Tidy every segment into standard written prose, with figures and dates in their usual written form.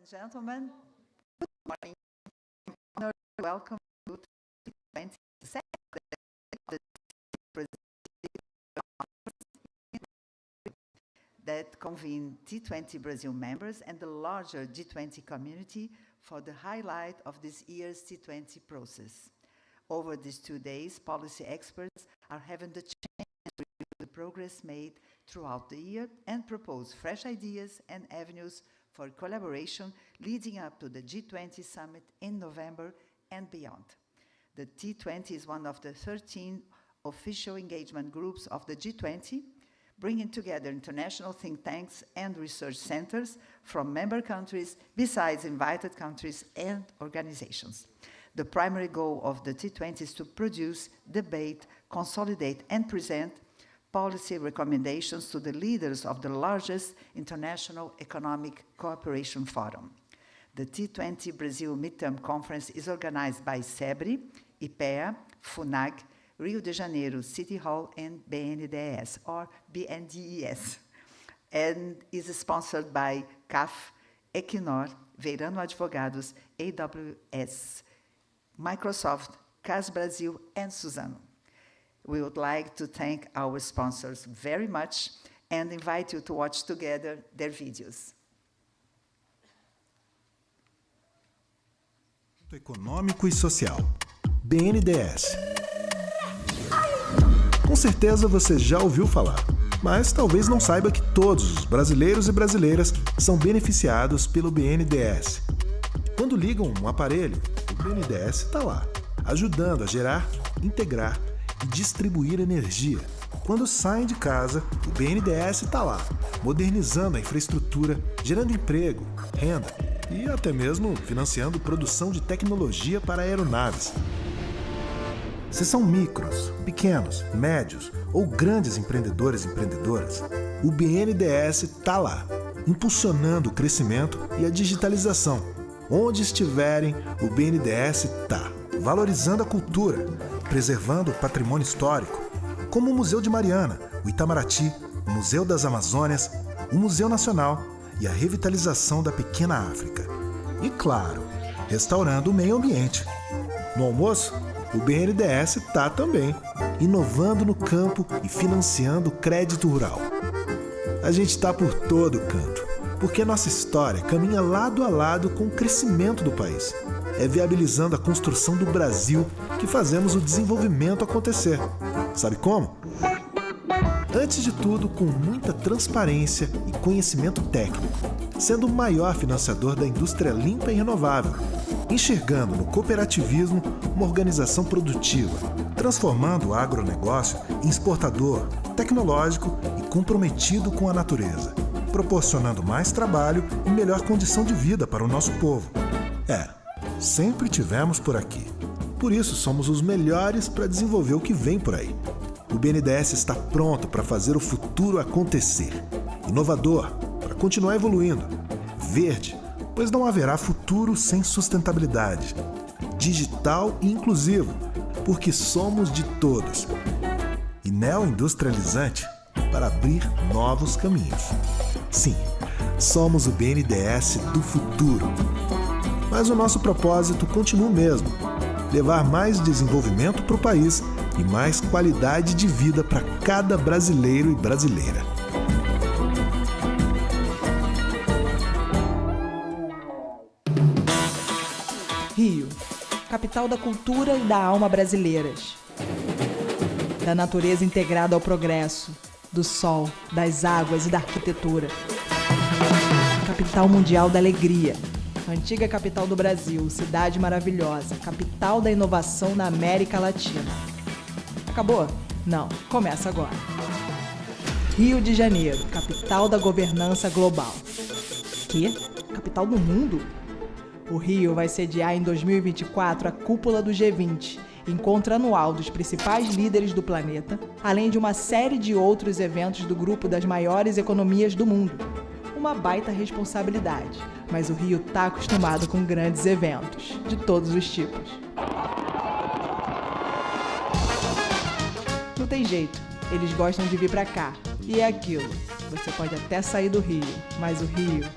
and gentlemen, good morning. I'm honored to welcome you to the 22nd of the T20 that convene T20 Brasil members and the larger G20 community for the highlight of this year's T20 process. Over these 2 days, policy experts are having the chance to review the progress made throughout the year and propose fresh ideas and avenues for collaboration leading up to the G20 Summit in November and beyond. The T20 is one of the 13 official engagement groups of the G20, bringing together international think tanks and research centers from member countries, besides invited countries and organizations. The primary goal of the T20 is to produce, debate, consolidate, and present policy recommendations to the leaders of the largest international economic cooperation forum. The T20 Brasil Midterm Conference is organized by SEBRE, IPEA, FUNAG, Rio de Janeiro City Hall, and BNDES, or BNDES, and is sponsored by CAF, Equinor, Veirano Advogados, AWS, Microsoft, CAS Brasil, and Suzano. We would like to thank our sponsors very much and invite you to watch together their videos. Econômico e Social, BNDES. Com certeza você já ouviu falar, mas talvez não saiba que todos os brasileiros e brasileiras são beneficiados pelo BNDES. Quando ligam um aparelho, o BNDES está lá, ajudando a gerar, integrar e distribuir energia. Quando saem de casa, o BNDES está lá, modernizando a infraestrutura, gerando emprego, renda e até mesmo financiando produção de tecnologia para aeronaves. Se são micros, pequenos, médios ou grandes empreendedores e empreendedoras, o BNDES está lá, impulsionando o crescimento e a digitalização. Onde estiverem, o BNDES está, valorizando a cultura, preservando o patrimônio histórico, como o Museu de Mariana, o Itamaraty, o Museu das Amazônias, o Museu Nacional e a revitalização da pequena África. E, claro, restaurando o meio ambiente. No almoço, o BNDES está também, inovando no campo e financiando o crédito rural. A gente está por todo canto, porque nossa história caminha lado a lado com o crescimento do país. É viabilizando a construção do Brasil que fazemos o desenvolvimento acontecer. Sabe como? Antes de tudo, com muita transparência e conhecimento técnico, sendo o maior financiador da indústria limpa e renovável, enxergando no cooperativismo uma organização produtiva, transformando o agronegócio em exportador, tecnológico e comprometido com a natureza, proporcionando mais trabalho e melhor condição de vida para o nosso povo. Sempre tivemos por aqui. Por isso, somos os melhores para desenvolver o que vem por aí. O BNDES está pronto para fazer o futuro acontecer. Inovador, para continuar evoluindo. Verde, pois não haverá futuro sem sustentabilidade. Digital e inclusivo, porque somos de todos. E neoindustrializante, para abrir novos caminhos. Sim, somos o BNDES do futuro. Mas o nosso propósito continua o mesmo: levar mais desenvolvimento para o país e mais qualidade de vida para cada brasileiro e brasileira. Rio, capital da cultura e da alma brasileiras. Da natureza integrada ao progresso, do sol, das águas e da arquitetura. Capital mundial da alegria. Antiga capital do Brasil, cidade maravilhosa, capital da inovação na América Latina. Acabou? Não, começa agora. Rio de Janeiro, capital da governança global. Quê? Capital do mundo? O Rio vai sediar em 2024 a cúpula do G20, encontro anual dos principais líderes do planeta, além de uma série de outros eventos do grupo das maiores economias do mundo. Uma baita responsabilidade, mas o Rio está acostumado com grandes eventos, de todos os tipos. Não tem jeito, eles gostam de vir pra cá. E é aquilo, você pode até sair do Rio, mas o Rio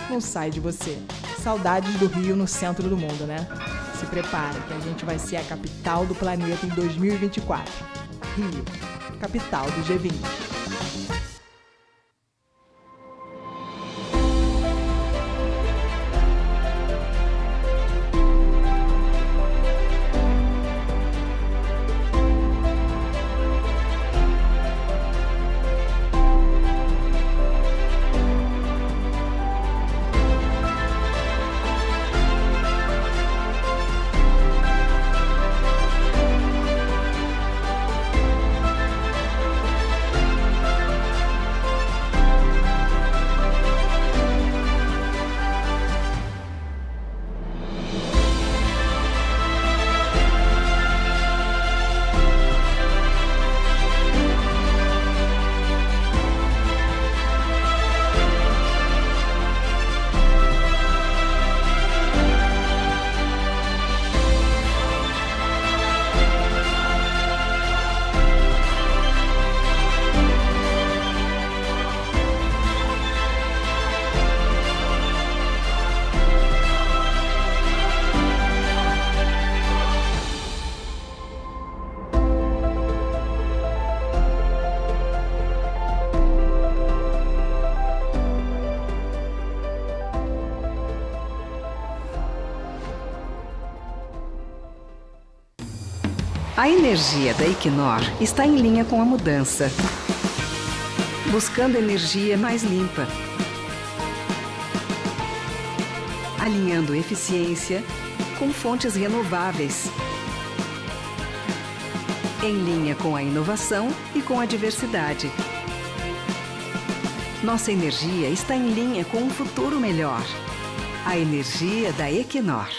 não sai de você. Saudades do Rio no centro do mundo, né? Se prepara que a gente vai ser a capital do planeta em 2024. Rio, capital do G20. A energia da Equinor está em linha com a mudança, buscando energia mais limpa, alinhando eficiência com fontes renováveis, em linha com a inovação e com a diversidade. Nossa energia está em linha com um futuro melhor. A energia da Equinor.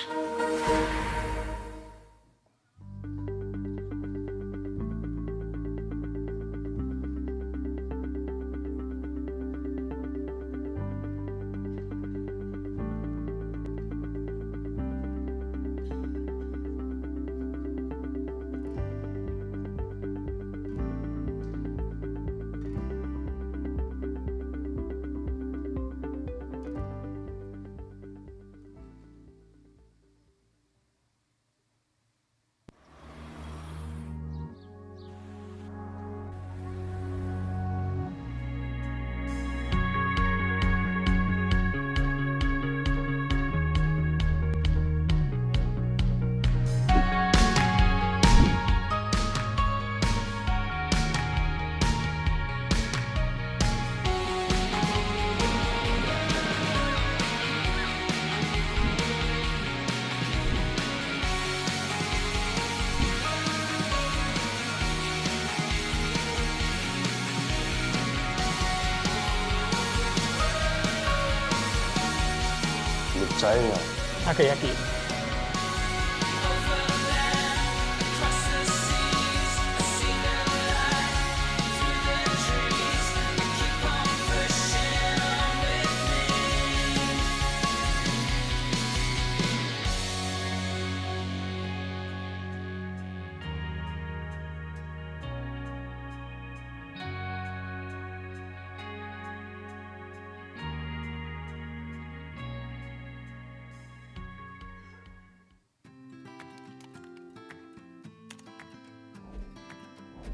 China. Aqui.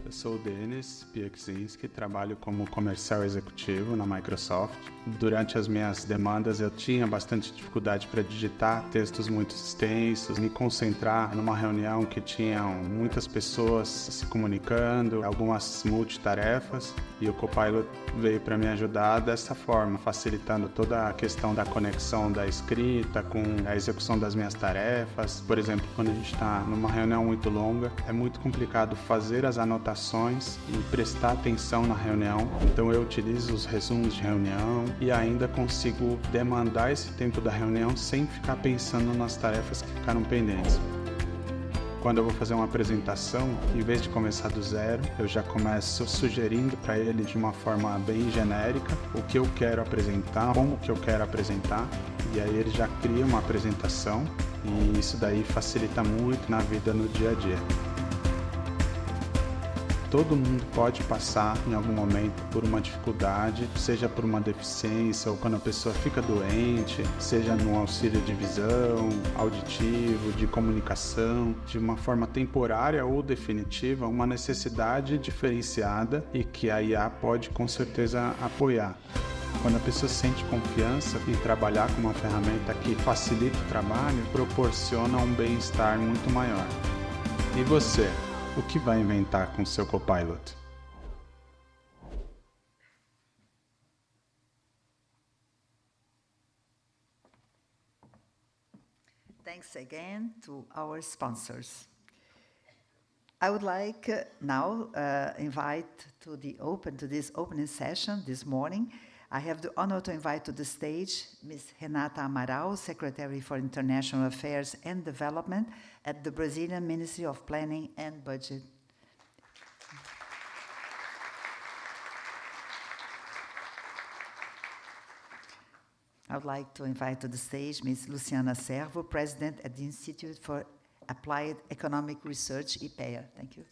Eu sou o Denis Pieksinski, trabalho como comercial executivo na Microsoft. Durante as minhas demandas eu tinha bastante dificuldade para digitar textos muito extensos, me concentrar numa reunião que tinham muitas pessoas se comunicando, algumas multitarefas, e o Copilot veio para me ajudar dessa forma, facilitando toda a questão da conexão da escrita com a execução das minhas tarefas. Por exemplo, quando a gente está numa reunião muito longa, é muito complicado fazer as anotações e prestar atenção na reunião. Então eu utilizo os resumos de reunião e ainda consigo demandar esse tempo da reunião sem ficar pensando nas tarefas que ficaram pendentes. Quando eu vou fazer uma apresentação, em vez de começar do zero, eu já começo sugerindo para ele de uma forma bem genérica o que eu quero apresentar, como que eu quero apresentar, e aí ele já cria uma apresentação e isso daí facilita muito na vida no dia a dia. todo mundo pode passar em algum momento por uma dificuldade, seja por uma deficiência ou quando a pessoa fica doente, seja no auxílio de visão, auditivo, de comunicação, de uma forma temporária ou definitiva, uma necessidade diferenciada e que a IA pode com certeza apoiar. Quando a pessoa sente confiança em trabalhar com uma ferramenta que facilita o trabalho, proporciona um bem-estar muito maior. E você, o que vai inventar com seu copilot? Thanks again to our sponsors. I would like now invite to this opening session this morning. I have the honor to invite to the stage Ms. Renata Amaral, Secretary for International Affairs and Development at the Brazilian Ministry of Planning and Budget. I would like to invite to the stage Ms. Luciana Servo, President at the Institute for Applied Economic Research, IPEA. Thank you.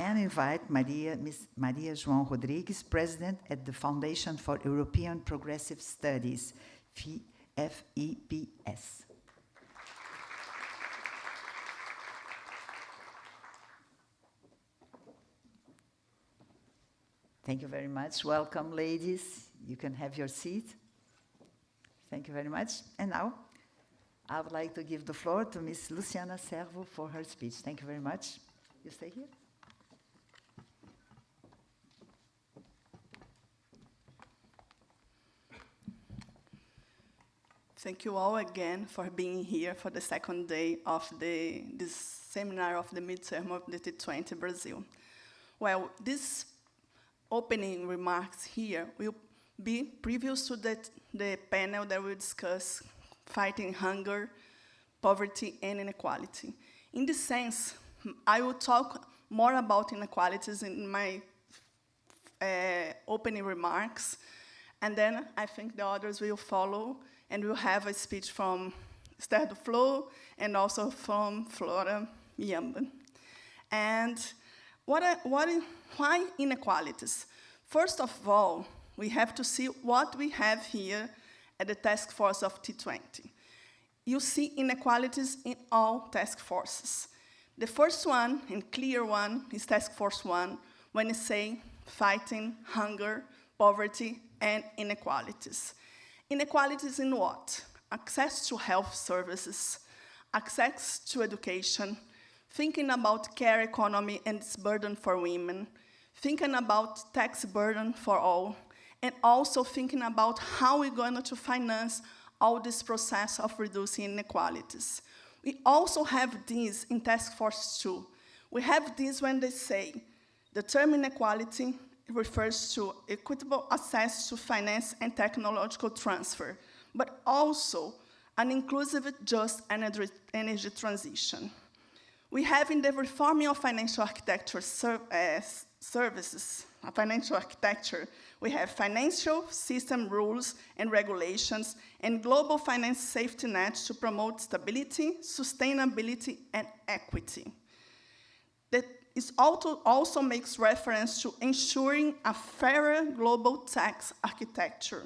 And invite Ms. Maria João Rodrigues, President at the Foundation for European Progressive Studies, FEPS. Thank you very much. Welcome, ladies. You can have your seat. Thank you very much. And now, I would like to give the floor to Ms. Luciana Servo for her speech. Thank you very much. You stay here. Thank you all again for being here for the second day of this seminar of the midterm of the T20 Brazil. Well, these opening remarks here will be previous to the panel that will discuss fighting hunger, poverty, and inequality. In this sense, I will talk more about inequalities in my opening remarks, and then I think the others will follow, and we'll have a speech from Esther Duflo and also from Flora Miamba. And why inequalities? First of all, we have to see what we have here at the task force of T20. You see inequalities in all task forces. The first one, and clear one, is Task Force 1, when you say fighting hunger, poverty, and inequalities. Inequalities in what? Access to health services, access to education, thinking about care economy and its burden for women, thinking about tax burden for all, and also thinking about how we're going to finance all this process of reducing inequalities. We also have this in Task Force 2. We have this when they say the term inequality refers to equitable access to finance and technological transfer, but also an inclusive, just energy transition. We have in the reforming of financial architecture services, financial architecture, we have financial system rules and regulations and global finance safety nets to promote stability, sustainability, and equity. That is also makes reference to ensuring a fairer global tax architecture.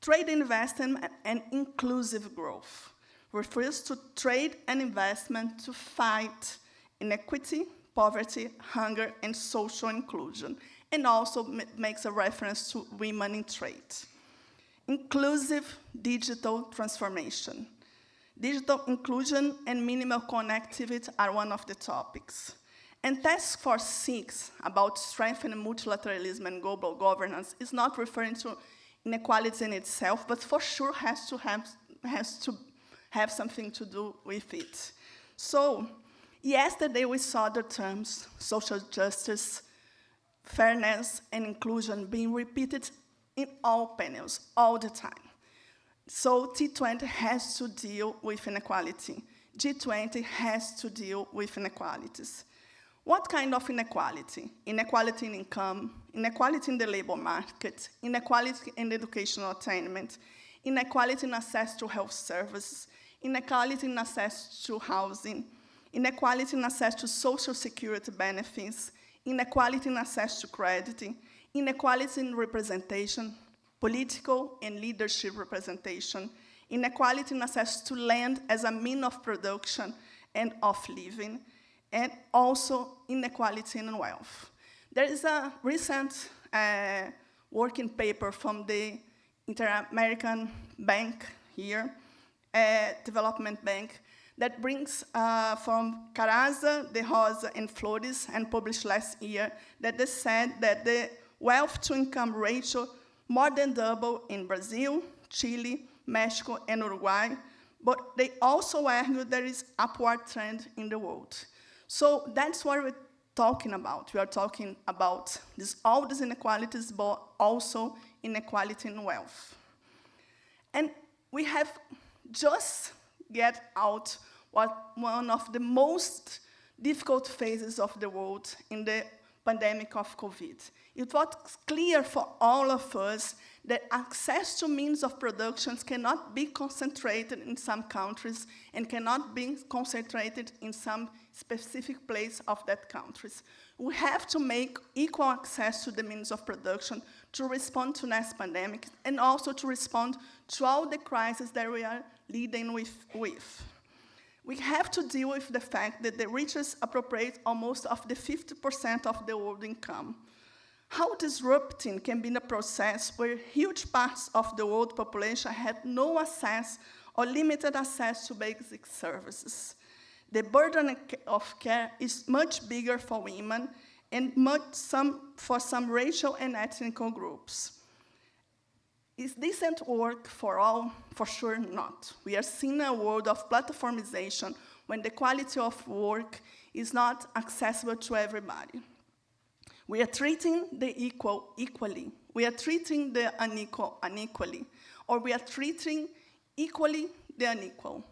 Trade investment and inclusive growth refers to trade and investment to fight inequity, poverty, hunger, and social inclusion, and also makes a reference to women in trade. Inclusive digital transformation. Digital inclusion and minimal connectivity are one of the topics. And Task Force 6, about strengthening multilateralism and global governance, is not referring to inequality in itself, but for sure has to have something to do with it. So, yesterday we saw the terms social justice, fairness, and inclusion being repeated in all panels, all the time. So T20 has to deal with inequality. G20 has to deal with inequalities. What kind of inequality? Inequality in income, inequality in the labor market, inequality in educational attainment, inequality in access to health services, inequality in access to housing, inequality in access to social security benefits, inequality in access to credit, inequality in representation, political and leadership representation, inequality in access to land as a means of production and of living, and also inequality in wealth. There is a recent working paper from the Inter-American Bank here, Development Bank, that brings from Caraza, De Rosa, and Flores, and published last year, that they said that the wealth-to-income ratio more than double in Brazil, Chile, Mexico, and Uruguay, but they also argue there is upward trend in the world. So that's what we're talking about. We are talking about all these inequalities, but also inequality in wealth. And we have just get out one of the most difficult phases of the world in the pandemic of COVID. It was clear for all of us that access to means of production cannot be concentrated in some countries and cannot be concentrated in some specific place of that countries. We have to make equal access to the means of production to respond to next pandemic and also to respond to all the crises that we are leading with. We have to deal with the fact that the richest appropriate almost of the 50% of the world income. How disrupting can be the process where huge parts of the world population had no access or limited access to basic services. The burden of care is much bigger for women and for some racial and ethnic groups. Is decent work for all? For sure not. We are seeing a world of platformization when the quality of work is not accessible to everybody. We are treating the equal equally. We are treating the unequal unequally. Or we are treating equally the unequal.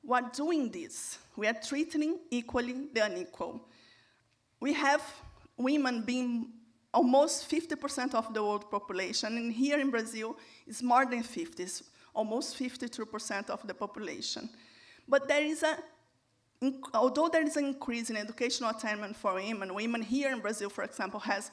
We're doing this. We are treating equally the unequal. We have women being almost 50% of the world population, and here in Brazil, it's more than 50, it's almost 52% of the population. But there is although there is an increase in educational attainment for women here in Brazil, for example, has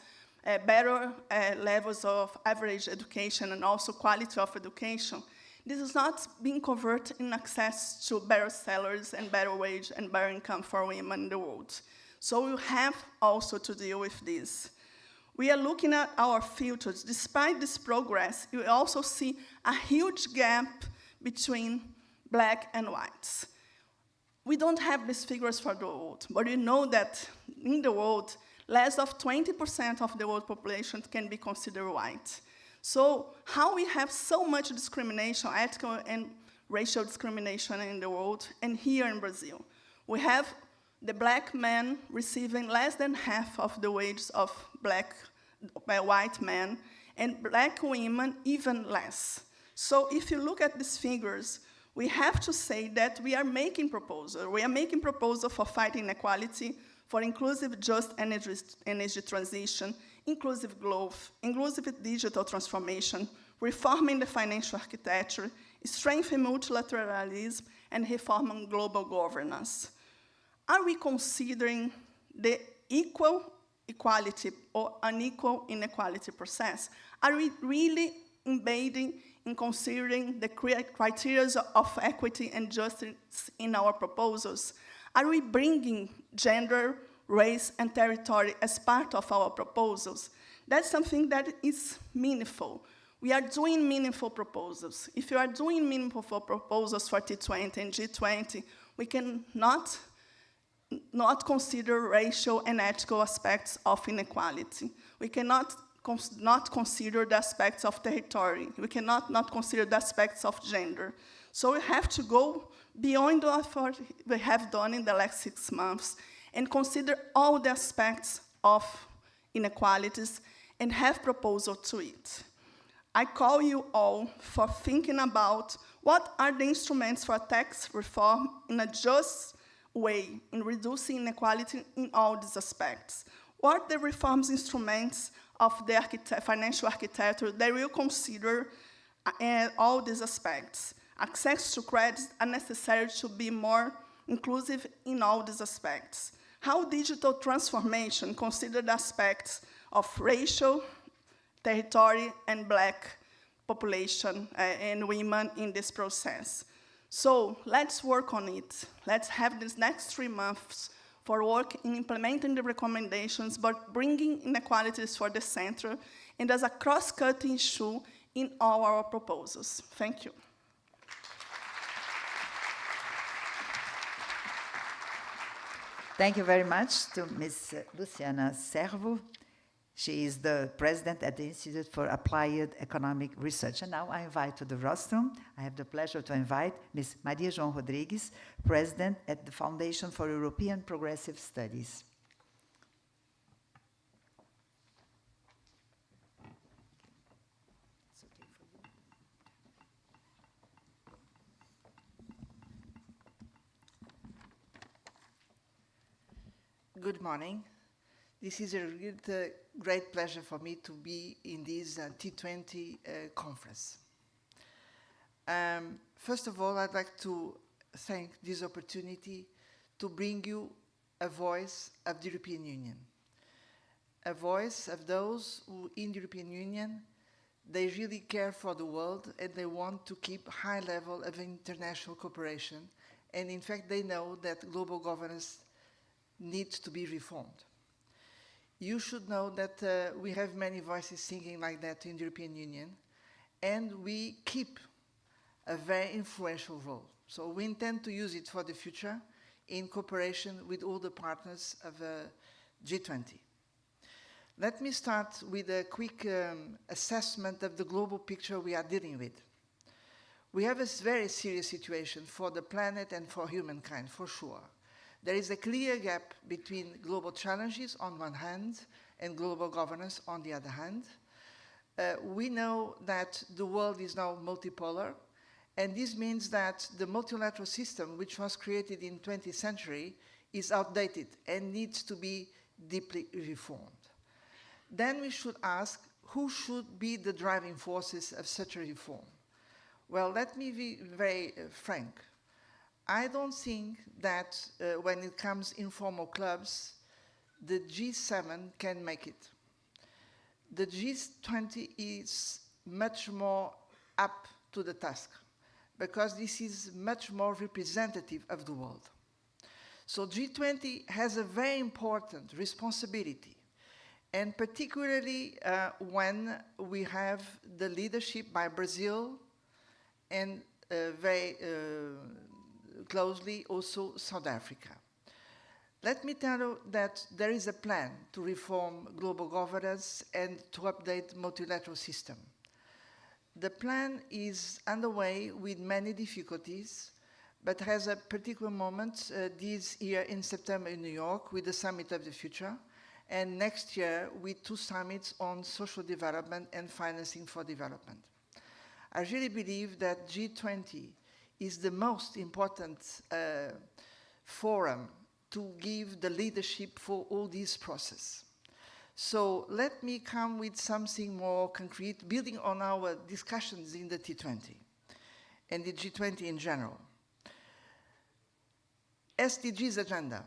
better levels of average education and also quality of education. This is not being converted in access to better salaries and better wage and better income for women in the world. So we have also to deal with this. We are looking at our futures. Despite this progress, you also see a huge gap between black and whites. We don't have these figures for the world, but we know that in the world, less than 20% of the world population can be considered white. So how we have so much discrimination, ethical and racial discrimination in the world, and here in Brazil. We have the black men receiving less than half of the wages of white men, and black women even less. So if you look at these figures, we have to say that we are making proposals. We are making proposals for fighting inequality, for inclusive, just energy transition, inclusive growth, inclusive digital transformation, reforming the financial architecture, strengthening multilateralism, and reforming global governance. Are we considering the equal equality or unequal inequality process? Are we really embedding in considering the criteria of equity and justice in our proposals? Are we bringing gender, race, and territory as part of our proposals? That's something that is meaningful. We are doing meaningful proposals. If you are doing meaningful proposals for T20 and G20, we cannot not consider racial and ethical aspects of inequality. We cannot not consider the aspects of territory. We cannot not consider the aspects of gender. So we have to go beyond what we have done in the last 6 months and consider all the aspects of inequalities and have proposal to it. I call you all for thinking about what are the instruments for tax reform in a just way in reducing inequality in all these aspects. What are the reforms instruments of the financial architecture that will consider all these aspects? Access to credits are necessary to be more inclusive in all these aspects. How digital transformation considered aspects of racial, territory, and Black population and women in this process. So let's work on it. Let's have these next 3 months for work in implementing the recommendations, but bringing inequalities for the center and as a cross-cutting issue in all our proposals. Thank you. Thank you very much to Ms. Luciana Servo. She is the president at the Institute for Applied Economic Research. And now I invite to the rostrum, I have the pleasure to invite Ms. Maria João Rodrigues, president at the Foundation for European Progressive Studies. Good morning. This is a great pleasure for me to be in this T20 conference. First of all, I'd like to thank this opportunity to bring you a voice of the European Union, a voice of those who in the European Union, they really care for the world and they want to keep high level of international cooperation. And in fact, they know that global governance needs to be reformed. You should know that we have many voices thinking like that in the European Union, and we keep a very influential role. So we intend to use it for the future in cooperation with all the partners of G20. Let me start with a quick assessment of the global picture we are dealing with. We have a very serious situation for the planet and for humankind, for sure. There is a clear gap between global challenges on one hand and global governance on the other hand. We know that the world is now multipolar, and this means that the multilateral system, which was created in the 20th century, is outdated and needs to be deeply reformed. Then we should ask, who should be the driving forces of such a reform? Well, let me be very frank. I don't think that when it comes informal clubs, the G7 can make it. The G20 is much more up to the task because this is much more representative of the world. So G20 has a very important responsibility, and particularly when we have the leadership by Brazil and very closely also South Africa. Let me tell you that there is a plan to reform global governance and to update multilateral system. The plan is underway with many difficulties, but has a particular moment this year in September in New York with the Summit of the Future, and next year with 2 summits on social development and financing for development. I really believe that G20 is the most important forum to give the leadership for all this process. So let me come with something more concrete, building on our discussions in the T20 and the G20 in general. SDGs agenda.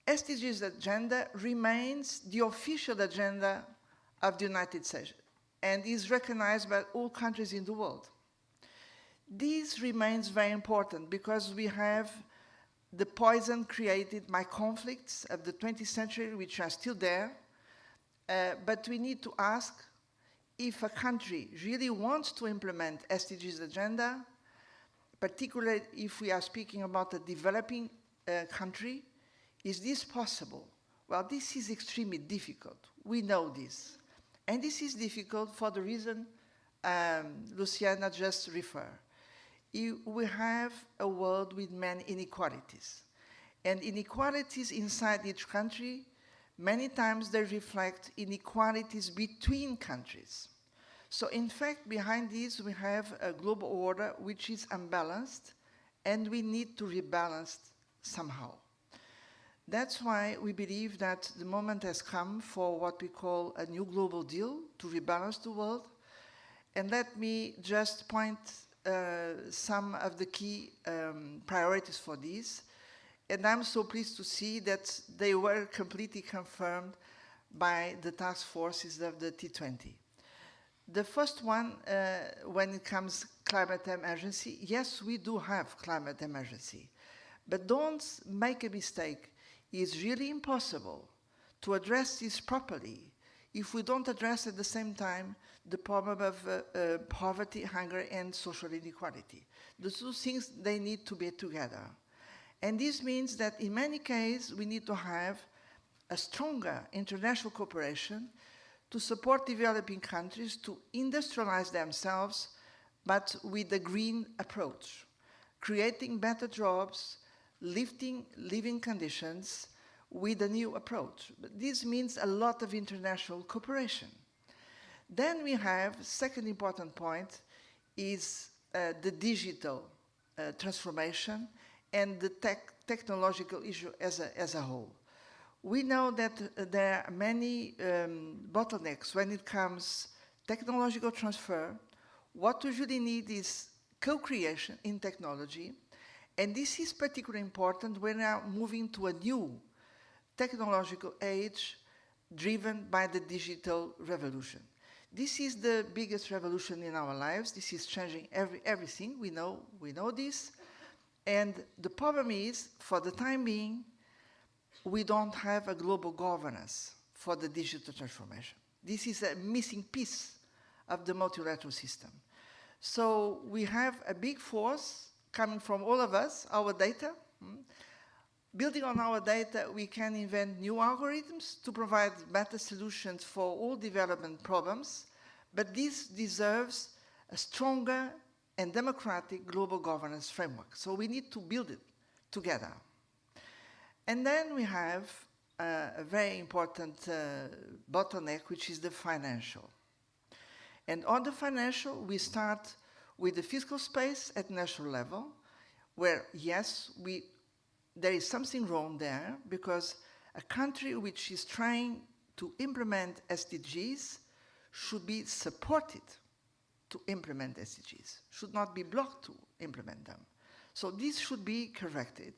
SDGs agenda remains the official agenda of the United States and is recognized by all countries in the world. This remains very important because we have the poison created by conflicts of the 20th century, which are still there, but we need to ask if a country really wants to implement SDGs agenda, particularly if we are speaking about a developing country, is this possible? Well, this is extremely difficult. We know this. And this is difficult for the reason Luciana just referred. We have a world with many inequalities. And inequalities inside each country, many times they reflect inequalities between countries. So in fact, behind this, we have a global order which is unbalanced, and we need to rebalance somehow. That's why we believe that the moment has come for what we call a new global deal to rebalance the world. And let me just point some of the key priorities for these. And I'm so pleased to see that they were completely confirmed by the task forces of the T20. The first one, when it comes climate emergency, yes, we do have climate emergency, but don't make a mistake. It's really impossible to address this properly if we don't address at the same time the problem of poverty, hunger, and social inequality. The two things, they need to be together. And this means that in many cases, we need to have a stronger international cooperation to support developing countries to industrialize themselves, but with a green approach, creating better jobs, lifting living conditions with a new approach. But this means a lot of international cooperation. Then we have, second important point, is the digital transformation and the technological issue as a whole. We know that there are many bottlenecks when it comes technological transfer. What we really need is co-creation in technology, and this is particularly important when we are moving to a new technological age driven by the digital revolution. This is the biggest revolution in our lives. This is changing everything. We know this. And the problem is, for the time being, we don't have a global governance for the digital transformation. This is a missing piece of the multilateral system. So we have a big force coming from all of us, our data. Building on our data, we can invent new algorithms to provide better solutions for all development problems, but this deserves a stronger and democratic global governance framework. So we need to build it together. And then we have a very important bottleneck, which is the financial. And on the financial, we start with the fiscal space at national level, where, yes, there is something wrong there, because a country which is trying to implement SDGs should be supported to implement SDGs, should not be blocked to implement them. So this should be corrected.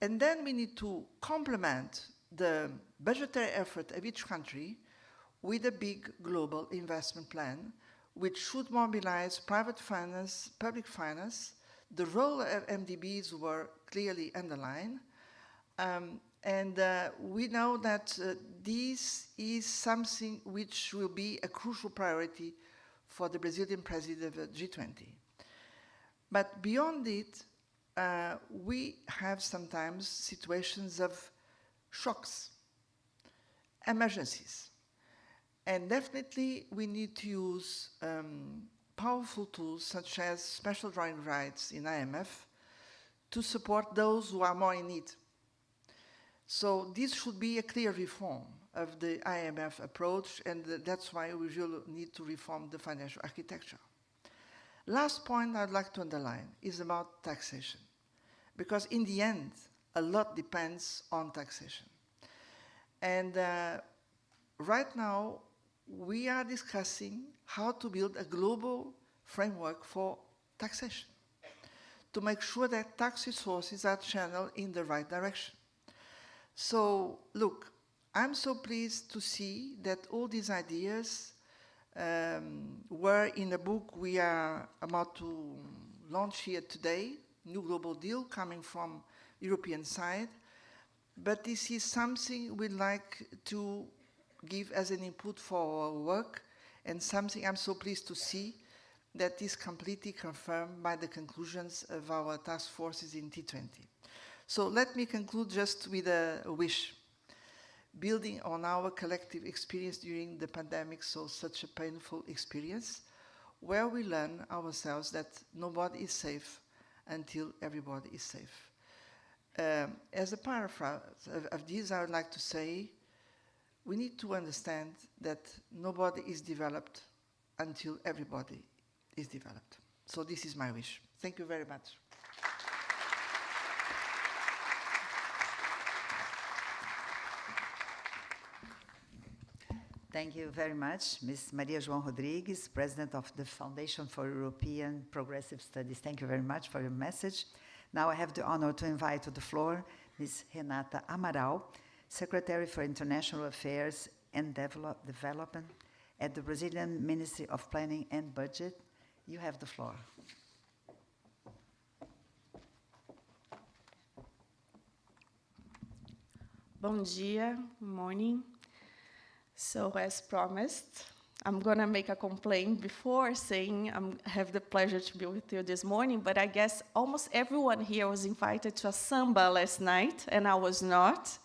And then we need to complement the budgetary effort of each country with a big global investment plan, which should mobilize private finance, public finance. The role of MDBs were clearly underlined. We know that this is something which will be a crucial priority for the Brazilian president of G20. But beyond it, we have sometimes situations of shocks, emergencies. And definitely we need to use powerful tools such as special drawing rights in IMF to support those who are more in need. So this should be a clear reform of the IMF approach, and that's why we will need to reform the financial architecture. Last point I'd like to underline is about taxation, because in the end, a lot depends on taxation. And right now, we are discussing how to build a global framework for taxation to make sure that tax resources are channeled in the right direction. So, look, I'm so pleased to see that all these ideas were in a book we are about to launch here today, New Global Deal, coming from European side. But this is something we'd like to give as an input for our work, and something I'm so pleased to see that is completely confirmed by the conclusions of our task forces in T20. So let me conclude just with a wish. Building on our collective experience during the pandemic, so such a painful experience, where we learn ourselves that nobody is safe until everybody is safe. As a paraphrase of this, I would like to say, we need to understand that nobody is developed until everybody is developed. So this is my wish. Thank you very much. Thank you very much, Ms. Maria João Rodrigues, President of the Foundation for European Progressive Studies. Thank you very much for your message. Now I have the honor to invite to the floor Ms. Renata Amaral, Secretary for International Affairs and Development at the Brazilian Ministry of Planning and Budget. You have the floor. Bom dia, morning. So as promised, I'm gonna make a complaint before saying I have the pleasure to be with you this morning, but I guess almost everyone here was invited to a samba last night, and I was not.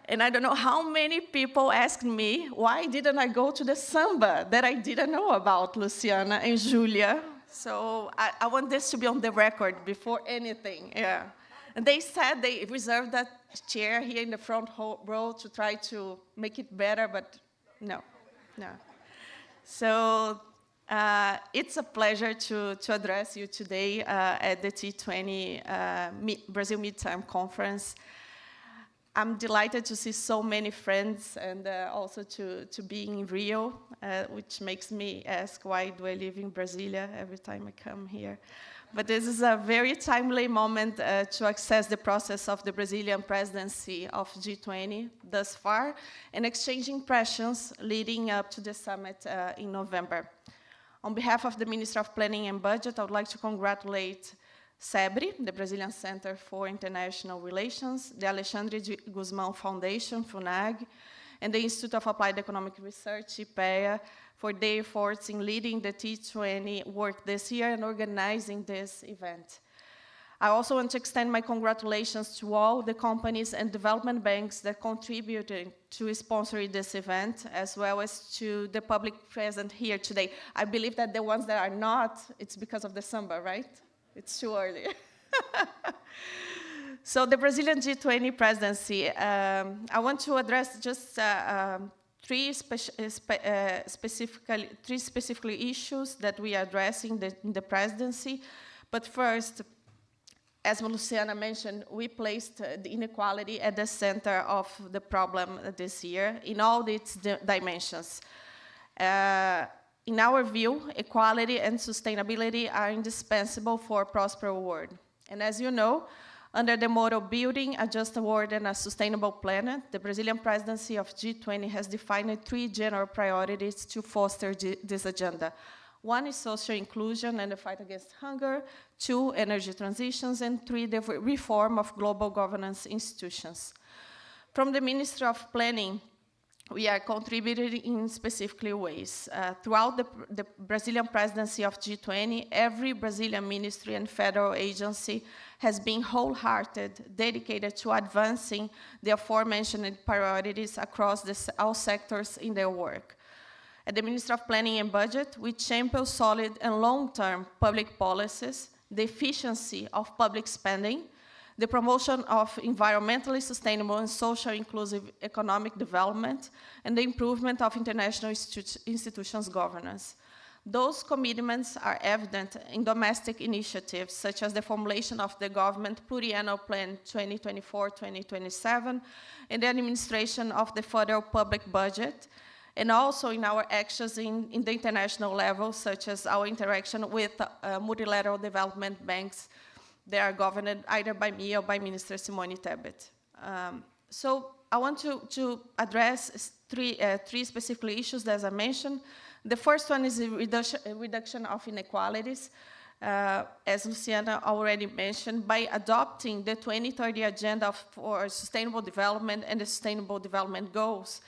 And I don't know how many people asked me, why didn't I go to the samba that I didn't know about, Luciana and Julia? So I want this to be on the record before anything, yeah. And they said they reserved that chair here in the front row to try to make it better, but no. So it's a pleasure to address you today at the T20 Brasil Midterm Conference. I'm delighted to see so many friends and also to be in Rio, which makes me ask, why do I live in Brasilia every time I come here? But this is a very timely moment to access the process of the Brazilian presidency of G20 thus far and exchange impressions leading up to the summit in November. On behalf of the Minister of Planning and Budget, I would like to congratulate SEBRE, the Brazilian Center for International Relations, the Alexandre de Guzmão Foundation, FUNAG, and the Institute of Applied Economic Research, IPEA, for their efforts in leading the T20 work this year and organizing this event. I also want to extend my congratulations to all the companies and development banks that contributed to sponsoring this event, as well as to the public present here today. I believe that the ones that are not, it's because of the samba, right? It's too early. So the Brazilian G20 presidency, I want to address just three specific issues that we are addressing in the presidency. But first, as Luciana mentioned, we placed the inequality at the center of the problem this year in all its dimensions. In our view, equality and sustainability are indispensable for a prosperous world. And as you know, under the motto, Building a Just World and a Sustainable Planet, the Brazilian presidency of G20 has defined 3 general priorities to foster this agenda. 1 is social inclusion and the fight against hunger, 2, energy transitions, and 3, the reform of global governance institutions. From the Ministry of Planning, we are contributing in specific ways. Throughout the Brazilian presidency of G20, every Brazilian ministry and federal agency has been wholehearted, dedicated to advancing the aforementioned priorities across all sectors in their work. At the Ministry of Planning and Budget, we champion solid and long-term public policies, the efficiency of public spending, the promotion of environmentally sustainable and socially inclusive economic development, and the improvement of international institutions' governance. Those commitments are evident in domestic initiatives, such as the formulation of the government Pluriannual Plan 2024-2027, and the administration of the federal public budget, and also in our actions in the international level, such as our interaction with multilateral development banks. They are governed either by me or by Minister Simone Tebet. So I want to address three specific issues, as I mentioned. The first one is the reduction of inequalities, as Luciana already mentioned, by adopting the 2030 Agenda for Sustainable Development and the Sustainable Development Goals.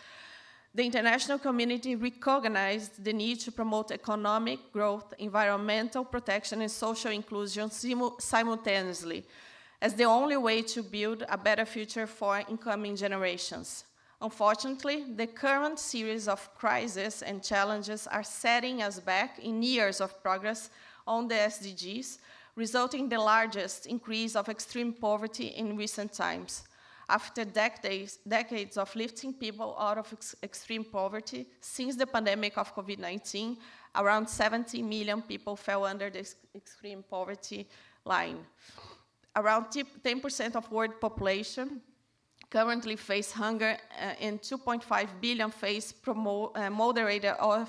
The international community recognized the need to promote economic growth, environmental protection, and social inclusion simultaneously as the only way to build a better future for incoming generations. Unfortunately, the current series of crises and challenges are setting us back in years of progress on the SDGs, resulting in the largest increase of extreme poverty in recent times. After decades of lifting people out of extreme poverty, since the pandemic of COVID-19, around 70 million people fell under the extreme poverty line. Around 10% of world population currently face hunger and 2.5 billion face moderate or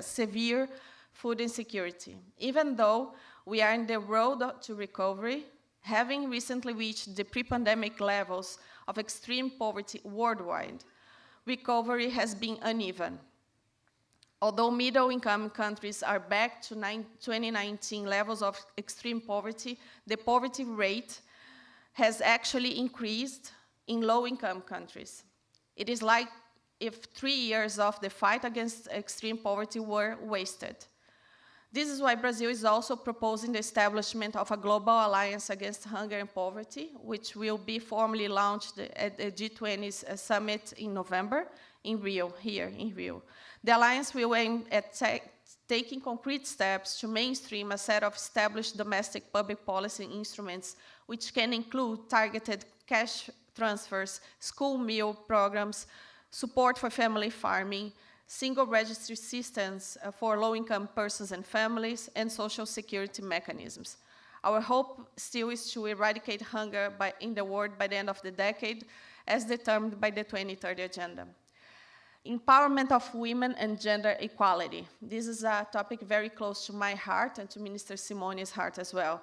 severe food insecurity. Even though we are in the road to recovery, having recently reached the pre-pandemic levels of extreme poverty worldwide, recovery has been uneven. Although middle-income countries are back to 2019 levels of extreme poverty, the poverty rate has actually increased in low-income countries. It is like if 3 years of the fight against extreme poverty were wasted. This is why Brazil is also proposing the establishment of a global alliance against hunger and poverty, which will be formally launched at the G20 Summit in November in Rio, here in Rio. The alliance will aim at taking concrete steps to mainstream a set of established domestic public policy instruments, which can include targeted cash transfers, school meal programs, support for family farming, single registry systems for low-income persons and families, and social security mechanisms. Our hope still is to eradicate hunger in the world by the end of the decade, as determined by the 2030 Agenda. Empowerment of women and gender equality. This is a topic very close to my heart and to Minister Simone's heart as well.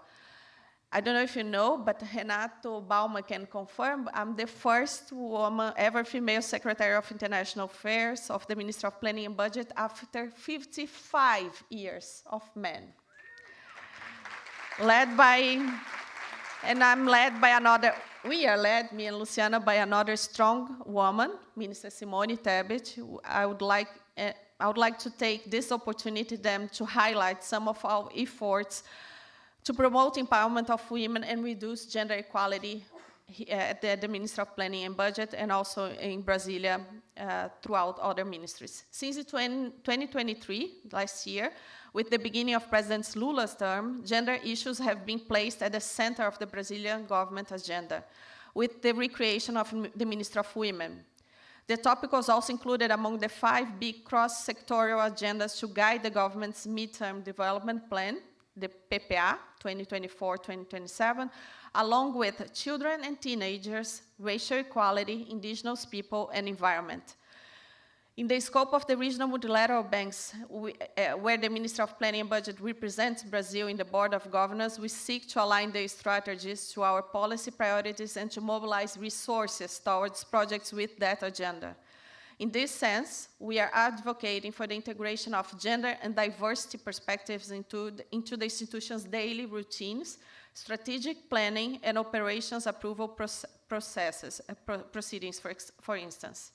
I don't know if you know, but Renato Baumann can confirm, I'm the first woman ever female Secretary of International Affairs of the Ministry of Planning and Budget after 55 years of men. We are led, me and Luciana, by another strong woman, Minister Simone Tebet. I would like to take this opportunity then to highlight some of our efforts to promote empowerment of women and reduce gender equality at the Ministry of Planning and Budget and also in Brasilia throughout other ministries. Since 2023, last year, with the beginning of President Lula's term, gender issues have been placed at the center of the Brazilian government agenda, with the recreation of the Ministry of Women. The topic was also included among the 5 big cross-sectorial agendas to guide the government's midterm development plan, the PPA 2024-2027, along with children and teenagers, racial equality, indigenous people, and environment. In the scope of the regional multilateral banks, where the Ministry of Planning and Budget represents Brazil in the Board of Governors, we seek to align their strategies to our policy priorities and to mobilize resources towards projects with that agenda. In this sense, we are advocating for the integration of gender and diversity perspectives into the institution's daily routines, strategic planning, and operations approval proceedings, for instance.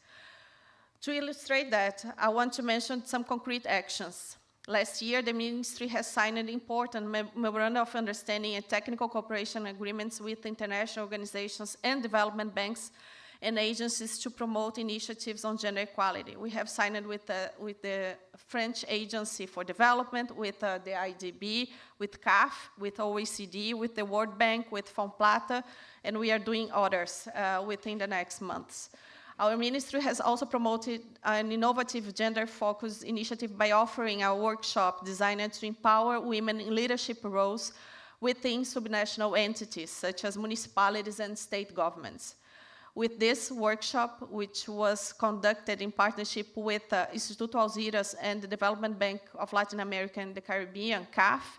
To illustrate that, I want to mention some concrete actions. Last year, the Ministry has signed an important memorandum of understanding and technical cooperation agreements with international organizations and development banks and agencies to promote initiatives on gender equality. We have signed with the French Agency for Development, with the IDB, with CAF, with OECD, with the World Bank, with Fomplata, and we are doing others within the next months. Our ministry has also promoted an innovative gender-focused initiative by offering a workshop designed to empower women in leadership roles within subnational entities, such as municipalities and state governments. With this workshop, which was conducted in partnership with Instituto Alzheimer's and the Development Bank of Latin America and the Caribbean, CAF,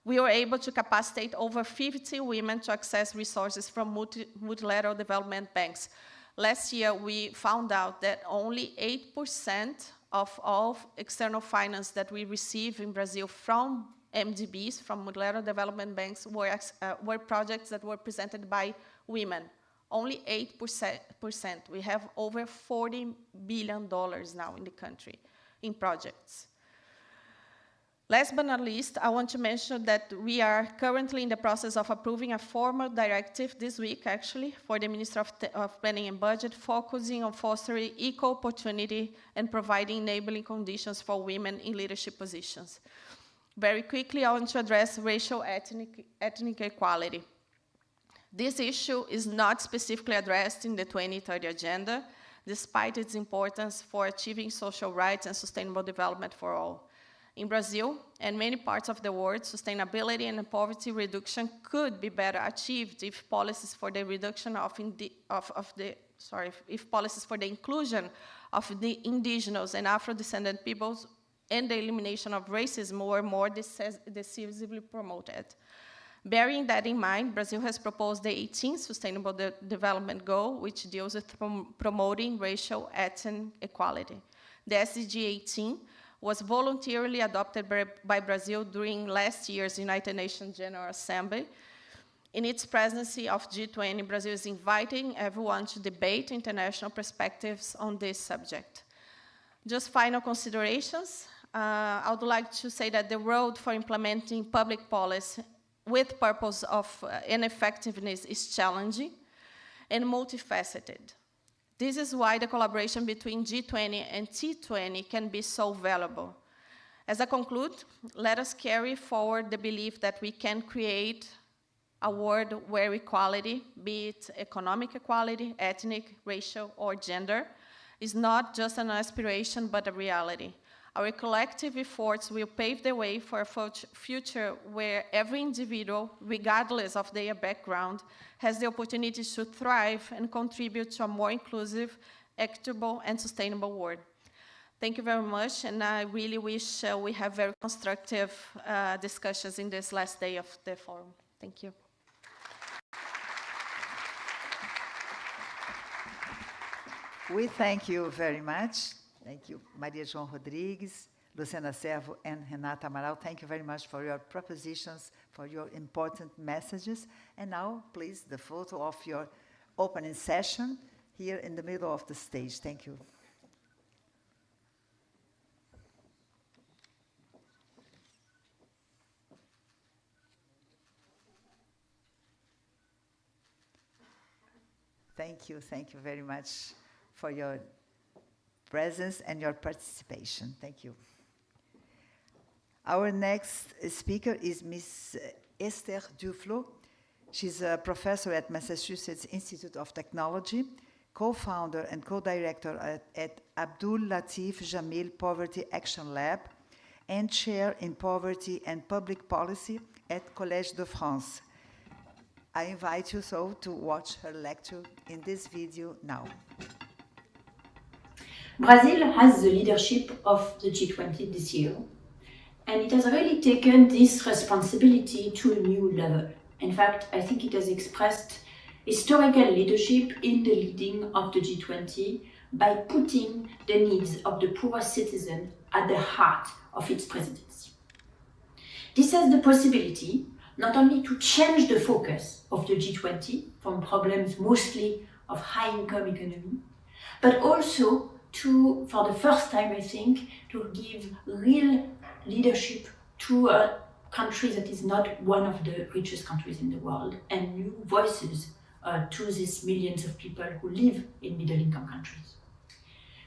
we were able to capacitate over 50 women to access resources from multilateral development banks. Last year, we found out that only 8% of all external finance that we receive in Brazil from MDBs, from multilateral development banks, were projects that were presented by women. Only 8%. We have over $40 billion now in the country in projects. Last but not least, I want to mention that we are currently in the process of approving a formal directive this week, actually, for the Ministry of Planning and Budget, focusing on fostering equal opportunity and providing enabling conditions for women in leadership positions. Very quickly, I want to address racial ethnic equality. This issue is not specifically addressed in the 2030 Agenda, despite its importance for achieving social rights and sustainable development for all. In Brazil and many parts of the world, sustainability and poverty reduction could be better achieved if policies for the reduction if policies for the inclusion of the indigenous and Afro-descendant peoples and the elimination of racism were more decisively promoted. Bearing that in mind, Brazil has proposed the 18th Sustainable Development Goal, which deals with promoting racial ethnic equality. The SDG 18 was voluntarily adopted by Brazil during last year's United Nations General Assembly. In its presidency of G20, Brazil is inviting everyone to debate international perspectives on this subject. Just final considerations. I would like to say that the road for implementing public policy with purpose of and effectiveness is challenging and multifaceted. This is why the collaboration between G20 and T20 can be so valuable. As I conclude, let us carry forward the belief that we can create a world where equality, be it economic equality, ethnic, racial, or gender, is not just an aspiration but a reality. Our collective efforts will pave the way for a future where every individual, regardless of their background, has the opportunity to thrive and contribute to a more inclusive, equitable, and sustainable world. Thank you very much, and I really wish we have very constructive discussions in this last day of the forum. Thank you. We thank you very much. Thank you, Maria João Rodrigues, Luciana Servo, and Renata Amaral. Thank you very much for your propositions, for your important messages. And now, please, the photo of your opening session here in the middle of the stage. Thank you. Thank you very much for your presence and your participation. Thank you. Our next speaker is Ms. Esther Duflo. She's a professor at Massachusetts Institute of Technology, co-founder and co-director at Abdul Latif Jamil Poverty Action Lab, and chair in poverty and public policy at Collège de France. I invite you so to watch her lecture in this video now. Brazil has the leadership of the G20 this year, and it has really taken this responsibility to a new level. In fact, I think it has expressed historical leadership in the leading of the G20 by putting the needs of the poorest citizen at the heart of its presidency. This has the possibility not only to change the focus of the G20 from problems mostly of high-income economy, but also to, for the first time, I think, to give real leadership to a country that is not one of the richest countries in the world, and new voices to these millions of people who live in middle-income countries.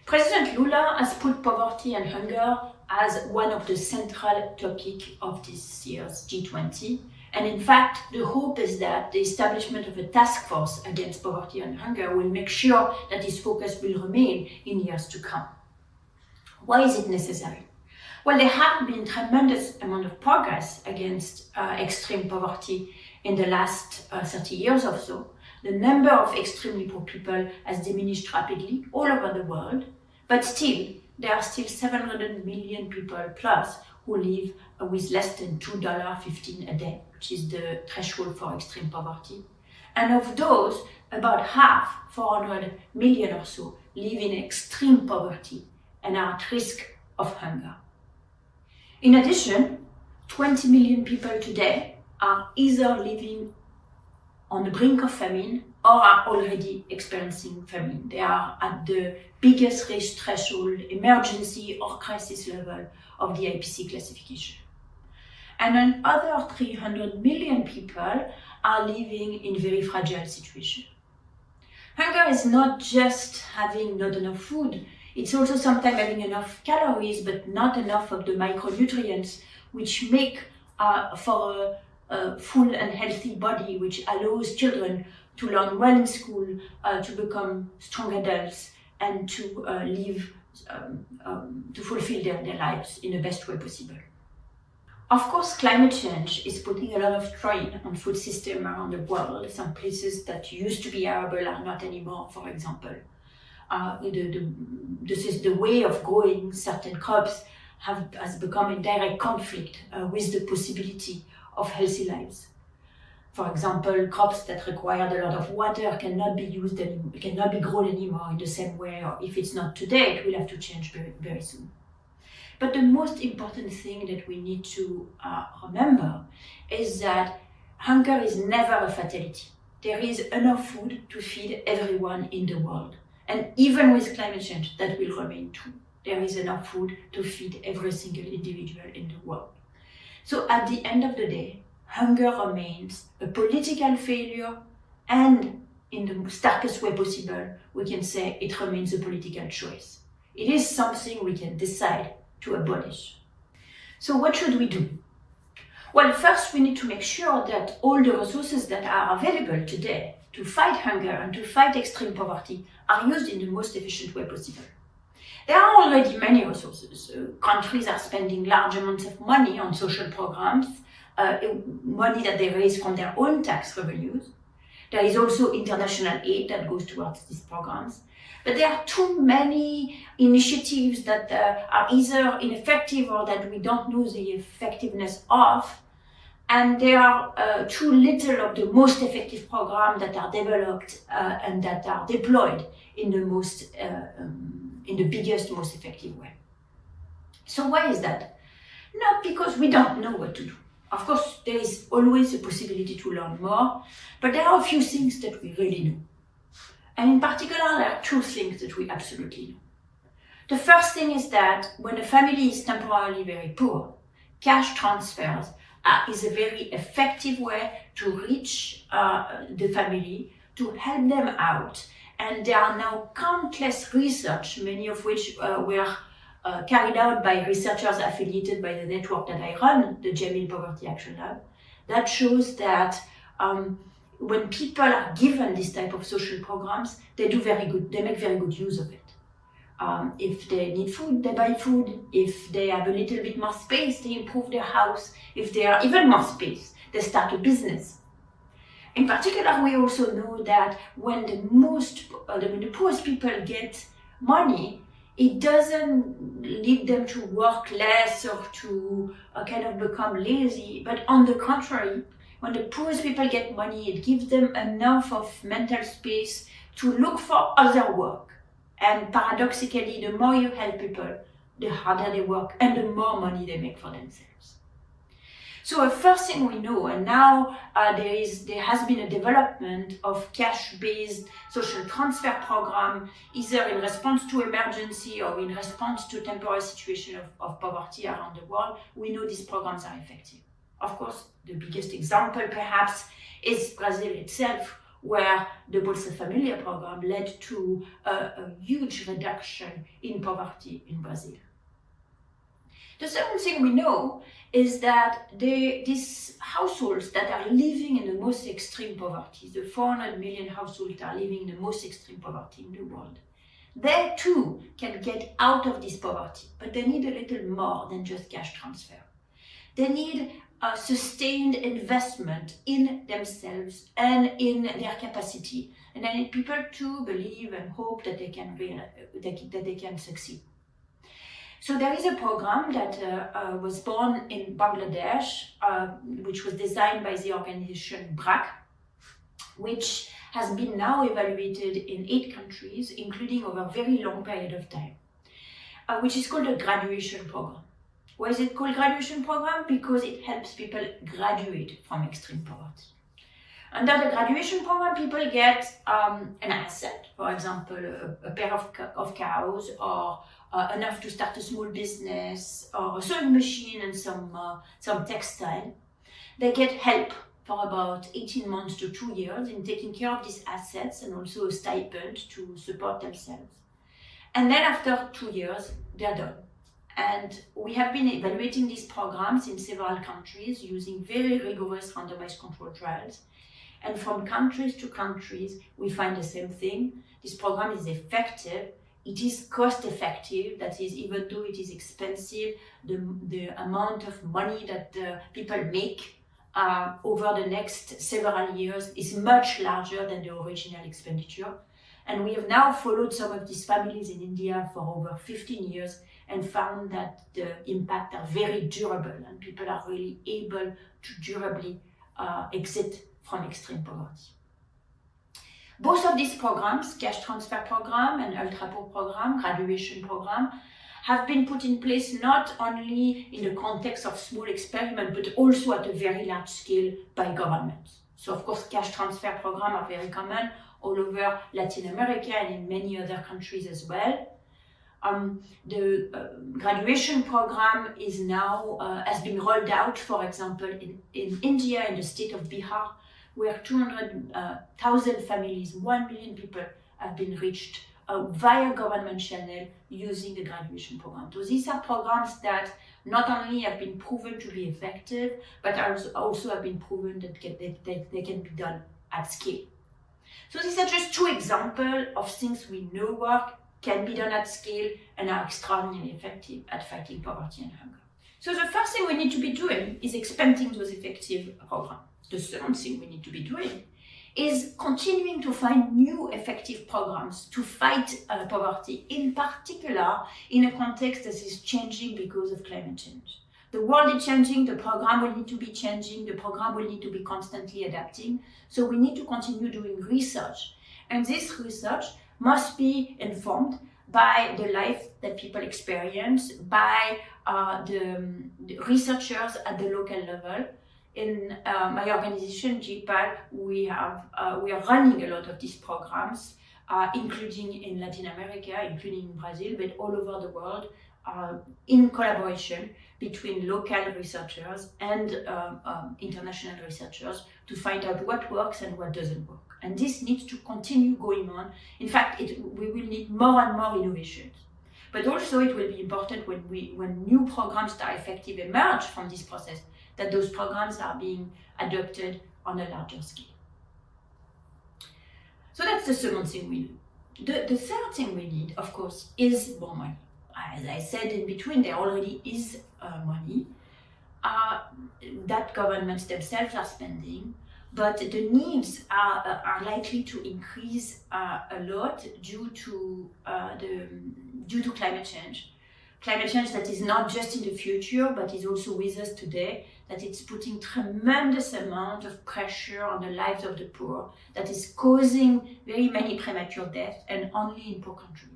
President Lula has put poverty and hunger as one of the central topics of this year's G20. And in fact, the hope is that the establishment of a task force against poverty and hunger will make sure that this focus will remain in years to come. Why is it necessary? Well, there have been tremendous amount of progress against extreme poverty in the last 30 years or so. The number of extremely poor people has diminished rapidly all over the world, but still, there are still 700 million people plus who live with less than $2.15 a day, which is the threshold for extreme poverty. And of those, about half, 400 million or so, live in extreme poverty and are at risk of hunger. In addition, 20 million people today are either living on the brink of famine or are already experiencing famine. They are at the biggest risk threshold, emergency or crisis level of the IPC classification. And another 300 million people are living in very fragile situations. Hunger is not just having not enough food, it's also sometimes having enough calories but not enough of the micronutrients which make for a full and healthy body, which allows children to learn well in school, to become strong adults and to live to fulfill their lives in the best way possible. Of course, climate change is putting a lot of strain on food systems around the world. Some places that used to be arable are not anymore, for example. The way of growing certain crops has become in direct conflict with the possibility of healthy lives. For example, crops that required a lot of water cannot be grown anymore in the same way, or if it's not today, it will have to change very, very soon. But the most important thing that we need to remember is that hunger is never a fatality. There is enough food to feed everyone in the world. And even with climate change, that will remain true. There is enough food to feed every single individual in the world. So at the end of the day, hunger remains a political failure, and in the starkest way possible, we can say it remains a political choice. It is something we can decide to abolish. So what should we do? Well, first we need to make sure that all the resources that are available today to fight hunger and to fight extreme poverty are used in the most efficient way possible. There are already many resources. Countries are spending large amounts of money on social programs, money that they raise from their own tax revenues. There is also international aid that goes towards these programs. But there are too many initiatives that are either ineffective or that we don't know the effectiveness of. And there are too little of the most effective programs that are developed and that are deployed in the biggest, most effective way. So why is that? Not because we don't know what to do. Of course, there is always a possibility to learn more, but there are a few things that we really know. And in particular, there are two things that we absolutely know. The first thing is that when a family is temporarily very poor, cash transfers is a very effective way to reach the family, to help them out. And there are now countless research, many of which were carried out by researchers affiliated by the network that I run, the G20 Poverty Action Lab, that shows that when people are given this type of social programs, they make very good use of it. If they need food, they buy food. If they have a little bit more space, they improve their house. If they are even more space, they start a business. In particular, we also know that when the poorest people get money, it doesn't lead them to work less or to kind of become lazy, but on the contrary, when the poorest people get money, it gives them enough of mental space to look for other work. And paradoxically, the more you help people, the harder they work and the more money they make for themselves. So the first thing we know, and now there has been a development of cash-based social transfer program, either in response to emergency or in response to temporary situation of poverty around the world. We know these programs are effective. Of course, the biggest example perhaps is Brazil itself, where the Bolsa Familia program led to a huge reduction in poverty in Brazil. The second thing we know is that these households that are living in the most extreme poverty, the 400 million households that are living in the most extreme poverty in the world, they too can get out of this poverty, but they need a little more than just cash transfer. They need a sustained investment in themselves and in their capacity, and they need people to believe and hope that they can succeed. So there is a program that was born in Bangladesh, which was designed by the organization BRAC, which has been now evaluated in 8 countries, including over a very long period of time, which is called a graduation program. Why is it called graduation program? Because it helps people graduate from extreme poverty. Under the graduation program, people get an asset, for example, a pair of cows, or enough to start a small business, or a sewing machine and some textile. They get help for about 18 months to 2 years in taking care of these assets, and also a stipend to support themselves. And then after 2 years, they're done. And we have been evaluating these programs in several countries using very rigorous randomized control trials. And from countries to countries, we find the same thing. This program is effective it is cost effective. That is, even though it is expensive, the amount of money that people make over the next several years is much larger than the original expenditure. And we have now followed some of these families in India for over 15 years and found that the impact are very durable and people are really able to durably exit from extreme poverty. Both of these programs, cash transfer program and ultra poor program, graduation program, have been put in place not only in the context of small experiment, but also at a very large scale by governments. So of course, cash transfer programs are very common all over Latin America and in many other countries as well. The graduation program is now, has been rolled out, for example, in India, in the state of Bihar, where 200,000 families, 1 million people have been reached via government channel using the graduation program. So these are programs that not only have been proven to be effective, but also have been proven that they can be done at scale. So these are just two examples of things we know work, can be done at scale, and are extraordinarily effective at fighting poverty and hunger. So the first thing we need to be doing is expanding those effective programs. The second thing we need to be doing is continuing to find new effective programs to fight poverty, in particular in a context that is changing because of climate change. The world is changing, the program will need to be changing, the program will need to be constantly adapting. So we need to continue doing research. And this research must be informed by the life that people experience, by the researchers at the local level. In my organization, GPAL, we are running a lot of these programs, including in Latin America, including in Brazil, but all over the world, in collaboration between local researchers and international researchers to find out what works and what doesn't work. And this needs to continue going on. In fact, we will need more and more innovations. But also it will be important when new programs that are effective emerge from this process, that those programs are being adopted on a larger scale. So that's the second thing we need. The third thing we need, of course, is more money. As I said, in between there already is money that governments themselves are spending, but the needs are likely to increase a lot due to climate change. Climate change that is not just in the future, but is also with us today, that it's putting tremendous amount of pressure on the lives of the poor, that is causing very many premature deaths, and only in poor countries.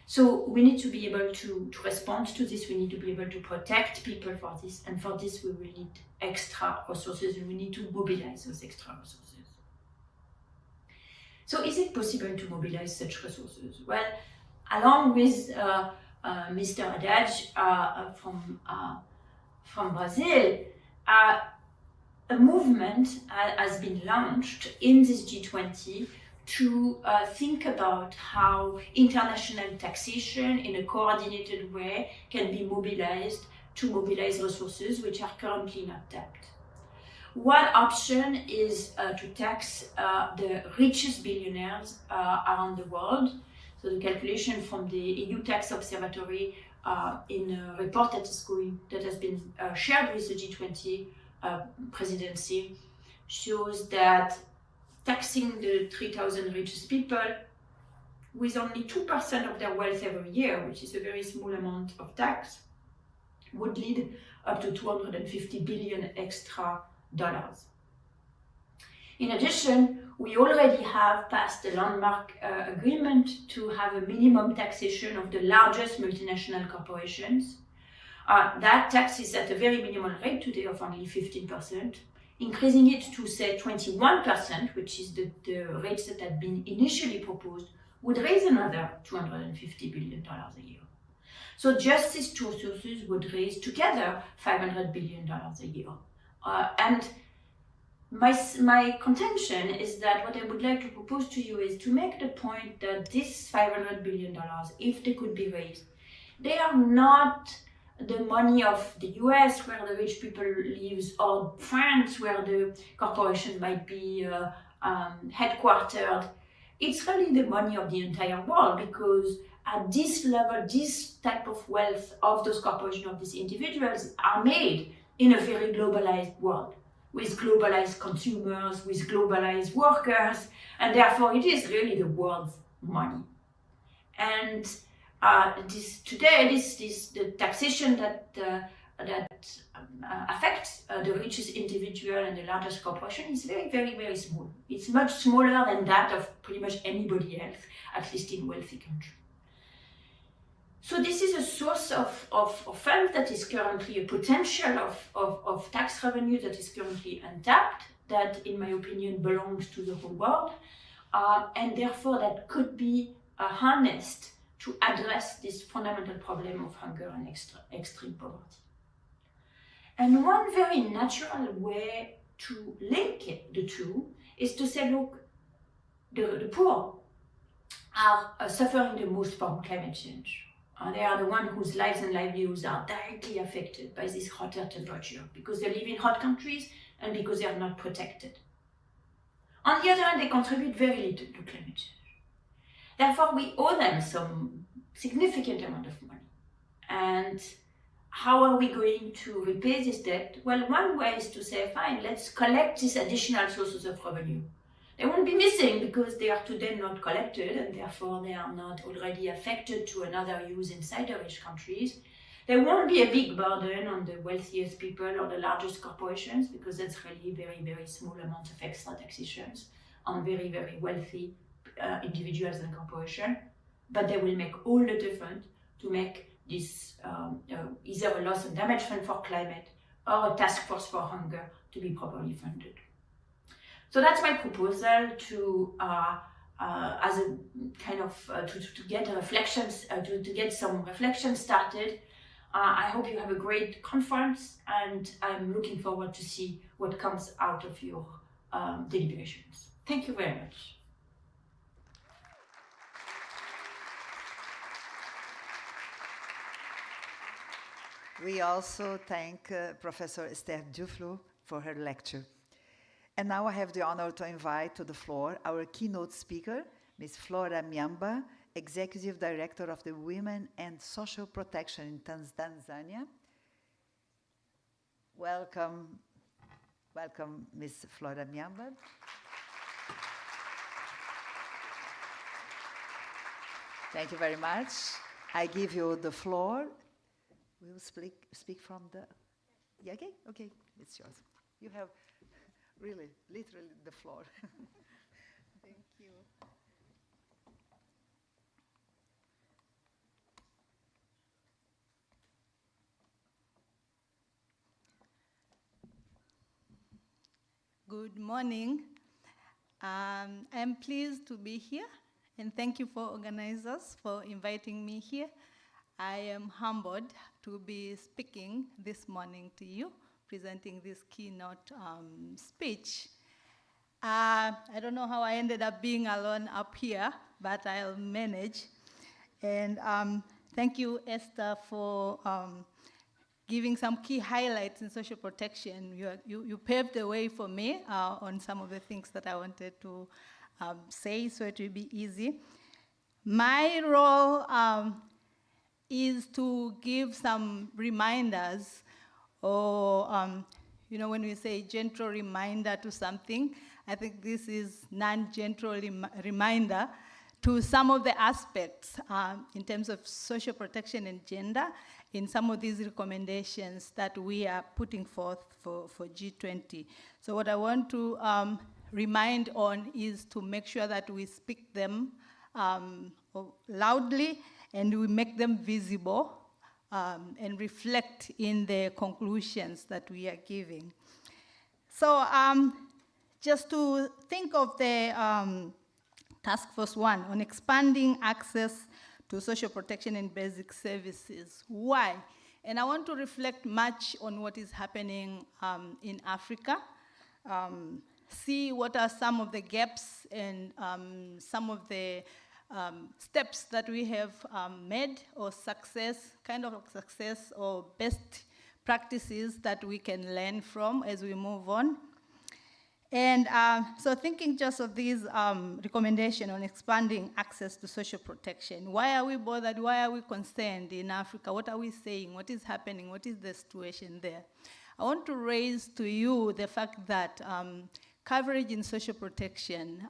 So we need to be able to respond to this, we need to be able to protect people for this, and for this we will need extra resources, and we need to mobilize those extra resources. So is it possible to mobilize such resources? Well, along with Mr. Haddad from Brazil, a movement has been launched in this G20 to think about how international taxation in a coordinated way can be mobilized to mobilize resources which are currently not tapped. One option is to tax the richest billionaires around the world. So the calculation from the EU Tax Observatory in a report that has been shared with the G20 presidency shows that taxing the 3,000 richest people with only 2% of their wealth every year, which is a very small amount of tax, would lead up to $250 billion extra dollars. In addition, we already have passed a landmark agreement to have a minimum taxation of the largest multinational corporations. That tax is at a very minimal rate today of only 15%. Increasing it to, say, 21%, which is the rates that had been initially proposed, would raise another $250 billion a year. So just these two sources would raise together $500 billion a year. And my contention is that what I would like to propose to you is to make the point that this $500 billion, if they could be raised, they are not the money of the US where the rich people live, or France where the corporation might be headquartered. it's really the money of the entire world, because at this level, this type of wealth of those corporations, of these individuals, are made in a very globalized world, with globalized consumers, with globalized workers, and therefore it is really the world's money. And the taxation that affects the richest individual and the largest corporation is very, very, very small. It's much smaller than that of pretty much anybody else, at least in wealthy countries. So this is a source of funds that is currently a potential of tax revenue that is currently untapped, that in my opinion belongs to the whole world, and therefore that could be harnessed to address this fundamental problem of hunger and extreme poverty. And one very natural way to link the two is to say, look, the poor are suffering the most from climate change. They are the ones whose lives and livelihoods are directly affected by this hotter temperature, because they live in hot countries and because they are not protected. On the other hand, they contribute very little to climate change. Therefore, we owe them some significant amount of money. And how are we going to repay this debt? Well, one way is to say, fine, let's collect these additional sources of revenue. They won't be missing because they are today not collected, and therefore they are not already affected to another use inside the rich countries. There won't be a big burden on the wealthiest people or the largest corporations, because that's really very, very small amounts of extra taxations on very, very wealthy individuals and corporations. But they will make all the difference to make this either a loss and damage fund for climate or a task force for hunger to be properly funded. So that's my proposal to, as a kind of, to get reflections, to get some reflections started. I hope you have a great conference, and I'm looking forward to see what comes out of your deliberations. Thank you very much. We also thank Professor Esther Duflo for her lecture. And now I have the honor to invite to the floor our keynote speaker, Ms. Flora Miamba, Executive Director of the Women and Social Protection in Tanzania. Welcome, Ms. Flora Miamba. Thank you very much. I give you the floor. We'll speak from the... Yeah, okay, it's yours. You have really, literally the floor. Thank you. Good morning. I'm pleased to be here, and thank you for organizers for inviting me here. I am humbled to be speaking this morning to you, presenting this keynote speech. I don't know how I ended up being alone up here, but I'll manage. And thank you, Esther, for giving some key highlights in social protection. You paved the way for me on some of the things that I wanted to say, so it will be easy. My role is to give some reminders, or when we say gentle reminder to something, I think this is non-gentle reminder to some of the aspects in terms of social protection and gender in some of these recommendations that we are putting forth for G20. So what I want to remind on is to make sure that we speak them loudly, and we make them visible and reflect in the conclusions that we are giving. So just to think of the Task Force 1 on expanding access to social protection and basic services. Why? And I want to reflect much on what is happening in Africa, see what are some of the gaps and some of the steps that we have made, or success or best practices that we can learn from as we move on. And so thinking just of these recommendation on expanding access to social protection, why are we bothered? Why are we concerned in Africa? What are we saying? What is happening? What is the situation there? I want to raise to you the fact that coverage in social protection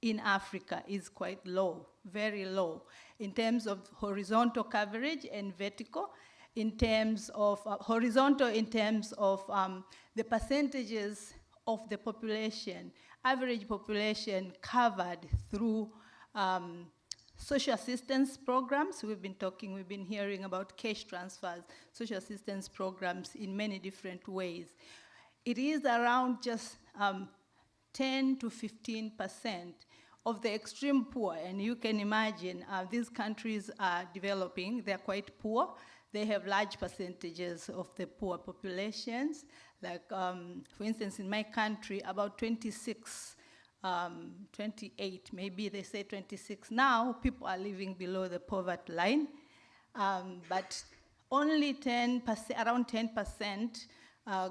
in Africa is quite low, very low, in terms of horizontal coverage and vertical, in terms of horizontal, in terms of the percentages of the population, average population covered through social assistance programs. We've been hearing about cash transfers, social assistance programs in many different ways. It is around just 10 to 15% of the extreme poor, and you can imagine these countries are developing, they're quite poor. They have large percentages of the poor populations. Like, for instance, in my country, about 28, maybe they say 26 now, people are living below the poverty line. But only 10%, around 10%,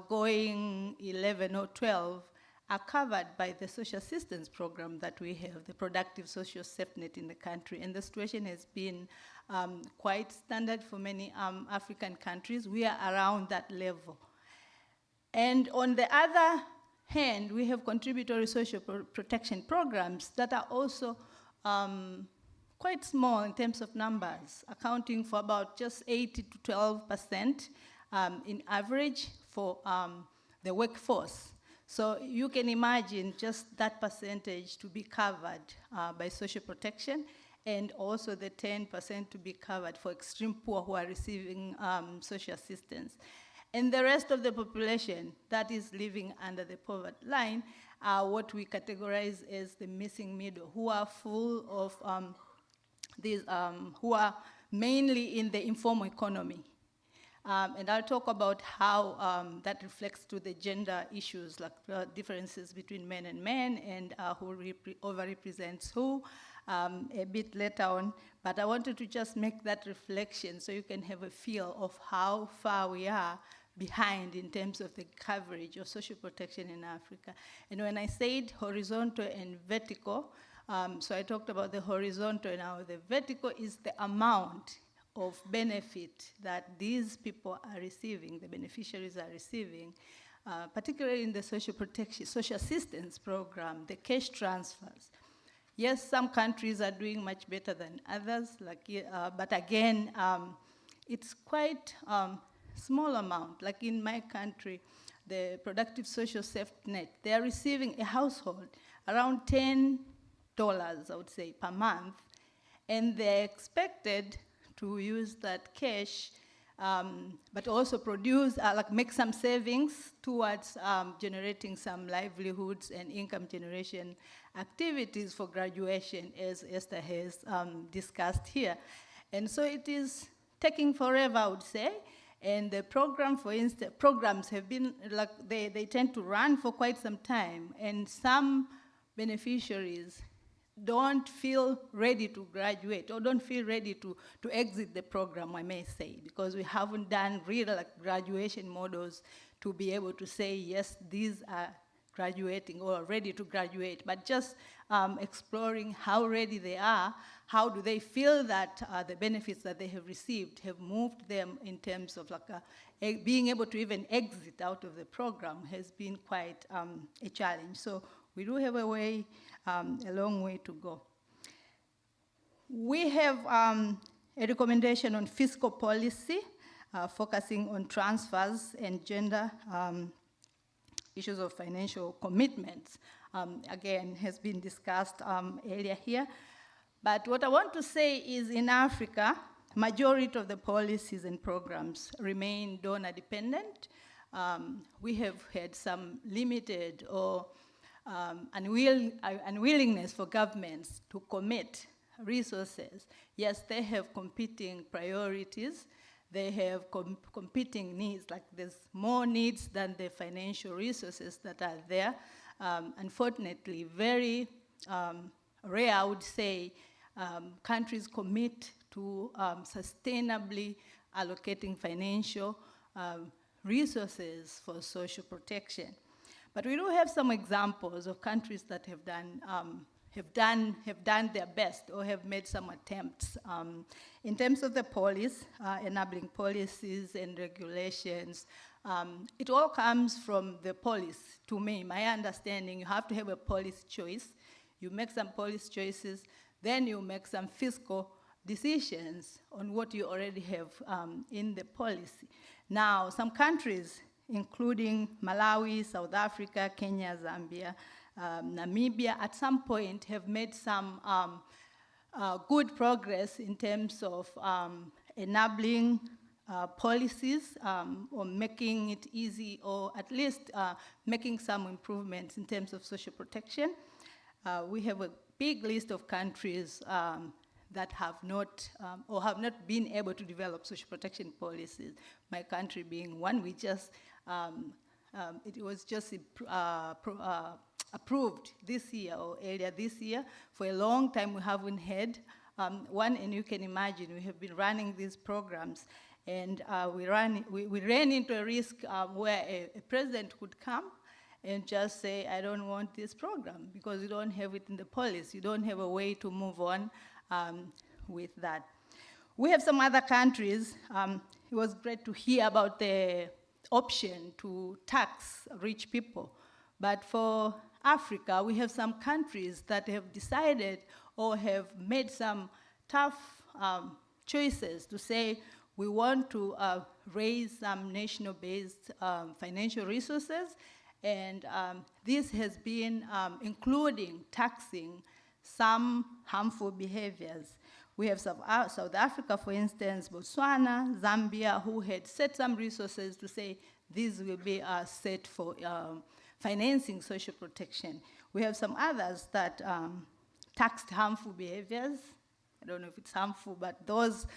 going 11 or 12, are covered by the social assistance program that we have, the productive social safety net in the country. And the situation has been quite standard for many African countries. We are around that level. And on the other hand, we have contributory social protection programs that are also quite small in terms of numbers, accounting for about just 8 to 12% in average for the workforce. So you can imagine just that percentage to be covered by social protection, and also the 10% to be covered for extreme poor who are receiving social assistance. And the rest of the population that is living under the poverty line are what we categorize as the missing middle, who are full of who are mainly in the informal economy. And I'll talk about how that reflects to the gender issues, like differences between men and who overrepresents who a bit later on. But I wanted to just make that reflection so you can have a feel of how far we are behind in terms of the coverage of social protection in Africa. And when I said horizontal and vertical, so I talked about the horizontal. Now the vertical is the amount of benefit that these people are receiving, the beneficiaries are receiving, particularly in the social protection, social assistance program, the cash transfers. Yes, some countries are doing much better than others, but again, it's quite small amount. Like in my country, the productive social safety net, they are receiving a household around $10, I would say, per month, and they're expected to use that cash, but also produce, make some savings towards generating some livelihoods and income generation activities for graduation, as Esther has discussed here. And so it is taking forever, I would say. And the program, for instance, programs have been, they tend to run for quite some time, and some beneficiaries don't feel ready to graduate or don't feel ready to exit the program, I may say, because we haven't done real graduation models to be able to say, yes, these are graduating or ready to graduate, but just exploring how ready they are, how do they feel that the benefits that they have received have moved them in terms of being able to even exit out of the program has been quite a challenge. So we do have a long way to go. We have a recommendation on fiscal policy, focusing on transfers and gender issues of financial commitments. Again, has been discussed earlier here. But what I want to say is in Africa, majority of the policies and programs remain donor dependent. We have had some limited or unwillingness for governments to commit resources. Yes, they have competing priorities. They have competing needs, like there's more needs than the financial resources that are there. Unfortunately, very rare, I would say, countries commit to sustainably allocating financial resources for social protection. But we do have some examples of countries that have done their best or have made some attempts. In terms of the policy, enabling policies and regulations, it all comes from the policy. To me, my understanding, you have to have a policy choice. You make some policy choices, then you make some fiscal decisions on what you already have in the policy. Now, some countries, including Malawi, South Africa, Kenya, Zambia, Namibia, at some point have made some good progress in terms of enabling policies or making it easy, or at least making some improvements in terms of social protection. We have a big list of countries that have not or have not been able to develop social protection policies. My country being one, we just it was just approved this year or earlier this year. For a long time, we haven't had one, and you can imagine we have been running these programs, and we ran into a risk where a president could come and just say, I don't want this program, because you don't have it in the policy. You don't have a way to move on with that. We have some other countries. It was great to hear about the option to tax rich people. But for Africa, we have some countries that have decided or have made some tough choices to say, we want to raise some national-based financial resources, and this has been including taxing some harmful behaviors. We have South Africa, for instance, Botswana, Zambia, who had set some resources to say these will be set for financing social protection. We have some others that taxed harmful behaviors. I don't know if it's harmful, but those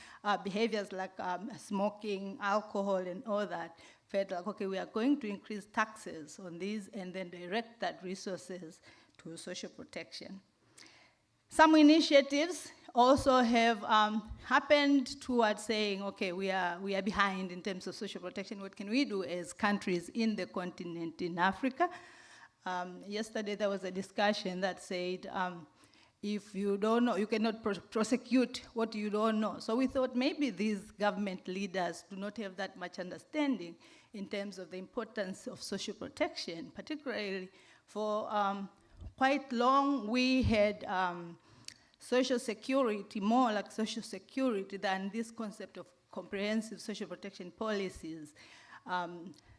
behaviors like smoking, alcohol, and all that, felt like, okay, we are going to increase taxes on these and then direct that resources to social protection. Some initiatives also have happened towards saying, okay, we are behind in terms of social protection. What can we do as countries in the continent in Africa? Yesterday there was a discussion that said, if you don't know, you cannot prosecute what you don't know. So we thought maybe these government leaders do not have that much understanding in terms of the importance of social protection, particularly for quite long we had social security, more like social security than this concept of comprehensive social protection policies.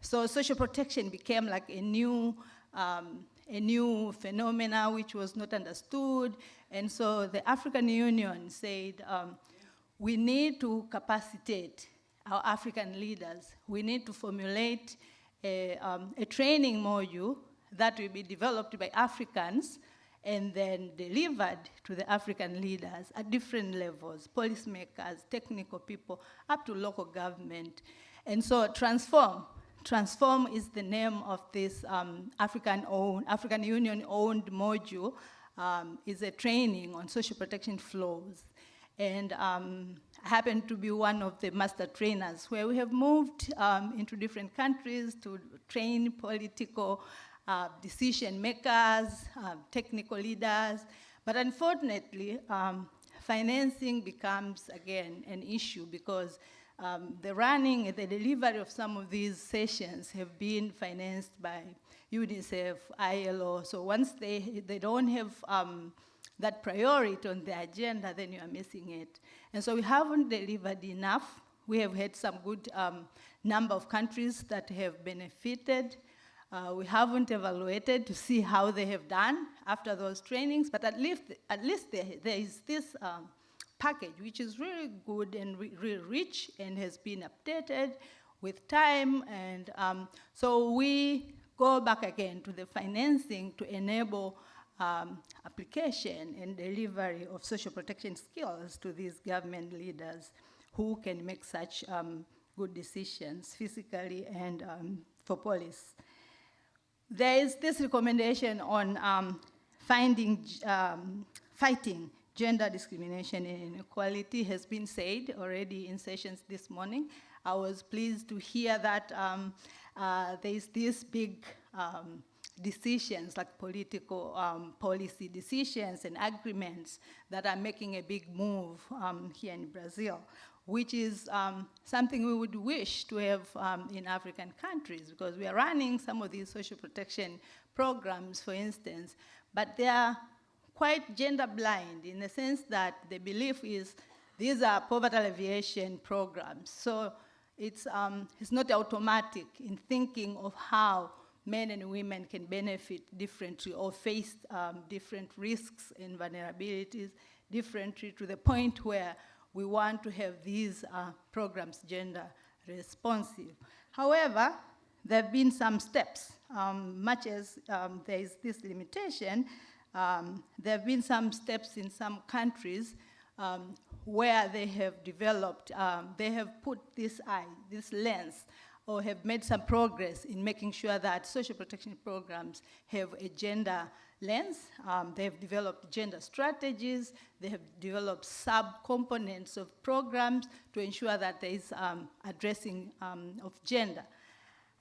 So social protection became like a new phenomena which was not understood. And so the African Union said, we need to capacitate our African leaders. We need to formulate a training module that will be developed by Africans and then delivered to the African leaders at different levels, policymakers, technical people, up to local government. And so Transform is the name of this African Union-owned module. Is a training on social protection flows. And I happen to be one of the master trainers, where we have moved into different countries to train political decision makers, technical leaders. But unfortunately, financing becomes, again, an issue, because the running and the delivery of some of these sessions have been financed by UNICEF, ILO. So once they don't have that priority on the agenda, then you are missing it. And so we haven't delivered enough. We have had some good number of countries that have benefited. We haven't evaluated to see how they have done after those trainings, but at least there is this package, which is really good and really rich and has been updated with time. And so we go back again to the financing to enable application and delivery of social protection skills to these government leaders who can make such good decisions physically and for policy. There is this recommendation on fighting gender discrimination and inequality has been said already in sessions this morning. I was pleased to hear that there is this big decisions, like political policy decisions and agreements that are making a big move here in Brazil, which is something we would wish to have in African countries, because we are running some of these social protection programs, for instance, but they are quite gender blind in the sense that the belief is these are poverty alleviation programs. So it's not automatic in thinking of how men and women can benefit differently or face different risks and vulnerabilities differently, to the point where we want to have these programs gender responsive. However, there have been some steps. Much as there is this limitation, there have been some steps in some countries where they have developed, they have put this lens, or have made some progress in making sure that social protection programs have a gender lens. They have developed gender strategies. They have developed sub-components of programs to ensure that there is addressing of gender.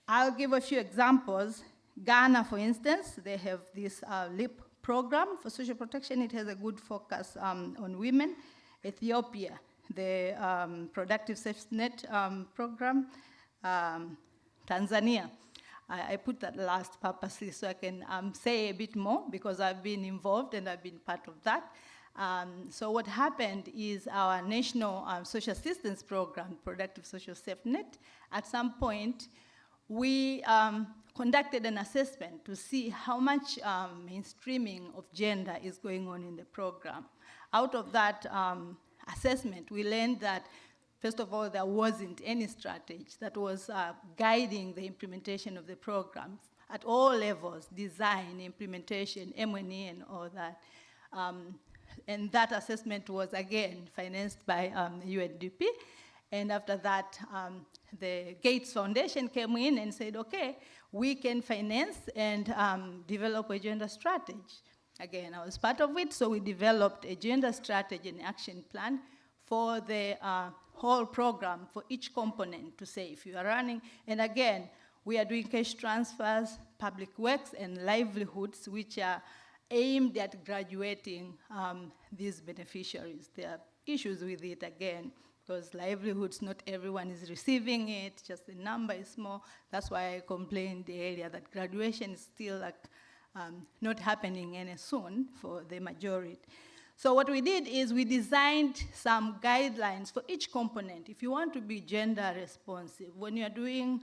I'll give a few examples. Ghana, for instance, they have this LEAP program for social protection. It has a good focus on women. Ethiopia, the Productive Safety Net program. Tanzania, I put that last purposely so I can say a bit more, because I've been involved and I've been part of that. So what happened is our national social assistance program, Productive Social Safety Net, at some point we conducted an assessment to see how much mainstreaming of gender is going on in the program. Out of that assessment, we learned that, first of all, there wasn't any strategy that was guiding the implementation of the program at all levels: design, implementation, M&E, and all that. And that assessment was, again, financed by UNDP. And after that, the Gates Foundation came in and said, okay, we can finance and develop a gender strategy. Again, I was part of it, so we developed a gender strategy and action plan for the whole program, for each component, to say if you are running. And again, we are doing cash transfers, public works, and livelihoods, which are aimed at graduating these beneficiaries. There are issues with it, again, because livelihoods, not everyone is receiving it, just the number is small. That's why I complained earlier that graduation is still not happening any soon for the majority. So what we did is we designed some guidelines for each component. If you want to be gender responsive, when you're doing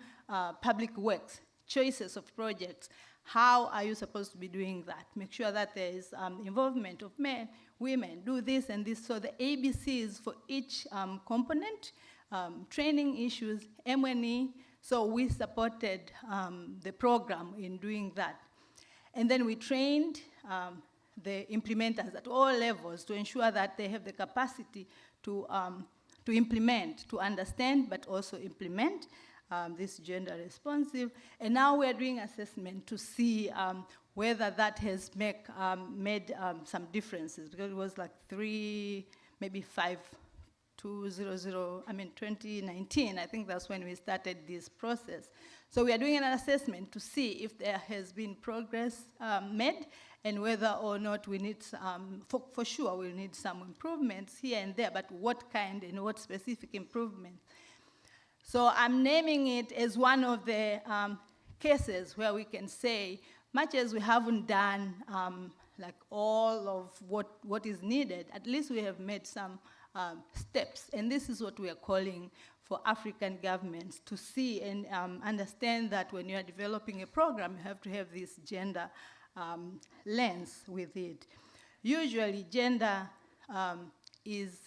public works, choices of projects, how are you supposed to be doing that? Make sure that there is involvement of men, women, do this and this. So the ABCs for each component, training issues, M&E. So we supported the program in doing that. And then we trained the implementers at all levels to ensure that they have the capacity to implement, to understand, but also implement this gender responsive. And now we're doing assessment to see whether that has made some differences, because it was like 3, maybe 5, 2019, I think that's when we started this process. So we are doing an assessment to see if there has been progress made, and whether or not we need, for sure we'll need some improvements here and there, but what kind and what specific improvements. So I'm naming it as one of the cases where we can say, much as we haven't done like all of what is needed, at least we have made some steps. And this is what we are calling for African governments to see and understand that when you are developing a program, you have to have this gender lens with it. Usually gender is,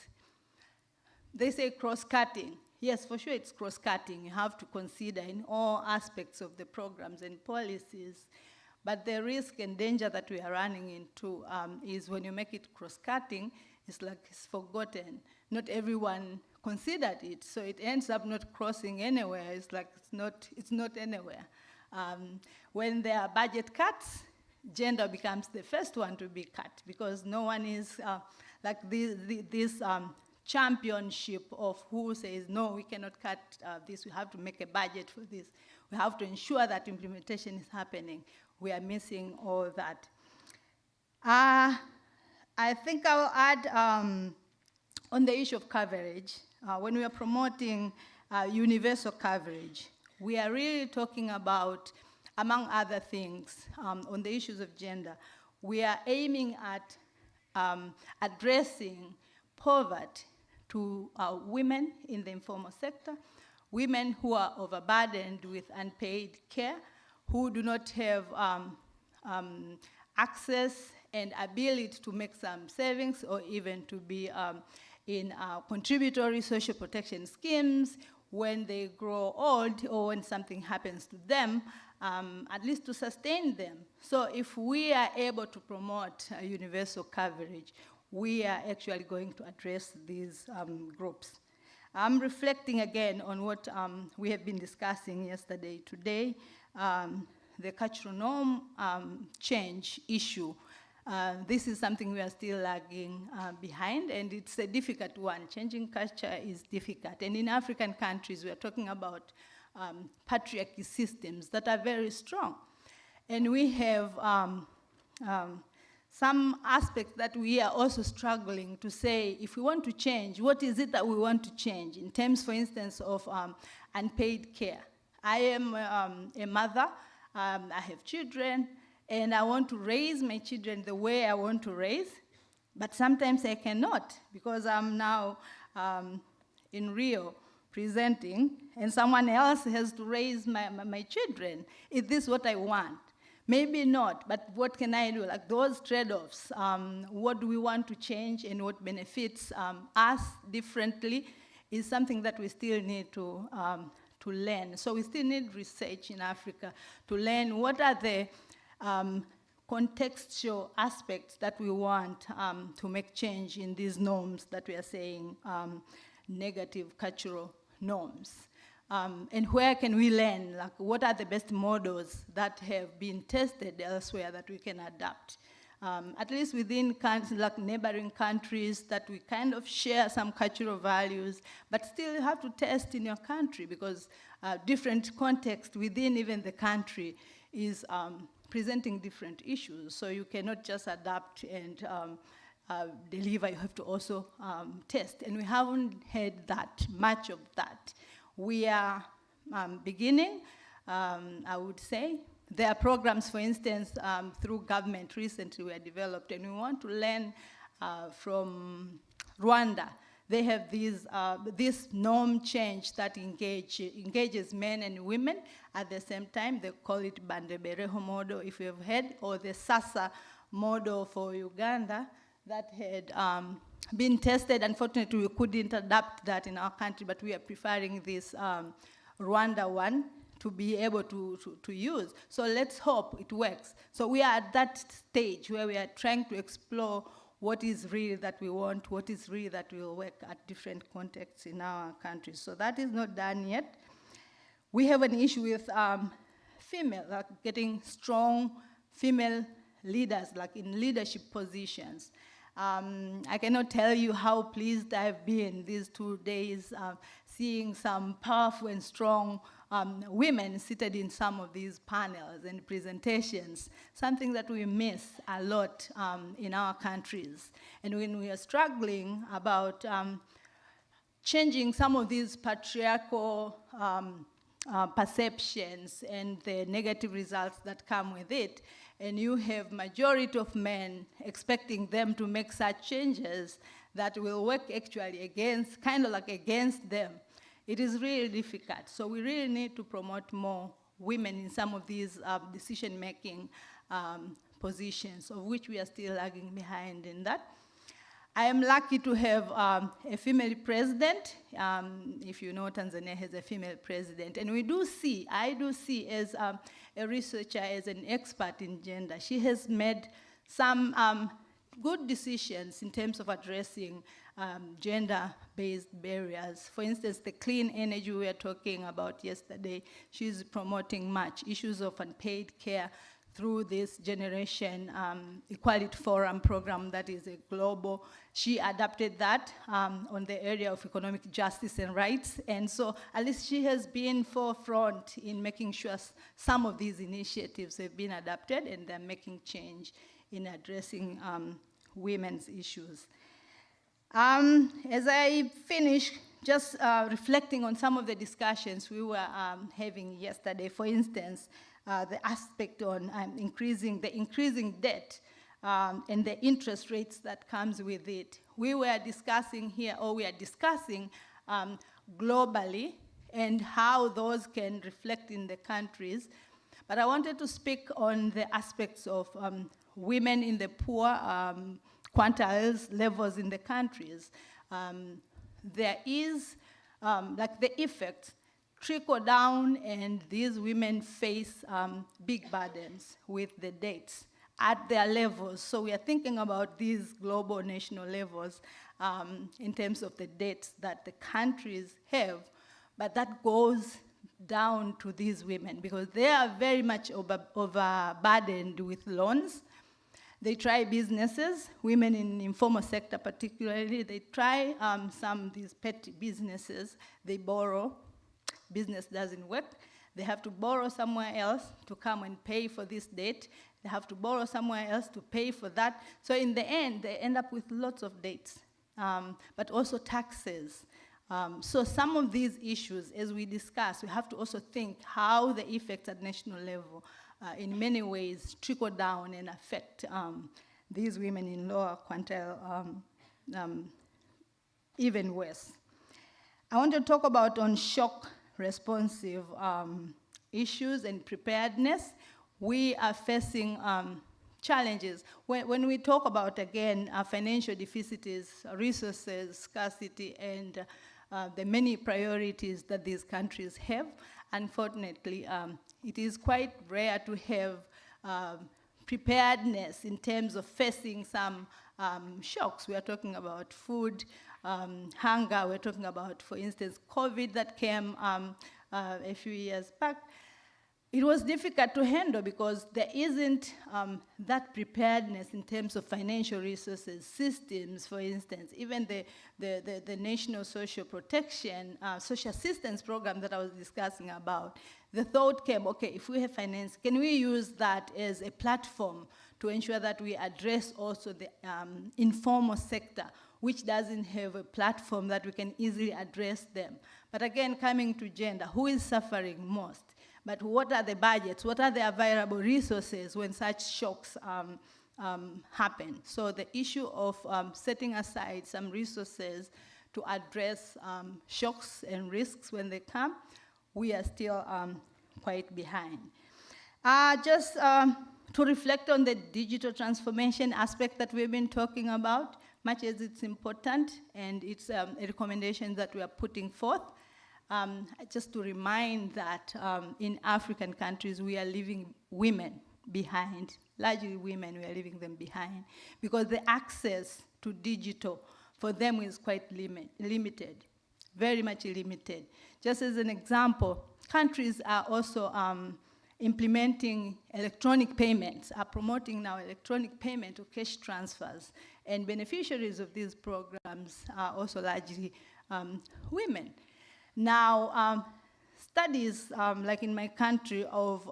they say cross-cutting. Yes, for sure it's cross-cutting. You have to consider in all aspects of the programs and policies. But the risk and danger that we are running into is when you make it cross-cutting, it's like it's forgotten. Not everyone considered it, so it ends up not crossing anywhere. It's like it's not anywhere. When there are budget cuts, gender becomes the first one to be cut, because no one is like this championship of who says, no, we cannot cut this, we have to make a budget for this. We have to ensure that implementation is happening. we are missing all that. I think I'll add on the issue of coverage. When we are promoting universal coverage, we are really talking about, among other things, on the issues of gender, we are aiming at addressing poverty to women in the informal sector, women who are overburdened with unpaid care, who do not have access and ability to make some savings or even to be in contributory social protection schemes when they grow old or when something happens to them, at least to sustain them. So if we are able to promote universal coverage, we are actually going to address these groups. I'm reflecting again on what we have been discussing yesterday, today, the cultural norm change issue. This is something we are still lagging behind, and it's a difficult one. Changing culture is difficult. And in African countries, we are talking about patriarchy systems that are very strong. And we have some aspects that we are also struggling to say, if we want to change, what is it that we want to change in terms, for instance, of unpaid care? I am a mother, I have children, and I want to raise my children the way I want to raise, but sometimes I cannot because I'm now in Rio presenting, and someone else has to raise my children. Is this what I want? Maybe not, but what can I do? Like those trade-offs, what do we want to change and what benefits us differently is something that we still need to learn. So we still need research in Africa to learn what are the contextual aspects that we want to make change in these norms that we are saying negative cultural norms. And where can we learn? Like, what are the best models that have been tested elsewhere that we can adapt? At least within countries, like neighboring countries, that we kind of share some cultural values, but still have to test in your country because different context within even the country is presenting different issues. So you cannot just adapt and deliver, you have to also test. And we haven't had that, much of that. We are beginning, I would say. There are programs, for instance, through government recently were developed, and we want to learn from Rwanda. They have this norm change that engages men and women at the same time. They call it Bandebereho model, if you have heard, or the Sasa model for Uganda that had been tested. Unfortunately, we couldn't adapt that in our country, but we are preferring this Rwanda one to be able to use. So let's hope it works. So we are at that stage where we are trying to explore what is real that we want, what is real that will work at different contexts in our countries. So that is not done yet. We have an issue with female, like getting strong female leaders, like in leadership positions. I cannot tell you how pleased I've been these 2 days seeing some powerful and strong women seated in some of these panels and presentations, something that we miss a lot in our countries. And when we are struggling about changing some of these patriarchal perceptions and the negative results that come with it, and you have majority of men expecting them to make such changes that will work actually against, kind of like against them, it is really difficult. So we really need to promote more women in some of these decision-making positions, of which we are still lagging behind in that. I am lucky to have a female president. If you know, Tanzania has a female president. And we do see, I do see as a researcher, as an expert in gender, she has made some good decisions in terms of addressing gender-based barriers. For instance, the clean energy we were talking about yesterday, she's promoting much issues of unpaid care through this Generation Equality Forum program that is a global. She adapted that on the area of economic justice and rights. And so at least she has been forefront in making sure some of these initiatives have been adapted and they're making change in addressing women's issues. As I finish, just reflecting on some of the discussions we were having yesterday, for instance, the aspect on increasing debt and the interest rates that comes with it. We were discussing here, or we are discussing globally and how those can reflect in the countries. But I wanted to speak on the aspects of women in the poor quantiles levels in the countries. There is, like the effects trickle down, and these women face big burdens with the debts at their levels. So we are thinking about these global national levels in terms of the debts that the countries have, but that goes down to these women because they are very much overburdened with loans. They try businesses, women in the informal sector particularly, they try some of these petty businesses, they borrow, business doesn't work, they have to borrow somewhere else to come and pay for this debt, they have to borrow somewhere else to pay for that. So in the end, they end up with lots of debts, but also taxes. So some of these issues, as we discuss, we have to also think how the effects at national level in many ways trickle down and affect these women in lower quintile even worse. I want to talk about on shock responsive issues and preparedness. We are facing challenges. When we talk about, again, financial deficits, resources, scarcity, and the many priorities that these countries have, unfortunately, it is quite rare to have preparedness in terms of facing some shocks. We are talking about food, hunger. We're talking about, for instance, COVID that came a few years back. It was difficult to handle because there isn't that preparedness in terms of financial resources, systems, for instance. Even the National Social Protection, Social Assistance Program that I was discussing about, the thought came, okay, if we have finance, can we use that as a platform to ensure that we address also the informal sector, which doesn't have a platform that we can easily address them. But again, coming to gender, who is suffering most? But what are the budgets? What are the available resources when such shocks happen? So the issue of setting aside some resources to address shocks and risks when they come, we are still quite behind. Just to reflect on the digital transformation aspect that we've been talking about, much as it's important and it's a recommendation that we are putting forth, just to remind that in African countries, we are leaving women behind. Largely women, we are leaving them behind because the access to digital for them is quite limited, very much limited. Just as an example, countries are also implementing electronic payments, are promoting now electronic payment or cash transfers, and beneficiaries of these programs are also largely women. Now, studies, like in my country, of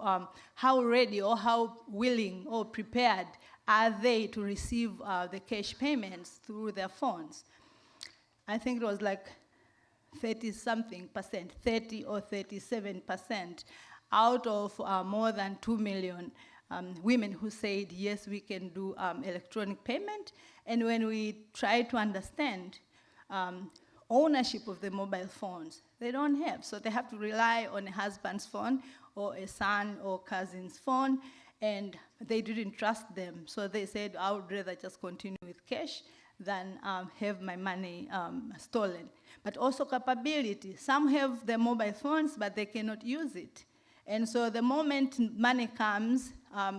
how ready or how willing or prepared are they to receive the cash payments through their phones. I think it was like 30-something%, 30 or 37% out of more than 2 million women who said, yes, we can do electronic payment. And when we try to understand ownership of the mobile phones, they don't have. So they have to rely on a husband's phone or a son or cousin's phone, and they didn't trust them. So they said, I would rather just continue with cash than have my money stolen. But also capability. Some have their mobile phones, but they cannot use it. And so the moment money comes,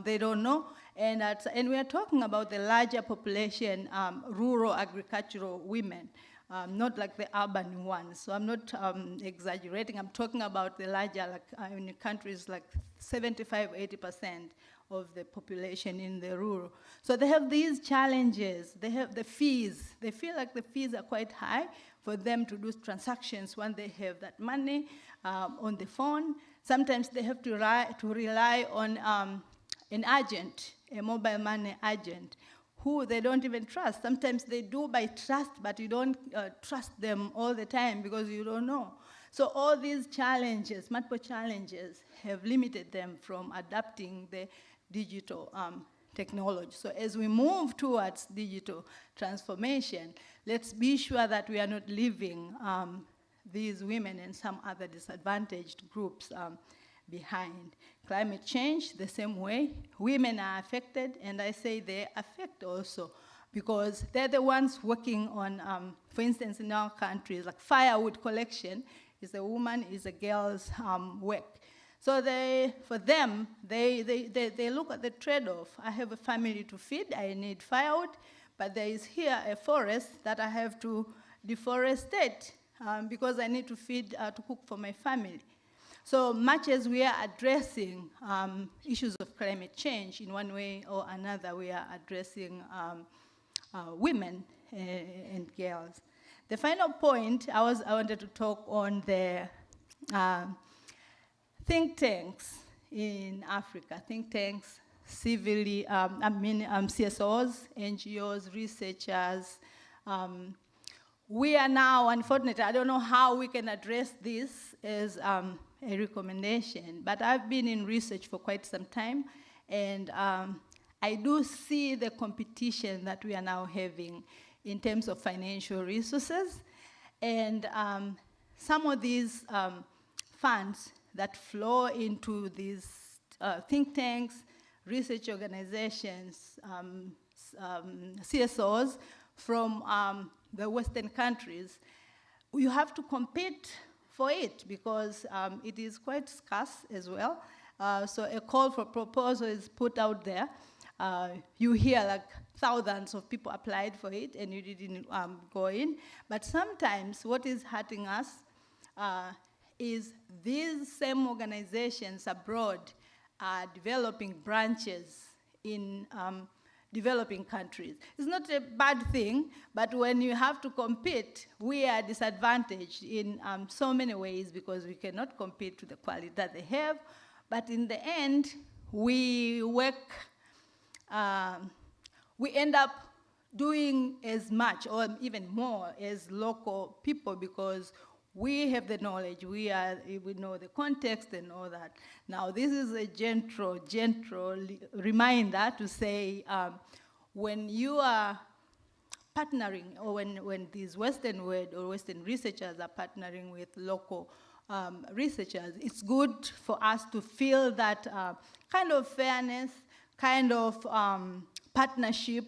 they don't know. And we are talking about the larger population, rural agricultural women. Not like the urban ones. So I'm not exaggerating. I'm talking about the larger, like in countries like 75-80% of the population in the rural. So they have these challenges. They have the fees. They feel like the fees are quite high for them to do transactions when they have that money on the phone. Sometimes they have to rely on an agent, a mobile money agent, who they don't even trust. Sometimes they do by trust, but you don't trust them all the time because you don't know. So all these challenges, multiple challenges, have limited them from adapting the digital technology. So as we move towards digital transformation, let's be sure that we are not leaving these women and some other disadvantaged groups behind. Climate change, the same way. Women are affected, and I say they affect also because they're the ones working on, for instance, in our countries, like firewood collection is a woman, is a girl's work. So for them, they look at the trade-off. I have a family to feed, I need firewood, but there is here a forest that I have to deforestate because I need to feed, to cook for my family. So much as we are addressing issues of climate change in one way or another, we are addressing women and girls. The final point, I wanted to talk on the think tanks in Africa. Think tanks, civilly, CSOs, NGOs, researchers. We are now, unfortunately, I don't know how we can address this as a recommendation, but I've been in research for quite some time, and I do see the competition that we are now having in terms of financial resources, and some of these funds that flow into these think tanks, research organizations, CSOs from the Western countries, you have to compete for it because it is quite scarce as well. So a call for proposal is put out there. You hear like thousands of people applied for it and you didn't go in. But sometimes what is hurting us is these same organizations abroad are developing branches in developing countries. It's not a bad thing, but when you have to compete, we are disadvantaged in so many ways because we cannot compete to the quality that they have. But in the end, we end up doing as much or even more as local people because we have the knowledge, we know the context and all that. Now, this is a gentle reminder to say when you are partnering or when these Western world or Western researchers are partnering with local researchers, it's good for us to feel that kind of fairness, kind of partnership,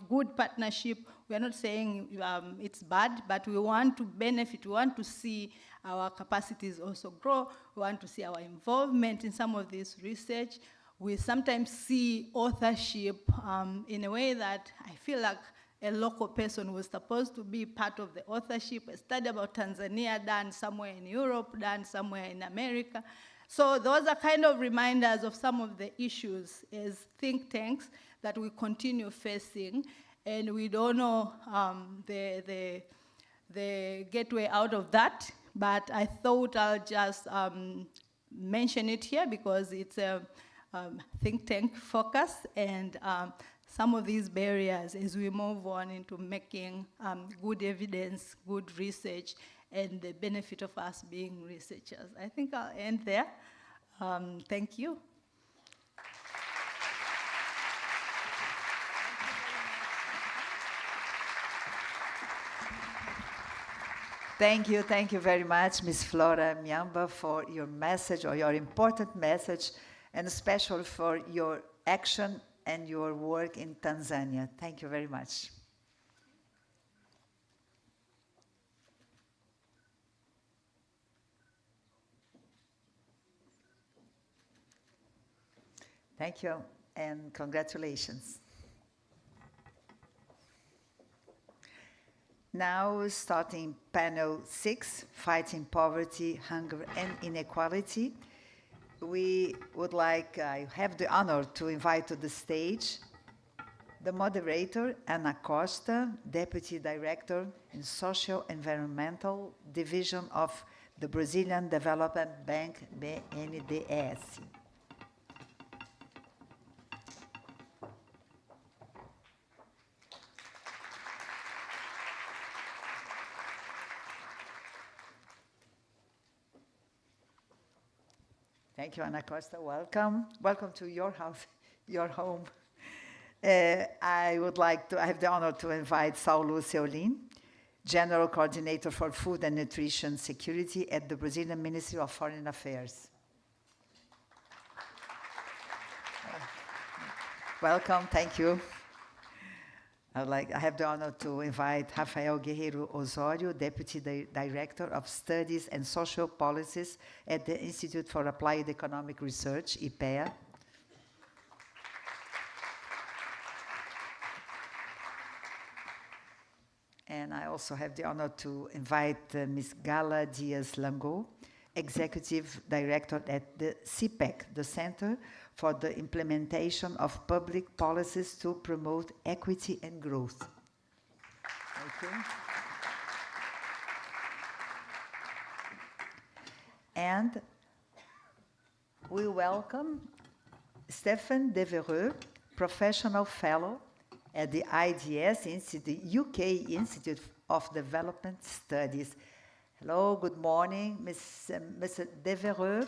good partnership. We are not saying it's bad, but we want to benefit. We want to see our capacities also grow. We want to see our involvement in some of this research. We sometimes see authorship in a way that I feel like a local person was supposed to be part of the authorship, a study about Tanzania done somewhere in Europe, done somewhere in America. So those are kind of reminders of some of the issues as think tanks that we continue facing, and we don't know the gateway out of that, but I thought I'll just mention it here because it's a think tank focus, and some of these barriers as we move on into making good evidence, good research, and the benefit of us being researchers. I think I'll end there. Thank you. Thank you very much, Ms. Flora Miamba, for your message, or your important message, and especially for your action and your work in Tanzania. Thank you very much. Thank you, and congratulations. Now, starting panel 6, Fighting Poverty, Hunger and Inequality, we would like, I have the honor to invite to the stage the moderator, Ana Costa, Deputy Director in Social Environmental Division of the Brazilian Development Bank, BNDES. Thank you, Ana Costa. Welcome. Welcome to your house, your home. I have the honor to invite Saulo Seolin, General Coordinator for Food and Nutrition Security at the Brazilian Ministry of Foreign Affairs. Welcome, thank you. I have the honor to invite Rafael Guerreiro Osorio, Deputy Director of Studies and Social Policies at the Institute for Applied Economic Research, IPEA. And I also have the honor to invite Ms. Gala Diaz-Lango, Executive Director at the CPEC, the Center for the Implementation of Public Policies to Promote Equity and Growth. Thank you. And we welcome Stefan Devereux, Professional Fellow at the IDS, the UK Institute of Development Studies. Hello, good morning, Mr. Devereux.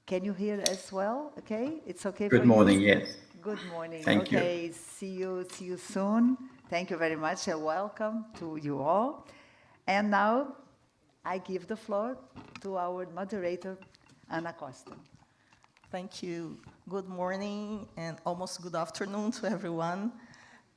Can you hear us well? Okay, it's okay for you? Good morning, yes. Good morning. Thank you. Okay, see you soon. Thank you very much and welcome to you all. And now I give the floor to our moderator, Ana Costa. Thank you. Good morning and almost good afternoon to everyone.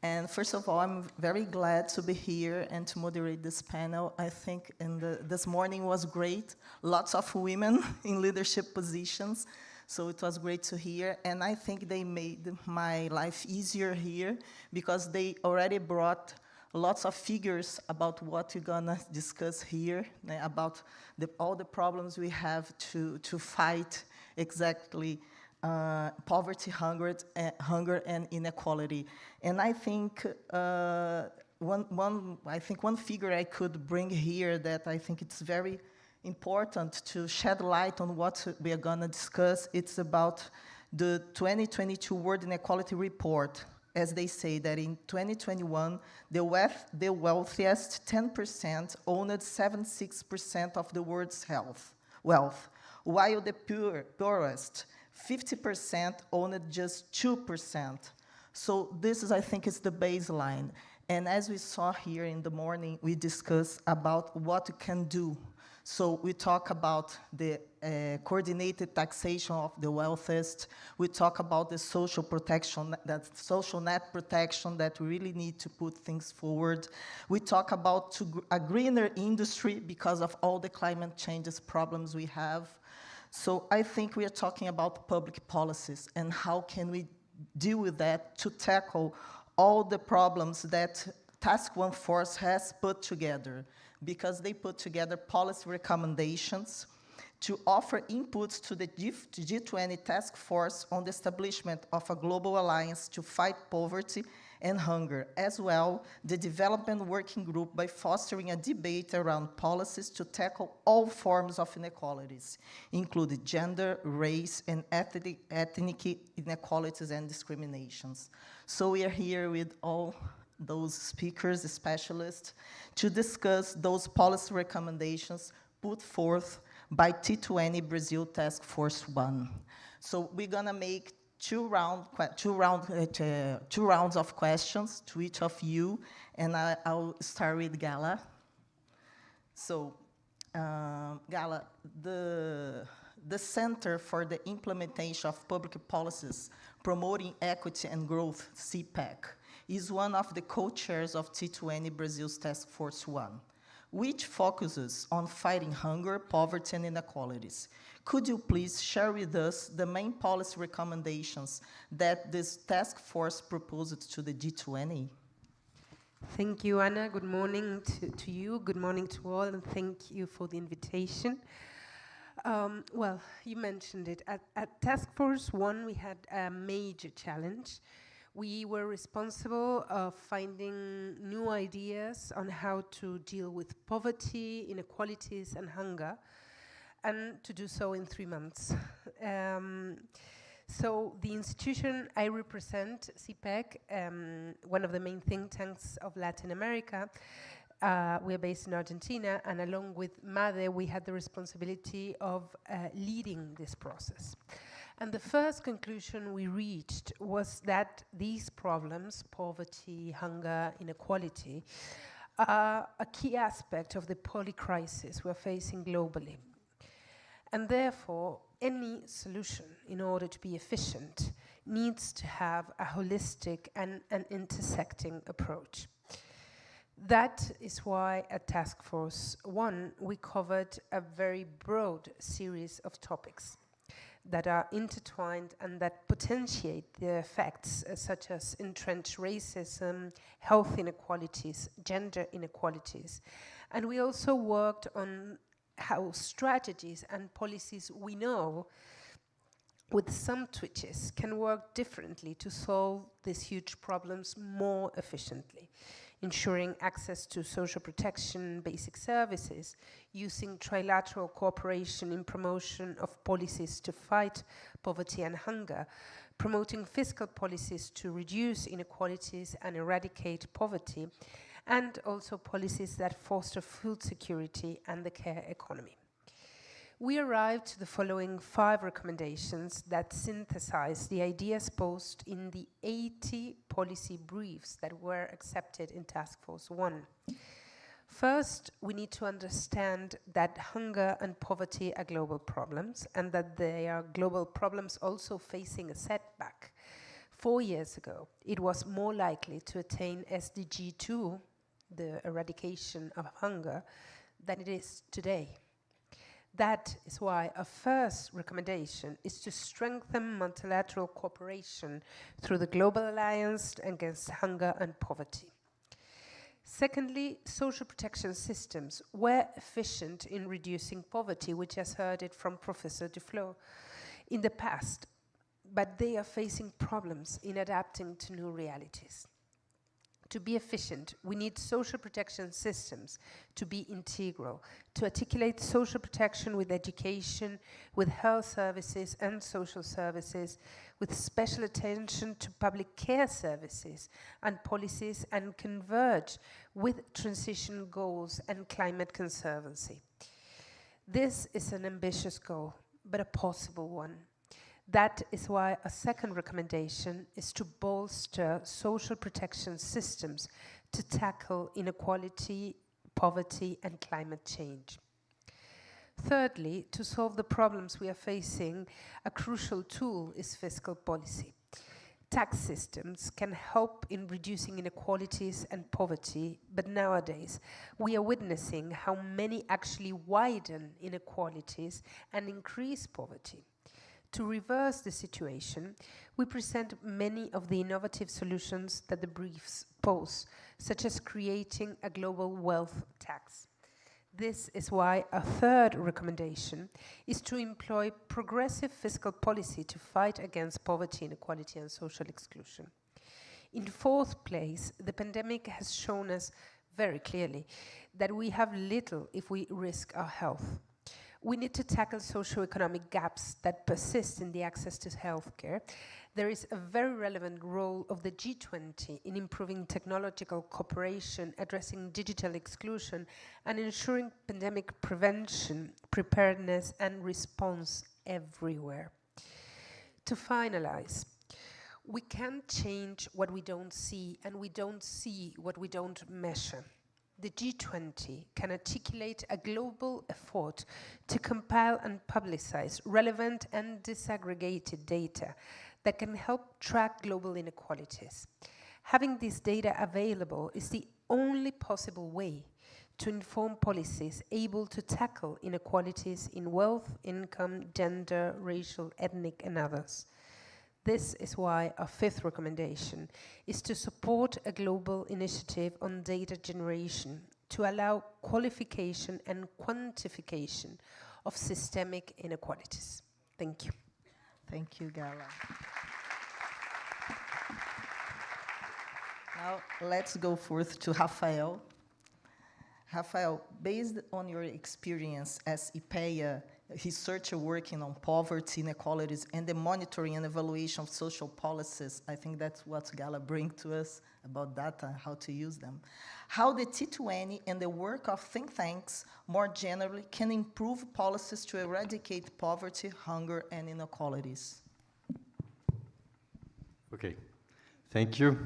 And first of all, I'm very glad to be here and to moderate this panel. I think this morning was great. Lots of women in leadership positions, so it was great to hear. And I think they made my life easier here because they already brought lots of figures about what we're gonna discuss here, about all the problems we have to fight exactly poverty, hunger, and inequality. And I think one figure I could bring here that I think it's very important to shed light on what we are going to discuss. It's about the 2022 World Inequality Report. As they say that in 2021, the wealthiest 10% owned 76% of the world's wealth, while the poorest 50% owned just 2%. So this is, I think, is the baseline. And as we saw here in the morning, we discussed about what we can do. So we talk about the coordinated taxation of the wealthiest. We talk about the social protection, that social net protection that we really need to put things forward. We talk about a greener industry because of all the climate changes problems we have. So I think we are talking about public policies and how can we deal with that to tackle all the problems that Task Force has put together, because they put together policy recommendations to offer inputs to the G20 Task Force on the establishment of a global alliance to fight poverty and hunger, as well the Development Working Group by fostering a debate around policies to tackle all forms of inequalities, including gender, race, and ethnic inequalities and discriminations. So we are here with all those speakers, specialists, to discuss those policy recommendations put forth by T20 Brasil Task Force 1. So we're gonna make two rounds of questions to each of you, and I'll start with Gala. So, Gala, the Center for the Implementation of Public Policies Promoting Equity and Growth, CPEC, is one of the co-chairs of T20 Brasil's Task Force 1, which focuses on fighting hunger, poverty, and inequalities. Could you please share with us the main policy recommendations that this task force proposed to the G20? Thank you, Anna. Good morning to you. Good morning to all, and thank you for the invitation. Well, you mentioned it. At Task Force 1, we had a major challenge. We were responsible of finding new ideas on how to deal with poverty, inequalities, and hunger, and to do so in 3 months. So the institution I represent, CPEC, one of the main think tanks of Latin America, we are based in Argentina, and along with MADE, we had the responsibility of leading this process. And the first conclusion we reached was that these problems, poverty, hunger, inequality, are a key aspect of the polycrisis we're facing globally. And therefore, any solution, in order to be efficient, needs to have a holistic and an intersecting approach. That is why at Task Force 1, we covered a very broad series of topics that are intertwined and that potentiate the effects such as entrenched racism, health inequalities, gender inequalities. And we also worked on how strategies and policies we know with some twitches can work differently to solve these huge problems more efficiently, ensuring access to social protection, basic services, using trilateral cooperation in promotion of policies to fight poverty and hunger, promoting fiscal policies to reduce inequalities and eradicate poverty, and also policies that foster food security and the care economy. We arrived to the following 5 recommendations that synthesize the ideas posed in the 80 policy briefs that were accepted in Task Force 1. First, we need to understand that hunger and poverty are global problems, and that they are global problems also facing a setback. 4 years ago, it was more likely to attain SDG 2, the eradication of hunger, than it is today. That is why our first recommendation is to strengthen multilateral cooperation through the Global Alliance Against Hunger and Poverty. Secondly, social protection systems were efficient in reducing poverty, which has heard it from Professor Duflo in the past, but they are facing problems in adapting to new realities. To be efficient, we need social protection systems to be integral, to articulate social protection with education, with health services and social services, with special attention to public care services and policies, and converge with transition goals and climate conservancy. This is an ambitious goal, but a possible one. That is why a second recommendation is to bolster social protection systems to tackle inequality, poverty, and climate change. Thirdly, to solve the problems we are facing, a crucial tool is fiscal policy. Tax systems can help in reducing inequalities and poverty, but nowadays we are witnessing how many actually widen inequalities and increase poverty. To reverse the situation, we present many of the innovative solutions that the briefs pose, such as creating a global wealth tax. This is why a third recommendation is to employ progressive fiscal policy to fight against poverty, inequality, and social exclusion. In fourth place, the pandemic has shown us very clearly that we have little if we risk our health. We need to tackle socioeconomic gaps that persist in the access to healthcare. There is a very relevant role of the G20 in improving technological cooperation, addressing digital exclusion, and ensuring pandemic prevention, preparedness, and response everywhere. To finalize, we can't change what we don't see, and we don't see what we don't measure. The G20 can articulate a global effort to compile and publicize relevant and disaggregated data that can help track global inequalities. Having this data available is the only possible way to inform policies able to tackle inequalities in wealth, income, gender, racial, ethnic, and others. This is why our fifth recommendation is to support a global initiative on data generation to allow qualification and quantification of systemic inequalities. Thank you. Thank you, Gala. Now, let's go forth to Rafael. Rafael, based on your experience as IPEA researcher working on poverty, inequalities, and the monitoring and evaluation of social policies, I think that's what Gala brings to us about data, how to use them. How the T20 and the work of think tanks more generally can improve policies to eradicate poverty, hunger, and inequalities. Okay, thank you.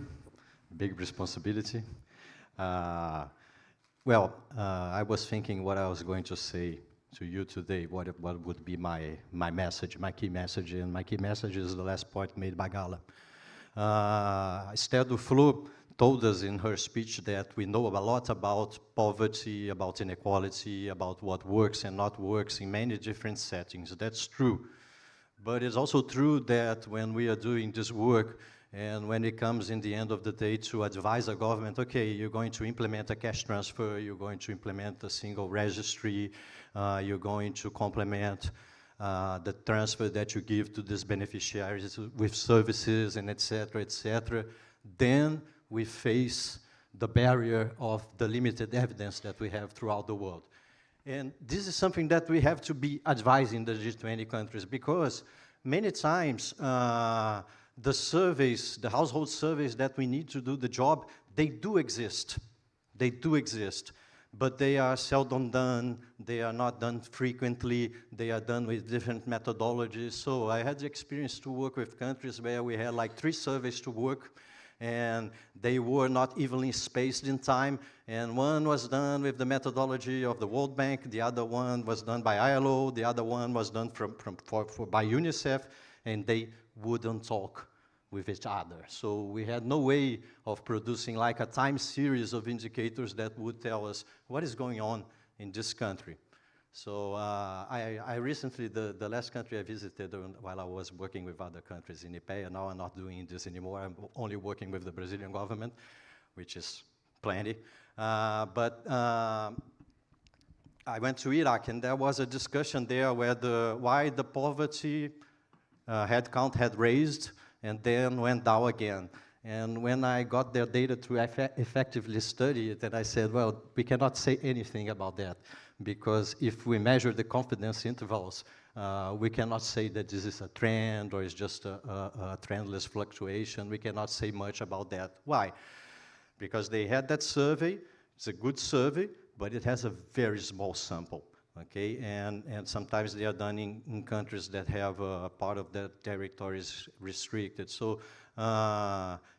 Big responsibility. I was thinking what I was going to say to you today, what would be my message, my key message, and my key message is the last point made by Gala. Esther Duflo told us in her speech that we know a lot about poverty, about inequality, about what works and not works in many different settings. That's true. But it's also true that when we are doing this work, and when it comes in the end of the day to advise a government, okay, you're going to implement a cash transfer, you're going to implement a single registry, you're going to complement the transfer that you give to these beneficiaries with services and et cetera, then we face the barrier of the limited evidence that we have throughout the world. And this is something that we have to be advising the G20 countries, because many times the surveys, the household surveys that we need to do the job, they do exist. They do exist. But they are seldom done, they are not done frequently, they are done with different methodologies. So I had the experience to work with countries where we had like 3 surveys to work, and they were not evenly spaced in time, and one was done with the methodology of the World Bank, the other one was done by ILO, the other one was done by UNICEF, and they wouldn't talk with each other. So we had no way of producing like a time series of indicators that would tell us what is going on in this country. So I recently, the last country I visited while I was working with other countries in IPEA, now I'm not doing this anymore, I'm only working with the Brazilian government, which is plenty. I went to Iraq, and there was a discussion there where why the poverty headcount had raised and then went down again. And when I got their data to effectively study it, and I said, well, we cannot say anything about that, because if we measure the confidence intervals, we cannot say that this is a trend or it's just a trendless fluctuation. We cannot say much about that. Why? Because they had that survey. It's a good survey, but it has a very small sample. Okay, and sometimes they are done in countries that have part of their territories restricted. So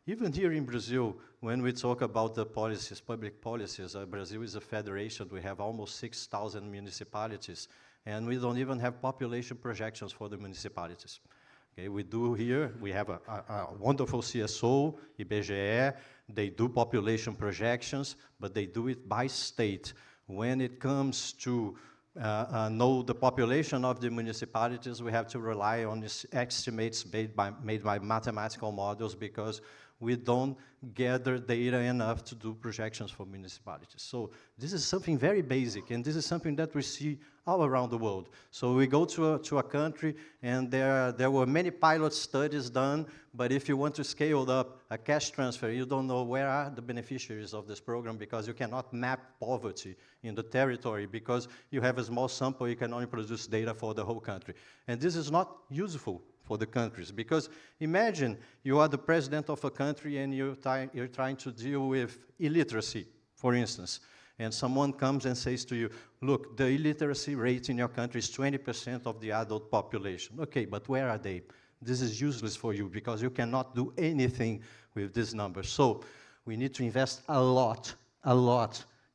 even here in Brazil, when we talk about the policies, public policies, Brazil is a federation. We have almost 6,000 municipalities, and we don't even have population projections for the municipalities. Okay, we do here, we have a wonderful CSO, IBGE, they do population projections, but they do it by state. When it comes to know the population of the municipalities, we have to rely on these estimates made by mathematical models, because we don't gather data enough to do projections for municipalities. So this is something very basic, and this is something that we see all around the world. So we go to a country, and there were many pilot studies done, but if you want to scale up a cash transfer, you don't know where are the beneficiaries of this program, because you cannot map poverty in the territory, because you have a small sample, you can only produce data for the whole country. And this is not useful for the countries, because imagine you are the president of a country and you're trying to deal with illiteracy, for instance, and someone comes and says to you, look, the illiteracy rate in your country is 20% of the adult population. Okay, but where are they? This is useless for you, because you cannot do anything with this number. So we need to invest a lot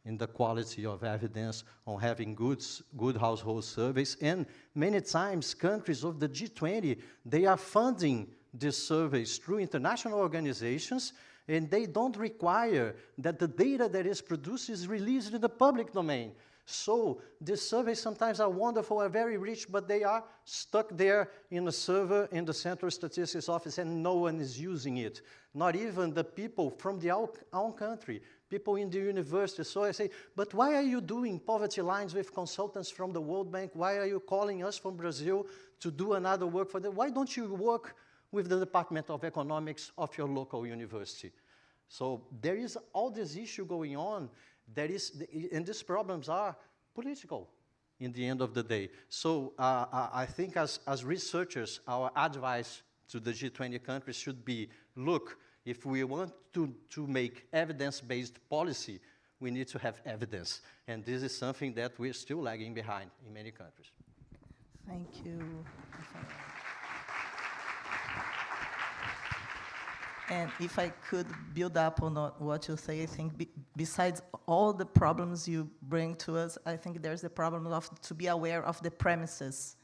in the quality of evidence, on having good household surveys. And many times, countries of the G20, they are funding these surveys through international organizations, and they don't require that the data that is produced is released in the public domain. So these surveys sometimes are wonderful, are very rich, but they are stuck there in a server in the Central Statistics Office, and no one is using it. Not even the people from the own country. people in the university. So I say, but why are you doing poverty lines with consultants from the World Bank? Why are you calling us from Brazil to do another work for them? Why don't you work with the Department of Economics of your local university? So there is all this issue going on, and these problems are political in the end of the day. So I think as researchers, our advice to the G20 countries should be, look, if we want to make evidence-based policy, we need to have evidence. And this is something that we're still lagging behind in many countries. Thank you. And if I could build up on what you say, I think besides all the problems you bring to us, I think there's the problem of to be aware of the premises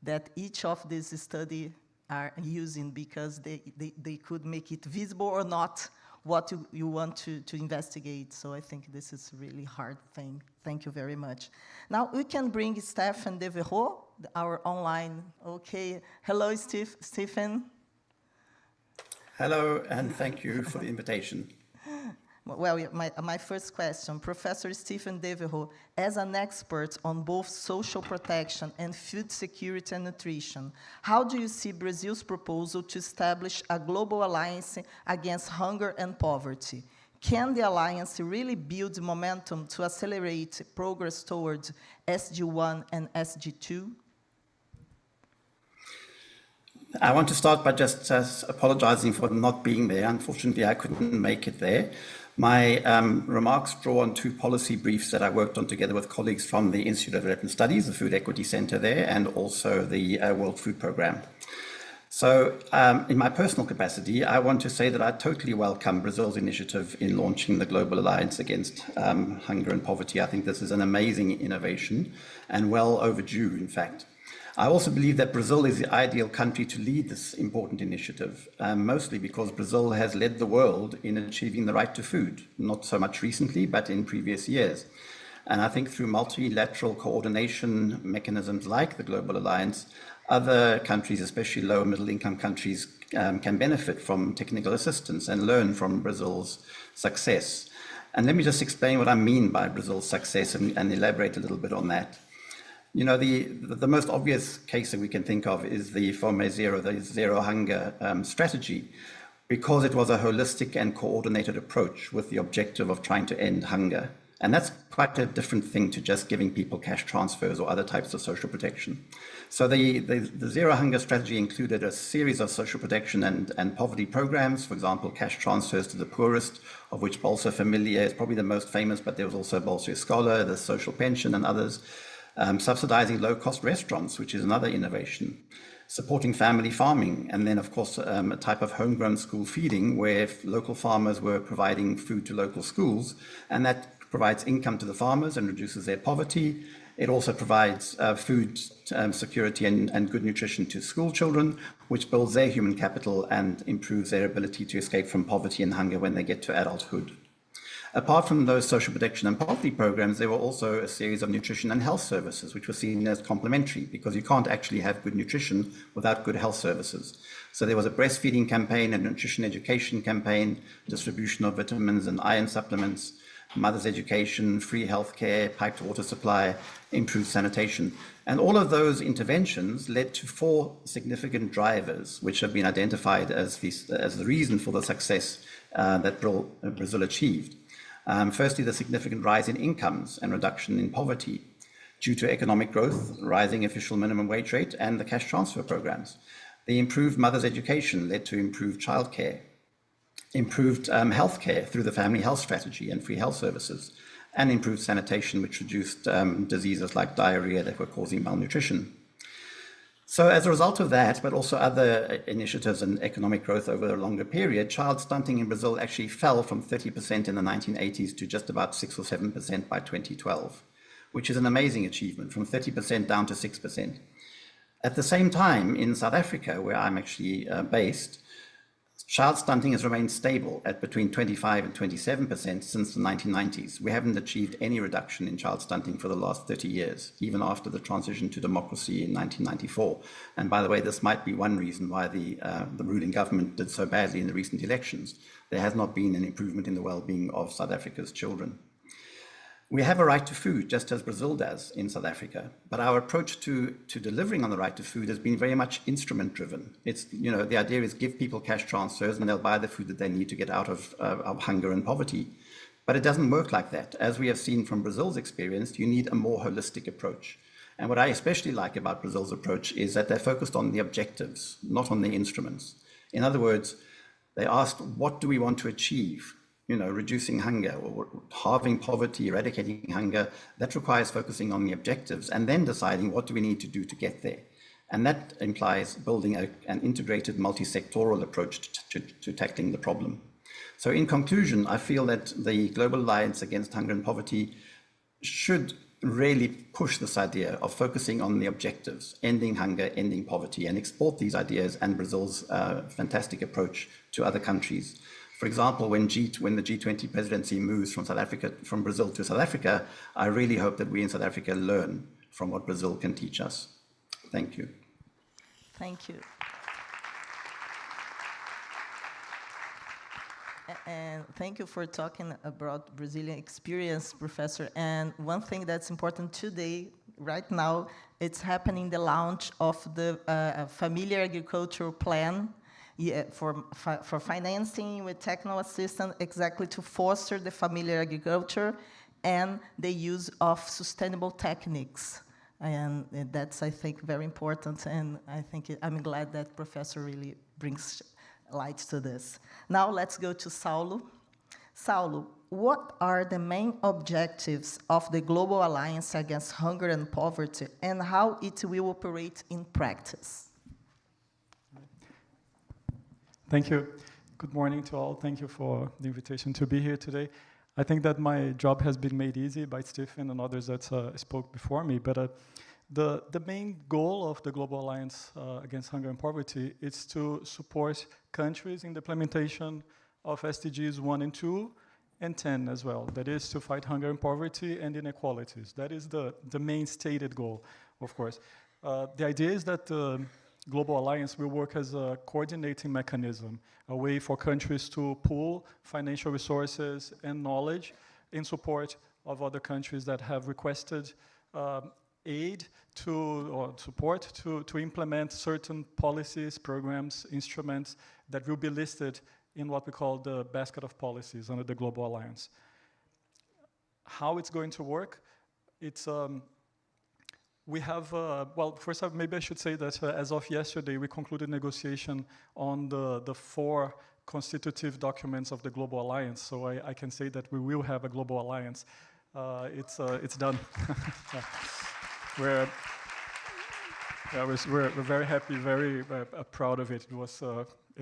that each of these studies are using, because they could make it visible or not what you want to investigate. So I think this is a really hard thing. Thank you very much. Now we can bring Stephen Devereux, our online. Okay, hello, Stephen. Hello, and thank you for the invitation. Well, my first question, Professor Stephen Devereux, as an expert on both social protection and food security and nutrition, how do you see Brazil's proposal to establish a global alliance against hunger and poverty? Can the alliance really build momentum to accelerate progress towards SG1 and SG2? I want to start by just apologizing for not being there. Unfortunately, I couldn't make it there. My remarks draw on two policy briefs that I worked on together with colleagues from the Institute of Development Studies, the Food Equity Center there, and also the World Food Programme. So in my personal capacity, I want to say that I totally welcome Brazil's initiative in launching the Global Alliance Against Hunger and Poverty. I think this is an amazing innovation and well overdue, in fact. I also believe that Brazil is the ideal country to lead this important initiative, mostly because Brazil has led the world in achieving the right to food, not so much recently, but in previous years. And I think through multilateral coordination mechanisms like the Global Alliance, other countries, especially low and middle income countries, can benefit from technical assistance and learn from Brazil's success. And let me just explain what I mean by Brazil's success and elaborate a little bit on that. You know, the most obvious case that we can think of is the Fome Zero, the zero hunger strategy, because it was a holistic and coordinated approach with the objective of trying to end hunger. And that's quite a different thing to just giving people cash transfers or other types of social protection. So the zero hunger strategy included a series of social protection and poverty programs, for example, cash transfers to the poorest, of which Bolsa Familia is probably the most famous, but there was also Bolsa Escola, the social pension and others. Subsidizing low-cost restaurants, which is another innovation, supporting family farming, and then, of course, a type of homegrown school feeding where local farmers were providing food to local schools, and that provides income to the farmers and reduces their poverty. It also provides food security and good nutrition to school children, which builds their human capital and improves their ability to escape from poverty and hunger when they get to adulthood. Apart from those social protection and poverty programs, there were also a series of nutrition and health services, which were seen as complementary, because you can't actually have good nutrition without good health services. So there was a breastfeeding campaign, a nutrition education campaign, distribution of vitamins and iron supplements, mother's education, free healthcare, piped water supply, improved sanitation. And all of those interventions led to 4 significant drivers, which have been identified as the reason for the success that Brazil achieved. Firstly, the significant rise in incomes and reduction in poverty due to economic growth, rising official minimum wage rate, and the cash transfer programs. The improved mother's education led to improved childcare, improved healthcare through the family health strategy and free health services, and improved sanitation, which reduced diseases like diarrhea that were causing malnutrition. So as a result of that, but also other initiatives and economic growth over a longer period, child stunting in Brazil actually fell from 30% in the 1980s to just about 6 or 7% by 2012, which is an amazing achievement, from 30% down to 6%. At the same time, in South Africa, where I'm actually based, Child stunting has remained stable at between 25 and 27% since the 1990s. We haven't achieved any reduction in child stunting for the last 30 years, even after the transition to democracy in 1994. And by the way, this might be one reason why the ruling government did so badly in the recent elections. There has not been an improvement in the well-being of South Africa's children. We have a right to food, just as Brazil does in South Africa, but our approach to delivering on the right to food has been very much instrument-driven. It's, you know, the idea is give people cash transfers and they'll buy the food that they need to get out of hunger and poverty. But it doesn't work like that. As we have seen from Brazil's experience, you need a more holistic approach. And what I especially like about Brazil's approach is that they're focused on the objectives, not on the instruments. In other words, they asked, what do we want to achieve? You know, reducing hunger or halving poverty, eradicating hunger, that requires focusing on the objectives and then deciding what do we need to do to get there. And that implies building an integrated multi-sectoral approach to tackling the problem. So in conclusion, I feel that the Global Alliance Against Hunger and Poverty should really push this idea of focusing on the objectives, ending hunger, ending poverty, and export these ideas and Brazil's fantastic approach to other countries. For example, when the G20 presidency moves from Brazil to South Africa, I really hope that we in South Africa learn from what Brazil can teach us. Thank you. Thank you. And thank you for talking about Brazilian experience, Professor. And one thing that's important today, right now, it's happening the launch of the Familiar Agricultural Plan. Yeah, for financing with technical assistance, exactly to foster the familiar agriculture and the use of sustainable techniques. And that's, I think, very important. And I think I'm glad that Professor really brings light to this. Now let's go to Saulo. Saulo, what are the main objectives of the Global Alliance Against Hunger and Poverty and how it will operate in practice? Thank you. Good morning to all. Thank you for the invitation to be here today. I think that my job has been made easy by Stephen and others that spoke before me, but the main goal of the Global Alliance Against Hunger and Poverty is to support countries in the implementation of SDGs 1 and 2 and 10 as well. That is to fight hunger and poverty and inequalities. That is the main stated goal, of course. The idea is that Global Alliance will work as a coordinating mechanism, a way for countries to pool financial resources and knowledge in support of other countries that have requested aid or support to implement certain policies, programs, instruments that will be listed in what we call the basket of policies under the Global Alliance. How it's going to work? It's we have, well, first off, maybe I should say that as of yesterday, we concluded negotiation on the 4 constitutive documents of the Global Alliance. So I can say that we will have a Global Alliance. It's done. We're very happy, very proud of it. It was,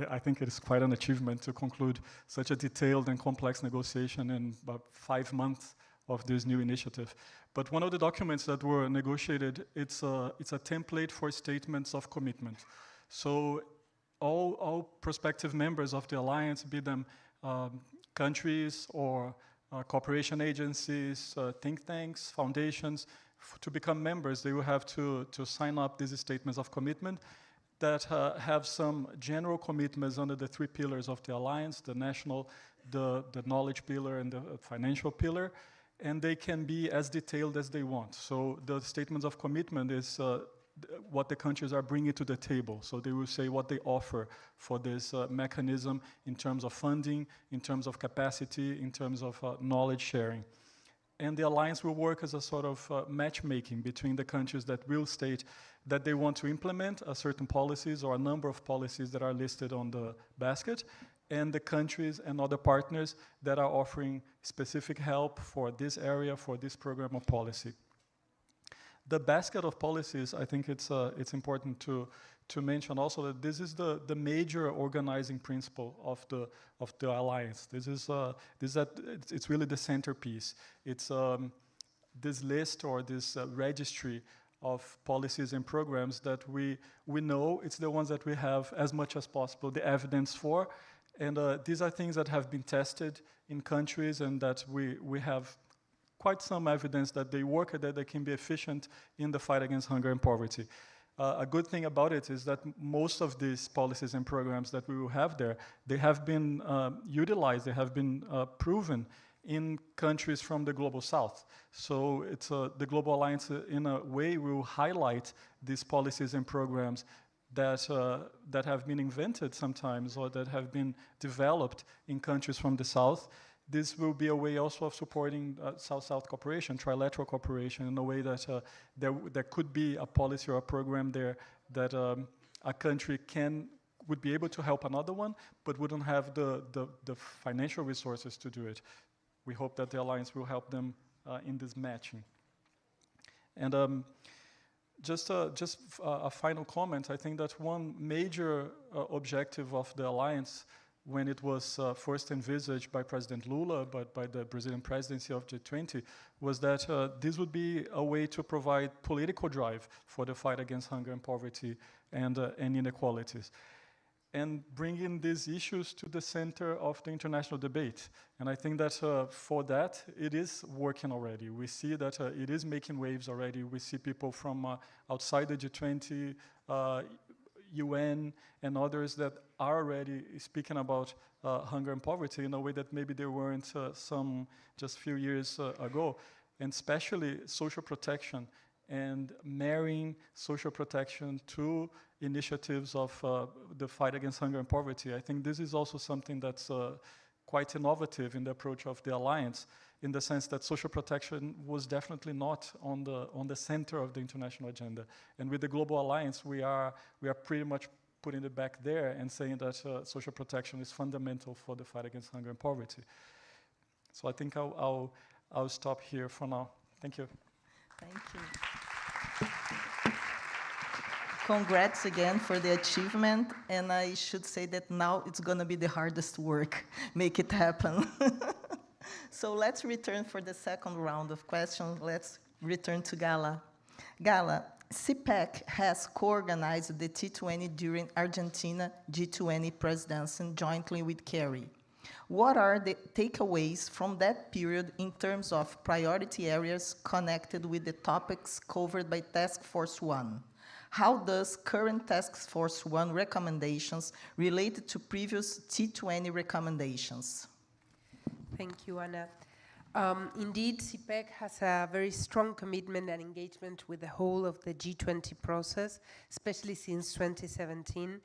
I think it is quite an achievement to conclude such a detailed and complex negotiation in about 5 months of this new initiative. But one of the documents that were negotiated, it's a template for statements of commitment. So all prospective members of the alliance, be them countries or cooperation agencies, think tanks, foundations, to become members, they will have to sign up these statements of commitment that have some general commitments under the 3 pillars of the alliance, the national, the knowledge pillar, and the financial pillar. And they can be as detailed as they want. So the statements of commitment is what the countries are bringing to the table. So they will say what they offer for this mechanism in terms of funding, in terms of capacity, in terms of knowledge sharing. And the alliance will work as a sort of matchmaking between the countries that will state that they want to implement a certain policies or a number of policies that are listed on the basket, and the countries and other partners that are offering specific help for this area, for this program of policy. The basket of policies, I think it's important to mention also that this is the major organizing principle of the alliance. It's really the centerpiece. It's this list or this registry of policies and programs that we know it's the ones that we have as much as possible the evidence for. And these are things that have been tested in countries and that we have quite some evidence that they work and that they can be efficient in the fight against hunger and poverty. A good thing about it is that most of these policies and programs that we will have there, they have been utilized, they have been proven in countries from the Global South. So it's the Global Alliance, in a way, will highlight these policies and programs that have been invented sometimes or that have been developed in countries from the South. This will be a way also of supporting South-South cooperation, trilateral cooperation, in a way that there could be a policy or a program there that a country would be able to help another one, but wouldn't have the financial resources to do it. We hope that the Alliance will help them in this matching. And just a final comment, I think that one major objective of the Alliance when it was first envisaged by President Lula, but by the Brazilian presidency of G20, was that this would be a way to provide political drive for the fight against hunger and poverty and inequalities, and bringing these issues to the center of the international debate. And I think that for that, it is working already. We see that it is making waves already. We see people from outside the G20, UN and others that are already speaking about hunger and poverty in a way that maybe they weren't some just few years ago, and especially social protection and marrying social protection to initiatives of the fight against hunger and poverty. I think this is also something that's quite innovative in the approach of the Alliance, in the sense that social protection was definitely not on the center of the international agenda. And with the Global Alliance, we are pretty much putting it back there and saying that social protection is fundamental for the fight against hunger and poverty. So I think I'll stop here for now. Thank you. Thank you. Congrats again for the achievement, and I should say that now it's going to be the hardest work, make it happen. So let's return for the second round of questions. Let's return to Gala. Gala, CPEC has co-organized the T20 during Argentina G20 presidency jointly with Kerry. What are the takeaways from that period in terms of priority areas connected with the topics covered by Task Force 1? How does current Task Force 1 recommendations relate to previous T20 recommendations? Thank you, Anna. Indeed, CPEC has a very strong commitment and engagement with the whole of the G20 process, especially since 2017.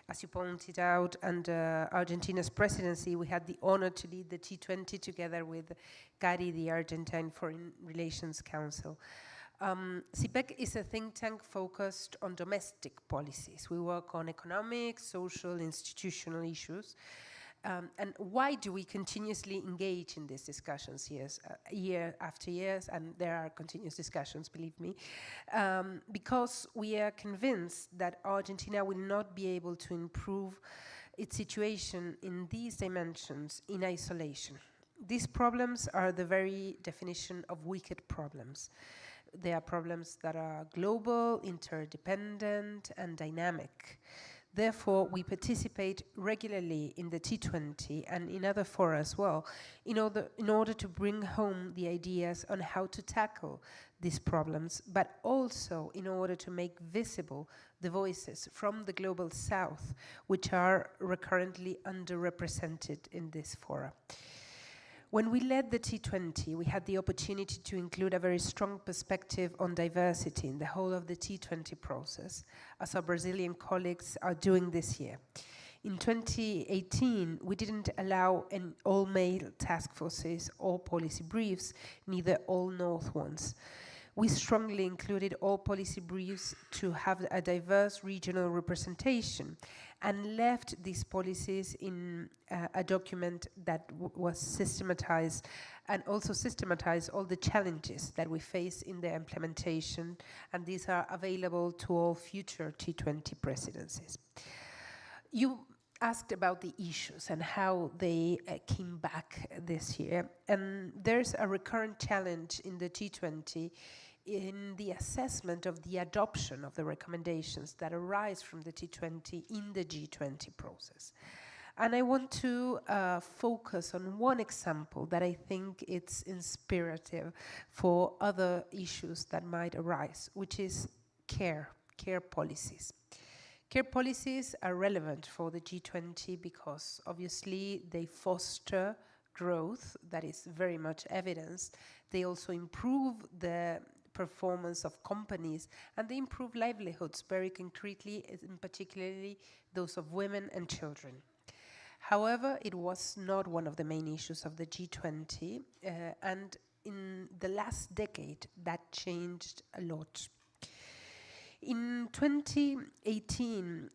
As you pointed out, under Argentina's presidency, we had the honor to lead the T20 together with CARI, the Argentine Foreign Relations Council. CPEC is a think tank focused on domestic policies. We work on economic, social, institutional issues. And why do we continuously engage in these discussions year after year? And there are continuous discussions, believe me. Because we are convinced that Argentina will not be able to improve its situation in these dimensions in isolation. These problems are the very definition of wicked problems. They are problems that are global, interdependent, and dynamic. Therefore, we participate regularly in the T20 and in other fora as well, in order to bring home the ideas on how to tackle these problems, but also in order to make visible the voices from the Global South, which are recurrently underrepresented in this fora. When we led the T20, we had the opportunity to include a very strong perspective on diversity in the whole of the T20 process, as our Brazilian colleagues are doing this year. In 2018, we didn't allow all-male task forces or policy briefs, neither all-North ones. We strongly included all policy briefs to have a diverse regional representation and left these policies in a document that was systematized and also systematized all the challenges that we face in their implementation, and these are available to all future T20 presidencies. You asked about the issues and how they came back this year, and there's a recurrent challenge in the T20 in the assessment of the adoption of the recommendations that arise from the T20 in the G20 process. And I want to focus on one example that I think it's inspirative for other issues that might arise, which is care policies. Care policies are relevant for the G20 because obviously they foster growth that is very much evidenced. They also improve the performance of companies and they improve livelihoods very concretely, and particularly those of women and children. However, it was not one of the main issues of the G20, and in the last decade, that changed a lot. In 2018,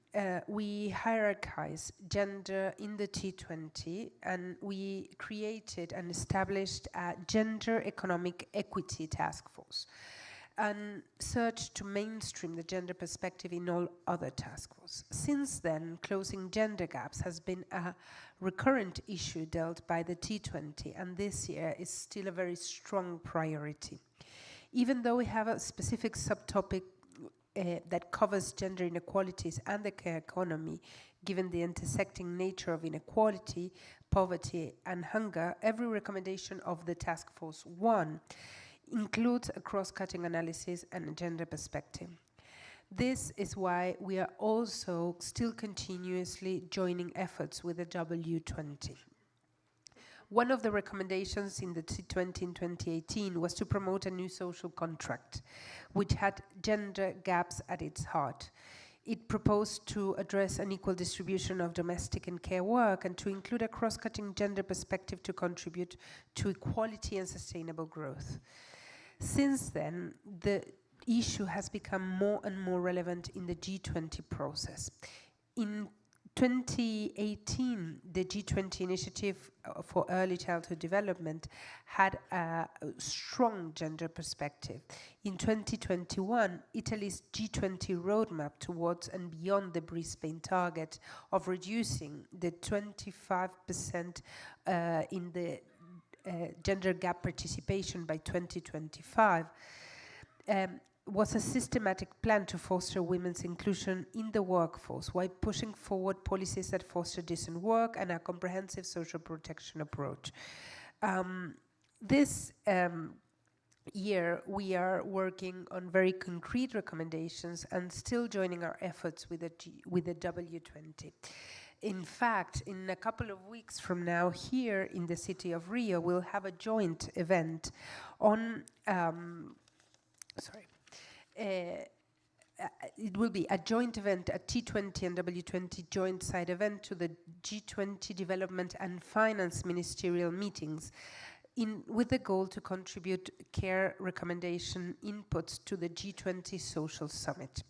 we hierarchized gender in the T20, and we created and established a Gender Economic Equity Task Force, and searched to mainstream the gender perspective in all other task forces. Since then, closing gender gaps has been a recurrent issue dealt by the T20, and this year is still a very strong priority. Even though we have a specific subtopic that covers gender inequalities and the care economy, given the intersecting nature of inequality, poverty, and hunger, every recommendation of the Task Force 1 includes a cross-cutting analysis and a gender perspective. This is why we are also still continuously joining efforts with the W20. One of the recommendations in the T20 in 2018 was to promote a new social contract, which had gender gaps at its heart. It proposed to address an equal distribution of domestic and care work and to include a cross-cutting gender perspective to contribute to equality and sustainable growth. Since then, the issue has become more and more relevant in the G20 process. In 2018, the G20 initiative for early childhood development had a strong gender perspective. In 2021, Italy's G20 roadmap towards and beyond the Brisbane target of reducing the 25% in the gender gap participation by 2025 was a systematic plan to foster women's inclusion in the workforce while pushing forward policies that foster decent work and a comprehensive social protection approach. This year, we are working on very concrete recommendations and still joining our efforts with the W20. In fact, in a couple of weeks from now, here in the city of Rio, we'll have a joint event on it will be a joint event, a T20 and W20 joint side event to the G20 Development and Finance Ministerial meetings with the goal to contribute care recommendation inputs to the G20 Social Summit.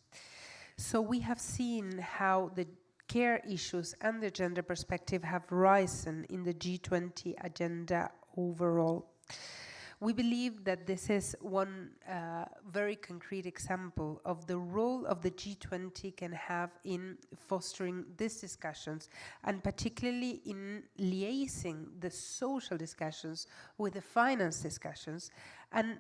So we have seen how the care issues and the gender perspective have risen in the G20 agenda overall. We believe that this is one very concrete example of the role of the G20 can have in fostering these discussions, and particularly in liaising the social discussions with the finance discussions, and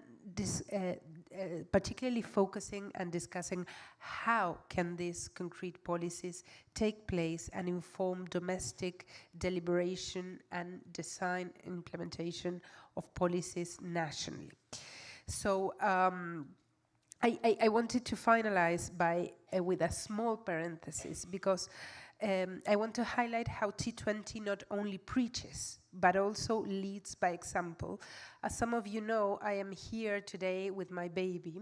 particularly focusing and discussing how can these concrete policies take place and inform domestic deliberation and design implementation of policies nationally. So I wanted to finalize with a small parenthesis, because I want to highlight how T20 not only preaches, but also leads by example. As some of you know, I am here today with my baby,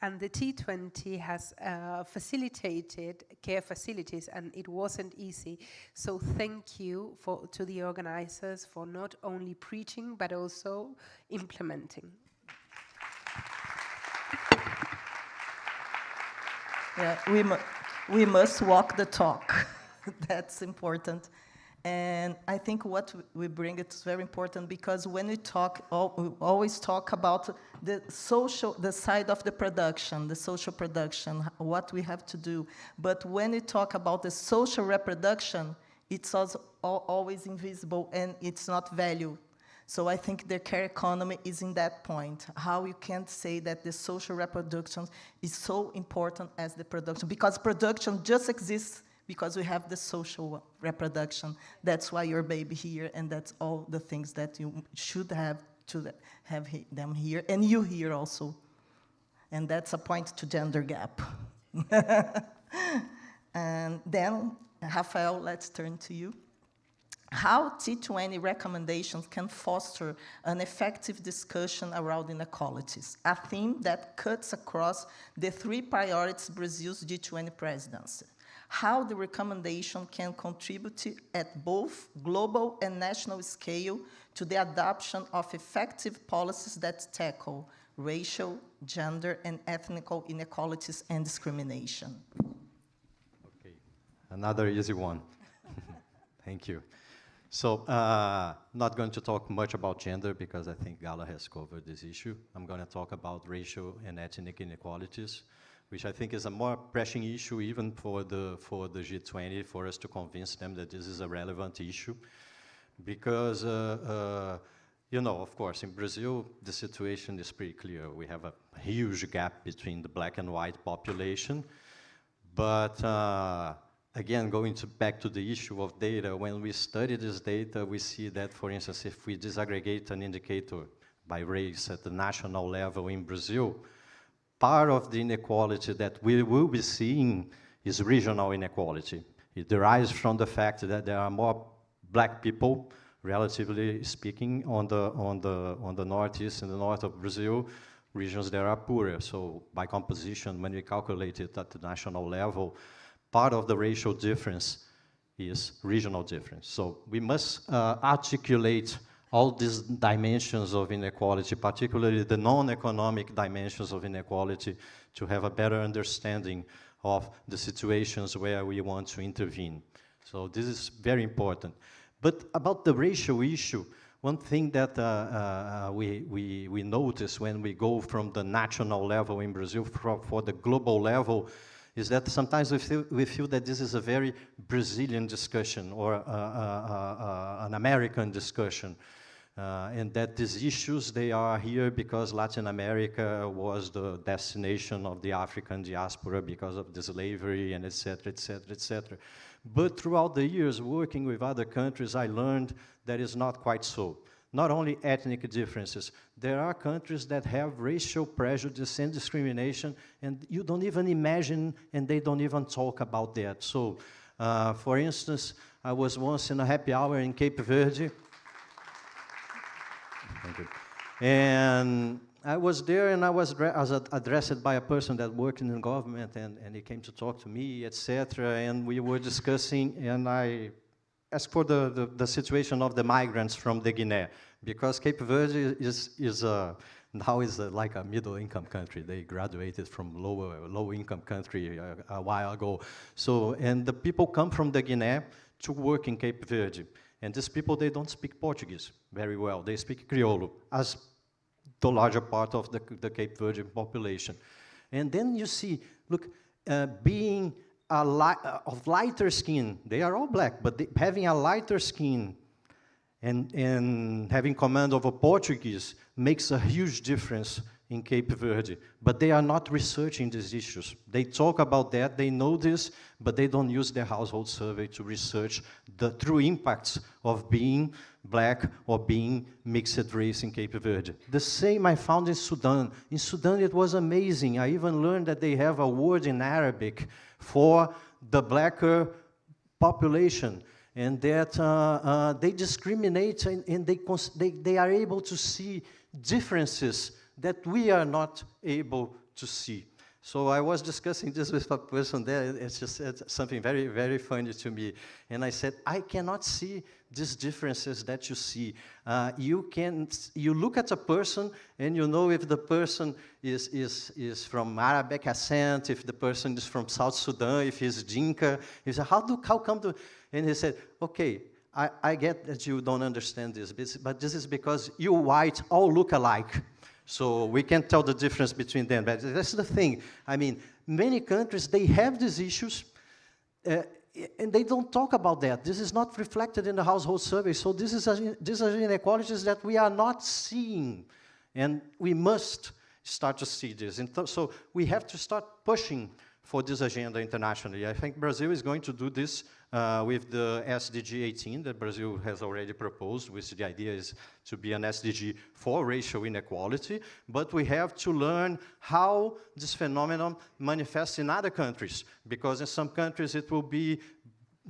and the T20 has facilitated care facilities, and it wasn't easy. So thank you to the organizers for not only preaching, but also implementing. Yeah, we must walk the talk. That's important. And I think what we bring, it's very important, because when we talk, we always talk about the side of the production, the social production, what we have to do. But when we talk about the social reproduction, it's also always invisible and it's not valued. So I think the care economy is in that point, how you can't say that the social reproduction is so important as the production, because production just exists because we have the social reproduction. That's why your baby here, and that's all the things that you should have to have them here, and you here also. And that's a point to gender gap. And then, Rafael, let's turn to you. How T20 recommendations can foster an effective discussion around inequalities, a theme that cuts across the 3 priorities Brazil's G20 presidency. How the recommendation can contribute at both global and national scale to the adoption of effective policies that tackle racial, gender, and ethnic inequalities and discrimination. Okay, another easy one. Thank you. So, not going to talk much about gender because I think Gala has covered this issue. I'm going to talk about racial and ethnic inequalities, which I think is a more pressing issue even for the G20, for us to convince them that this is a relevant issue. Because, you know, of course, in Brazil, the situation is pretty clear. We have a huge gap between the black and white population. But again, going back to the issue of data, when we study this data, we see that, for instance, if we disaggregate an indicator by race at the national level in Brazil, part of the inequality that we will be seeing is regional inequality. It derives from the fact that there are more black people, relatively speaking, on the northeast and the north of Brazil, regions that are poorer. So by composition, when we calculate it at the national level, part of the racial difference is regional difference. So we must articulate all these dimensions of inequality, particularly the non-economic dimensions of inequality, to have a better understanding of the situations where we want to intervene. So this is very important. But about the racial issue, one thing that we notice when we go from the national level in Brazil for the global level is that sometimes we feel that this is a very Brazilian discussion or an American discussion. And that these issues, they are here because Latin America was the destination of the African diaspora because of the slavery and et cetera, et cetera, et cetera. But throughout the years working with other countries, I learned that is not quite so. Not only ethnic differences, there are countries that have racial prejudice and discrimination, and you don't even imagine, and they don't even talk about that. So, for instance, I was once in a happy hour in Cape Verde. Thank you. And I was there, and I was addressed by a person that worked in the government, and he came to talk to me, etc. And we were discussing, and I asked for the situation of the migrants from the Guinea, because Cape Verde now is like a middle-income country. They graduated from low-income country a while ago. So, and the people come from the Guinea to work in Cape Verde. And these people, they don't speak Portuguese very well. They speak Crioulo, as the larger part of the Cape Verde population. And then you see, look, being of lighter skin, they are all black, but having a lighter skin and having command over Portuguese makes a huge difference in Cape Verde. But they are not researching these issues. They talk about that, they know this, but they don't use their household survey to research the true impacts of being black or being mixed race in Cape Verde. The same I found in Sudan. In Sudan, it was amazing. I even learned that they have a word in Arabic for the blacker population, and that they discriminate, and they are able to see differences that we are not able to see. So I was discussing this with a person there. It's just something very, very funny to me. And I said, I cannot see these differences that you see. You look at a person and you know if the person is from Arabic ascent, if the person is from South Sudan, if he's Dinka. He said, how come to? And he said, okay, I get that you don't understand this, but this is because you white all look alike. So we can't tell the difference between them. But that's the thing. I mean, many countries, they have these issues. and they don't talk about that. This is not reflected in the household survey. So these are inequalities that we are not seeing, and we must start to see this. And so we have to start pushing for this agenda internationally. I think Brazil is going to do this with the SDG 18 that Brazil has already proposed, which the idea is to be an SDG for racial inequality. But we have to learn how this phenomenon manifests in other countries, because in some countries it will be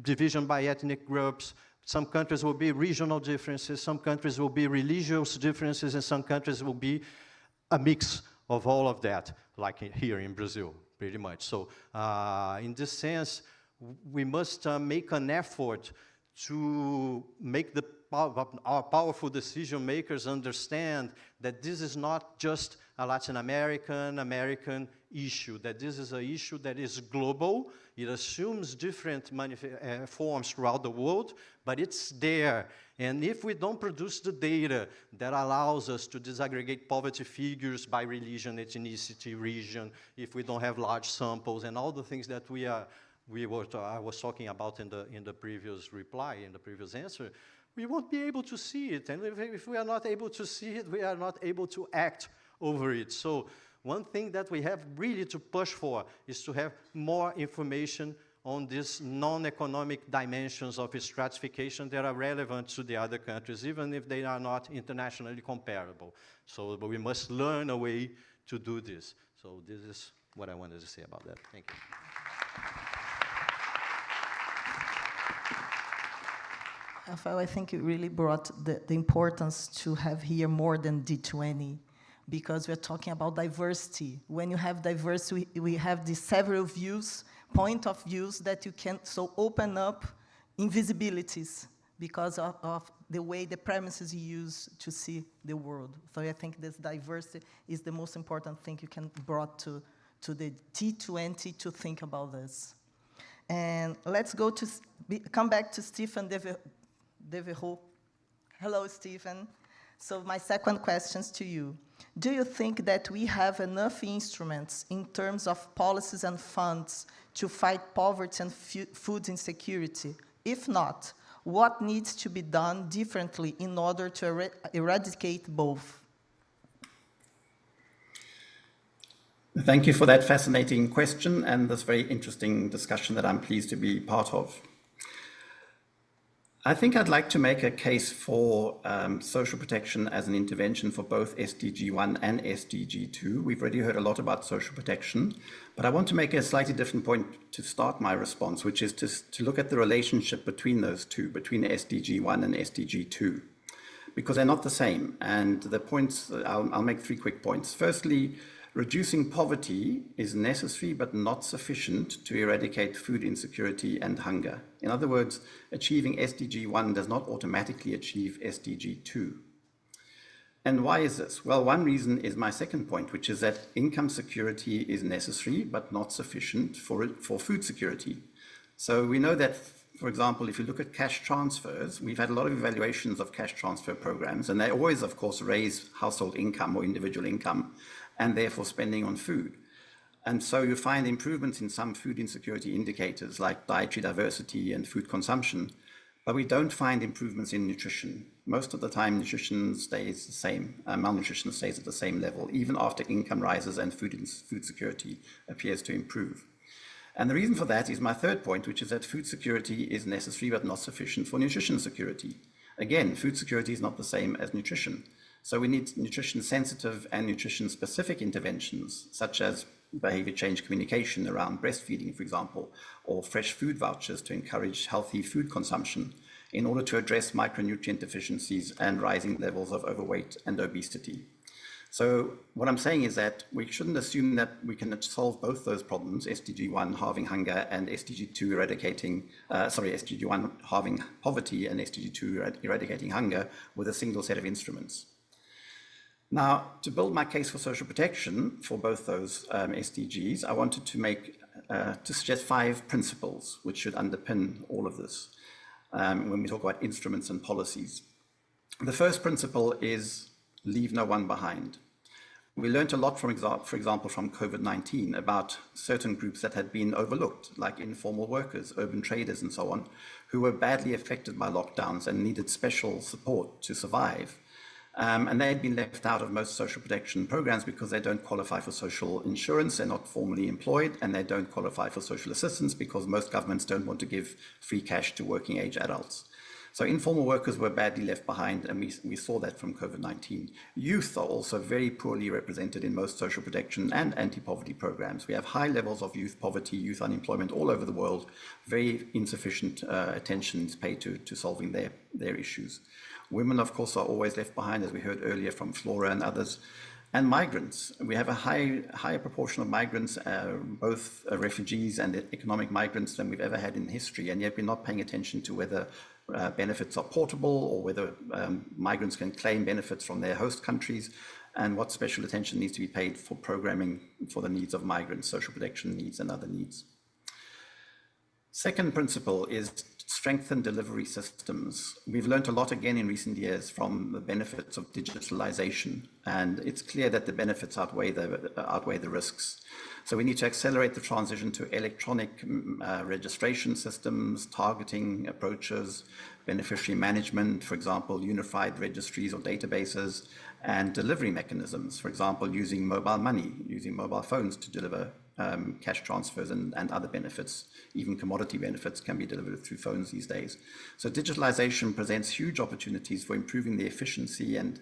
division by ethnic groups, some countries will be regional differences, some countries will be religious differences, and some countries will be a mix of all of that, like here in Brazil, pretty much. So in this sense, we must make an effort to make our powerful decision makers understand that this is not just a Latin American issue, that this is an issue that is global. It assumes different forms throughout the world, but it's there. And if we don't produce the data that allows us to disaggregate poverty figures by religion, ethnicity, region, if we don't have large samples and all the things that I was talking about in the previous reply, in the previous answer, we won't be able to see it. And if we are not able to see it, we are not able to act over it. So one thing that we have really to push for is to have more information on these non-economic dimensions of stratification that are relevant to the other countries, even if they are not internationally comparable. So, but we must learn a way to do this. So this is what I wanted to say about that. Thank you. Rafael, I think you really brought the importance to have here more than D20, because we're talking about diversity. When you have diversity, we have these several views, point of views that you can so open up invisibilities because of the way the premises you use to see the world. So I think this diversity is the most important thing you can brought to the T20 to think about this. And let's go to come back to Stephen Devereux. Hello, Stephen. So my second question to you. Do you think that we have enough instruments in terms of policies and funds to fight poverty and food insecurity? If not, what needs to be done differently in order to eradicate both? Thank you for that fascinating question and this very interesting discussion that I'm pleased to be part of. I think I'd like to make a case for social protection as an intervention for both SDG 1 and SDG 2. We've already heard a lot about social protection, but I want to make a slightly different point to start my response, which is to look at the relationship between those two, between SDG 1 and SDG 2, because they're not the same. And the points, I'll make 3 quick points. Firstly, reducing poverty is necessary but not sufficient to eradicate food insecurity and hunger. In other words, achieving SDG 1 does not automatically achieve SDG 2. And why is this? Well, one reason is my second point, which is that income security is necessary but not sufficient for food security. So we know that, for example, if you look at cash transfers, we've had a lot of evaluations of cash transfer programs, and they always, of course, raise household income or individual income, and therefore spending on food. And so you find improvements in some food insecurity indicators like dietary diversity and food consumption, but we don't find improvements in nutrition. Most of the time, nutrition stays the same, malnutrition stays at the same level, even after income rises and food security appears to improve. And the reason for that is my third point, which is that food security is necessary but not sufficient for nutrition security. Again, food security is not the same as nutrition. So we need nutrition-sensitive and nutrition-specific interventions, such as behavior change communication around breastfeeding, for example, or fresh food vouchers to encourage healthy food consumption in order to address micronutrient deficiencies and rising levels of overweight and obesity. So what I'm saying is that we shouldn't assume that we can solve both those problems, SDG 1 halving hunger and SDG 2 SDG 1 halving poverty and SDG 2 eradicating hunger with a single set of instruments. Now, to build my case for social protection for both those SDGs, I wanted to suggest 5 principles which should underpin all of this when we talk about instruments and policies. The first principle is leave no one behind. We learned a lot, for example, from COVID-19 about certain groups that had been overlooked, like informal workers, urban traders, and so on, who were badly affected by lockdowns and needed special support to survive. And they had been left out of most social protection programs because they don't qualify for social insurance, they're not formally employed, and they don't qualify for social assistance because most governments don't want to give free cash to working age adults. So informal workers were badly left behind, and we saw that from COVID-19. Youth are also very poorly represented in most social protection and anti-poverty programs. We have high levels of youth poverty, youth unemployment all over the world, very insufficient attention is paid to solving their issues. Women, of course, are always left behind, as we heard earlier from Flora and others. And migrants. We have a higher proportion of migrants, both refugees and economic migrants, than we've ever had in history, and yet we're not paying attention to whether benefits are portable or whether migrants can claim benefits from their host countries, and what special attention needs to be paid for programming for the needs of migrants, social protection needs and other needs. Second principle is strengthen delivery systems. We've learned a lot again in recent years from the benefits of digitalization, and it's clear that the benefits outweigh the risks. So we need to accelerate the transition to electronic registration systems, targeting approaches, beneficiary management, for example, unified registries or databases, and delivery mechanisms, for example, using mobile money, using mobile phones to deliver cash transfers and other benefits. Even commodity benefits can be delivered through phones these days. So digitalization presents huge opportunities for improving the efficiency and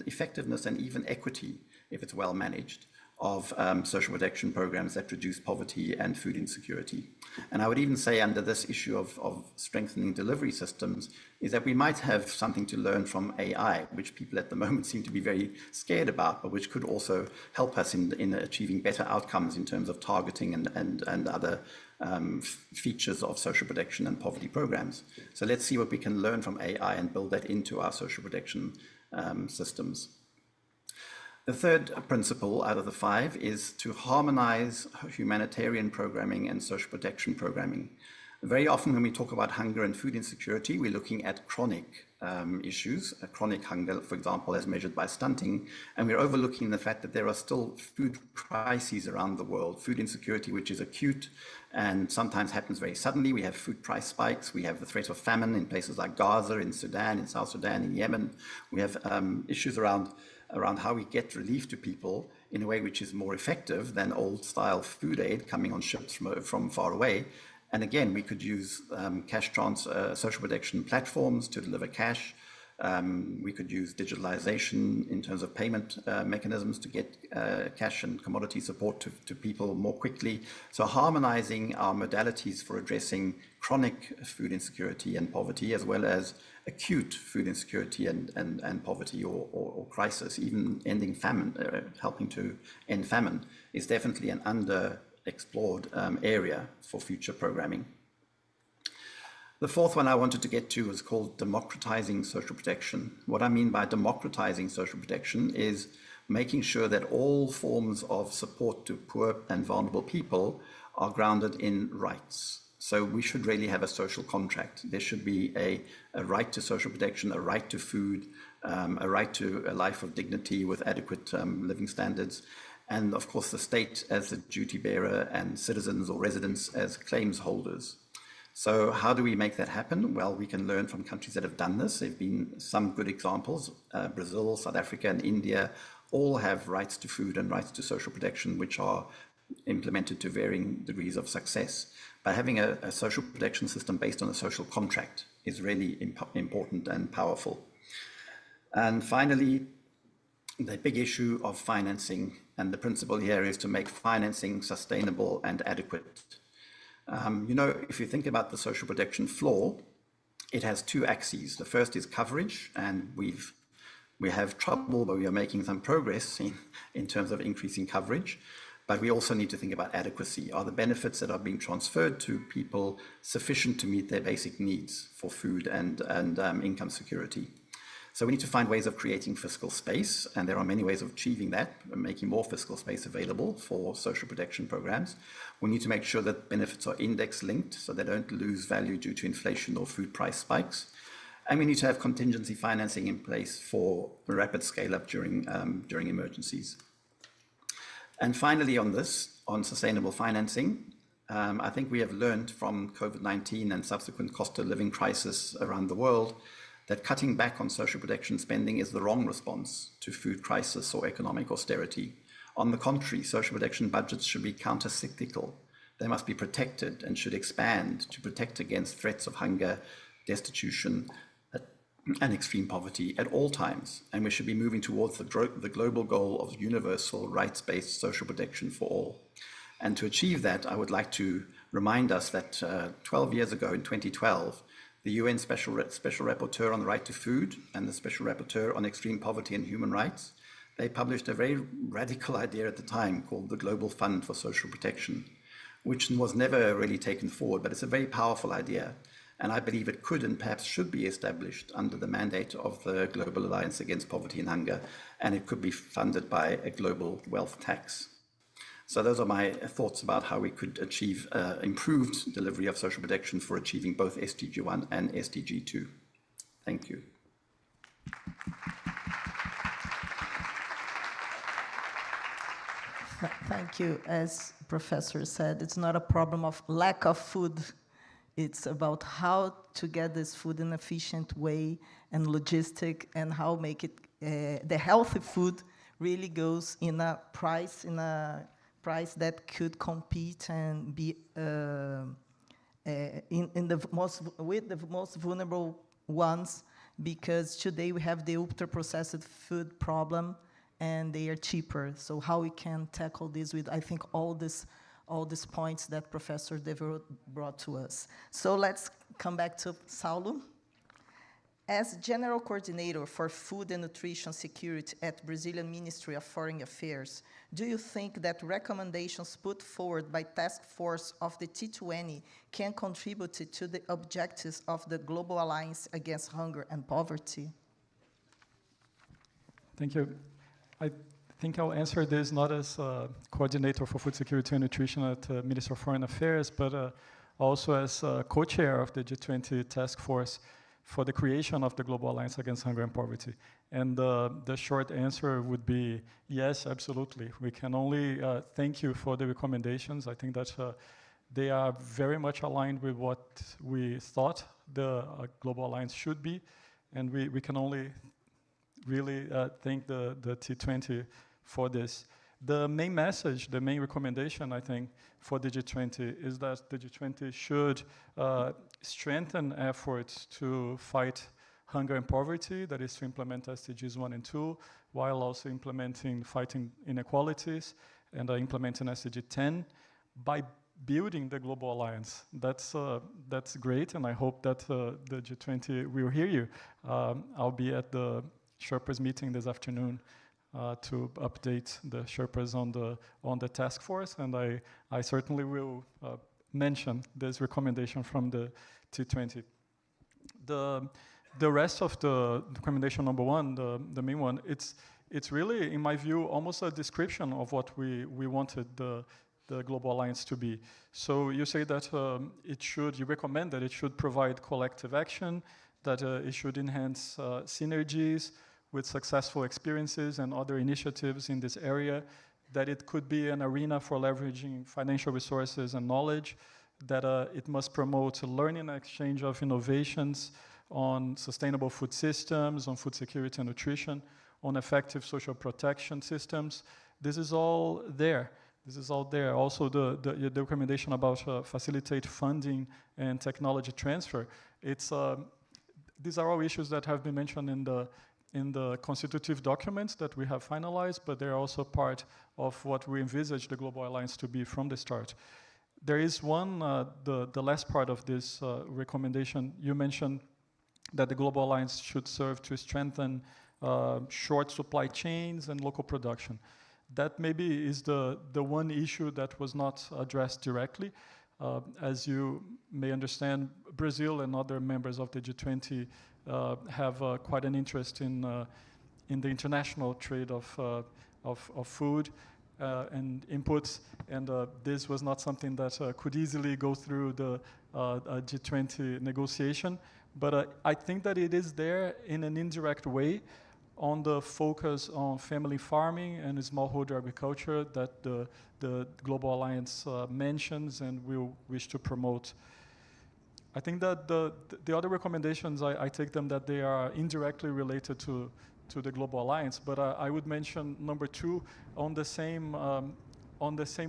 effectiveness and even equity, if it's well managed, of social protection programs that reduce poverty and food insecurity. And I would even say under this issue of strengthening delivery systems is that we might have something to learn from AI, which people at the moment seem to be very scared about, but which could also help us in achieving better outcomes in terms of targeting and other features of social protection and poverty programs. So let's see what we can learn from AI and build that into our social protection systems. The third principle out of the 5 is to harmonize humanitarian programming and social protection programming. Very often when we talk about hunger and food insecurity, we're looking at chronic issues, chronic hunger, for example, as measured by stunting, and we're overlooking the fact that there are still food crises around the world, food insecurity, which is acute and sometimes happens very suddenly. We have food price spikes. We have the threat of famine in places like Gaza, in Sudan, in South Sudan, in Yemen. We have issues around how we get relief to people in a way which is more effective than old-style food aid coming on ships from far away. And again, we could use social protection platforms to deliver cash. We could use digitalization in terms of payment mechanisms to get cash and commodity support to people more quickly. So harmonizing our modalities for addressing chronic food insecurity and poverty, as well as acute food insecurity and poverty or crisis, even ending famine, helping to end famine, is definitely an underexplored area for future programming. The fourth one I wanted to get to is called democratizing social protection. What I mean by democratizing social protection is making sure that all forms of support to poor and vulnerable people are grounded in rights. So we should really have a social contract. There should be a right to social protection, a right to food, a right to a life of dignity with adequate living standards, and of course the state as the duty bearer and citizens or residents as claims holders. So how do we make that happen? Well, we can learn from countries that have done this. There have been some good examples. Brazil, South Africa, and India all have rights to food and rights to social protection, which are implemented to varying degrees of success. But having a social protection system based on a social contract is really important and powerful. And finally, the big issue of financing, and the principle here is to make financing sustainable and adequate. If you think about the social protection floor, it has 2 axes. The first is coverage, and we have trouble, but we are making some progress in terms of increasing coverage. But we also need to think about adequacy. Are the benefits that are being transferred to people sufficient to meet their basic needs for food and income security? So we need to find ways of creating fiscal space, and there are many ways of achieving that, making more fiscal space available for social protection programs. We need to make sure that benefits are index linked so they don't lose value due to inflation or food price spikes. And we need to have contingency financing in place for the rapid scale-up during emergencies. And finally on sustainable financing, I think we have learned from COVID-19 and subsequent cost of living crisis around the world that cutting back on social protection spending is the wrong response to food crisis or economic austerity. On the contrary, social protection budgets should be counter-cyclical. They must be protected and should expand to protect against threats of hunger, destitution, and extreme poverty at all times. And we should be moving towards the global goal of universal rights-based social protection for all. And to achieve that, I would like to remind us that 12 years ago in 2012, the UN Special Rapporteur on the Right to Food and the Special Rapporteur on Extreme Poverty and Human Rights, they published a very radical idea at the time called the Global Fund for Social Protection, which was never really taken forward, but it's a very powerful idea. And I believe it could and perhaps should be established under the mandate of the Global Alliance Against Poverty and Hunger, and it could be funded by a global wealth tax. So those are my thoughts about how we could achieve improved delivery of social protection for achieving both SDG 1 and SDG 2. Thank you. Thank you. As Professor said, it's not a problem of lack of food. It's about how to get this food in an efficient way and logistic, and how make it the healthy food really goes in a price that could compete and be with the most vulnerable ones, because today we have the ultra-processed food problem, and they are cheaper. So how we can tackle this with, I think, all these points that Professor Devereux brought to us. So let's come back to Saulo. As General Coordinator for Food and Nutrition Security at Brazilian Ministry of Foreign Affairs, do you think that recommendations put forward by Task Force of the T20 can contribute to the objectives of the Global Alliance Against Hunger and Poverty? Thank you. I think I'll answer this not as coordinator for food security and nutrition at Ministry of Foreign Affairs, but also as co-chair of the G20 Task Force for the creation of the Global Alliance Against Hunger and Poverty. And the short answer would be yes, absolutely. We can only thank you for the recommendations. I think that they are very much aligned with what we thought the Global Alliance should be, and we can only really thank the T20 for this. The main message, the main recommendation, I think, for the G20 is that the G20 should strengthen efforts to fight hunger and poverty, that is to implement SDGs 1 and 2, while also fighting inequalities, and implementing SDG 10 by building the Global Alliance. That's great, and I hope that the G20 will hear you. I'll be at the Sherpas meeting this afternoon to update the Sherpas on the task force, and I certainly will mention this recommendation from the T20. The rest of the recommendation number 1, the main one, it's really, in my view, almost a description of what we wanted the Global Alliance to be. So you say that you recommend that it should provide collective action, that it should enhance synergies with successful experiences and other initiatives in this area, that it could be an arena for leveraging financial resources and knowledge, that it must promote learning and exchange of innovations on sustainable food systems, on food security and nutrition, on effective social protection systems. This is all there. This is all there. Also, the recommendation about facilitate funding and technology transfer. These are all issues that have been mentioned in the constitutive documents that we have finalized, but they're also part of what we envisage the Global Alliance to be from the start. There is one, the last part of this recommendation. You mentioned that the Global Alliance should serve to strengthen short supply chains and local production. That maybe is the one issue that was not addressed directly. As you may understand, Brazil and other members of the G20 have quite an interest in the international trade of food, and inputs, and this was not something that could easily go through the G20 negotiation. But I think that it is there in an indirect way on the focus on family farming and smallholder agriculture that the Global Alliance mentions and will wish to promote. I think that the other recommendations, I take them that they are indirectly related to the Global Alliance, but I would mention number 2 on the same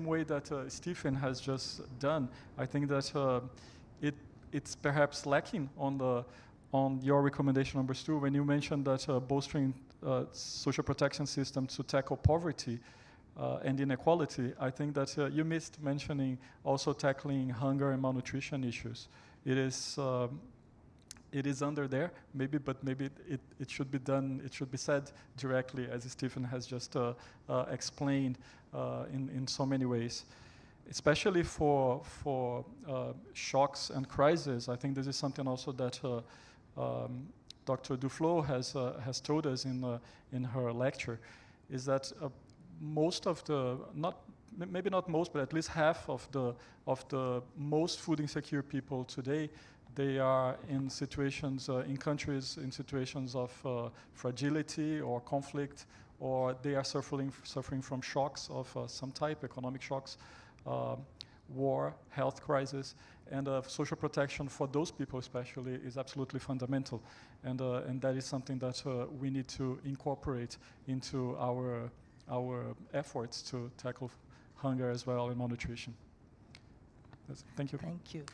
way that Stephen has just done. I think that it's perhaps lacking on your recommendation number 2 when you mentioned that bolstering social protection systems to tackle poverty and inequality. I think that you missed mentioning also tackling hunger and malnutrition issues. It is under there, maybe, but maybe it should be done, it should be said directly, as Stephen has just explained in so many ways. Especially for shocks and crises, I think this is something also that Dr. Duflo has told us in her lecture, is that most of the, maybe not most, but at least half of the most food insecure people today, they are in situations, in countries in situations of fragility or conflict, or they are suffering from shocks of some type, economic shocks, war, health crisis, and social protection for those people especially is absolutely fundamental. And that is something that we need to incorporate into our efforts to tackle hunger as well and malnutrition. Thank you. Thank you.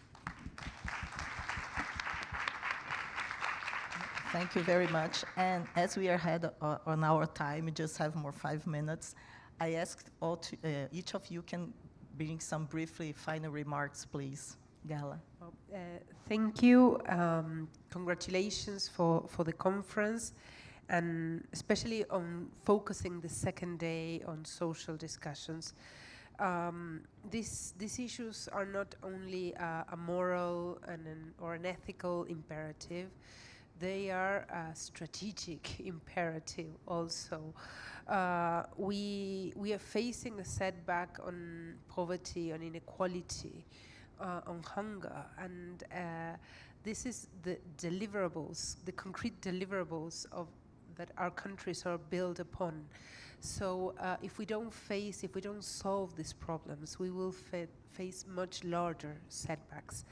Thank you very much. And as we are ahead on our time, we just have more 5 minutes. I asked each of you can bring some briefly final remarks, please. Gala. Thank you. Congratulations for the conference, and especially on focusing the second day on social discussions. These issues are not only a moral or an ethical imperative, they are a strategic imperative also. We are facing a setback on poverty, on inequality, on hunger, and this is the deliverables, the concrete deliverables that our countries are built upon. So if we don't solve these problems, we will face much larger setbacks.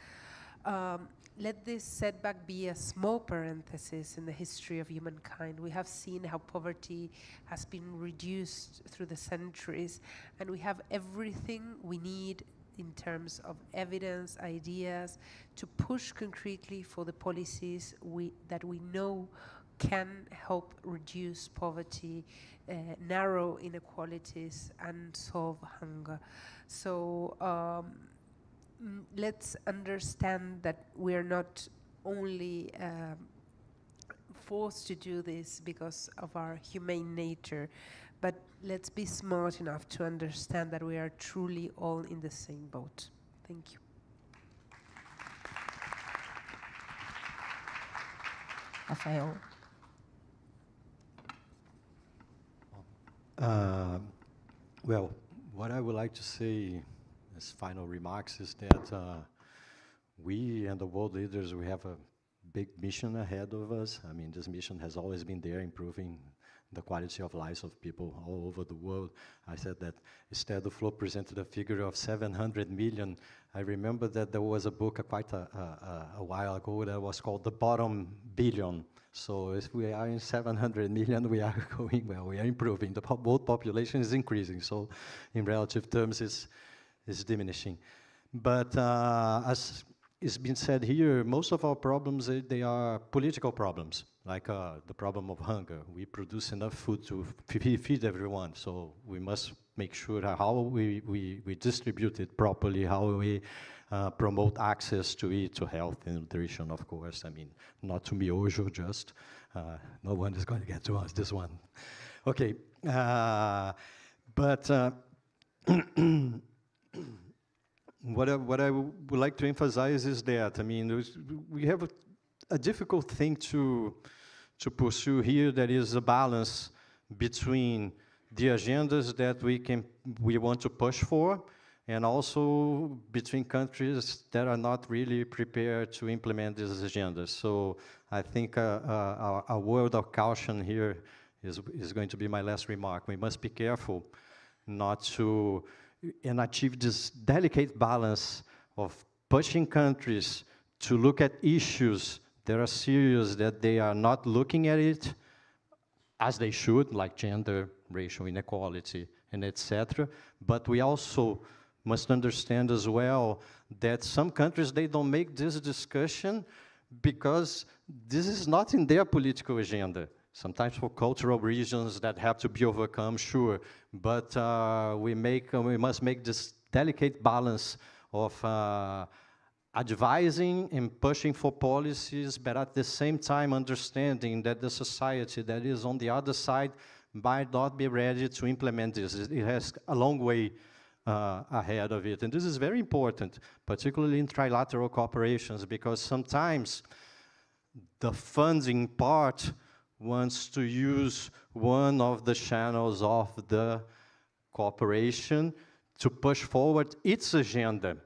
Let this setback be a small parenthesis in the history of humankind. We have seen how poverty has been reduced through the centuries, and we have everything we need in terms of evidence, ideas, to push concretely for the policies that we know can help reduce poverty, narrow inequalities, and solve hunger. So let's understand that we are not only forced to do this because of our humane nature, but let's be smart enough to understand that we are truly all in the same boat. Thank you. Rafael. Well, what I would like to say as final remarks is that we and the world leaders, we have a big mission ahead of us. I mean, this mission has always been there, improving the quality of lives of people all over the world. I said that Esther Duflo presented a figure of 700 million. I remember that there was a book quite a while ago that was called The Bottom Billion. So if we are in 700 million, we are going well, we are improving. The world population is increasing, so in relative terms, it's diminishing. But as it's been said here, most of our problems, they are political problems, like the problem of hunger. We produce enough food to feed everyone, so we must make sure how we distribute it properly, how we promote access to it, to health and nutrition, of course. I mean, not to miojo just. No one is going to get to us this one. Okay, but what I would like to emphasize is that, I mean, we have a difficult thing to pursue here, that is a balance between the agendas that we want to push for, and also between countries that are not really prepared to implement these agendas. So I think a word of caution here is going to be my last remark. We must be careful not to achieve this delicate balance of pushing countries to look at issues that are serious, that they are not looking at it as they should, like gender, racial inequality, and etc. But we also must understand as well that some countries, they don't make this discussion because this is not in their political agenda. Sometimes for cultural reasons that have to be overcome, sure, but we must make this delicate balance of advising and pushing for policies, but at the same time understanding that the society that is on the other side might not be ready to implement this. It has a long way ahead of it, and this is very important, particularly in trilateral cooperations, because sometimes the funding part wants to use one of the channels of the cooperation to push forward its agenda,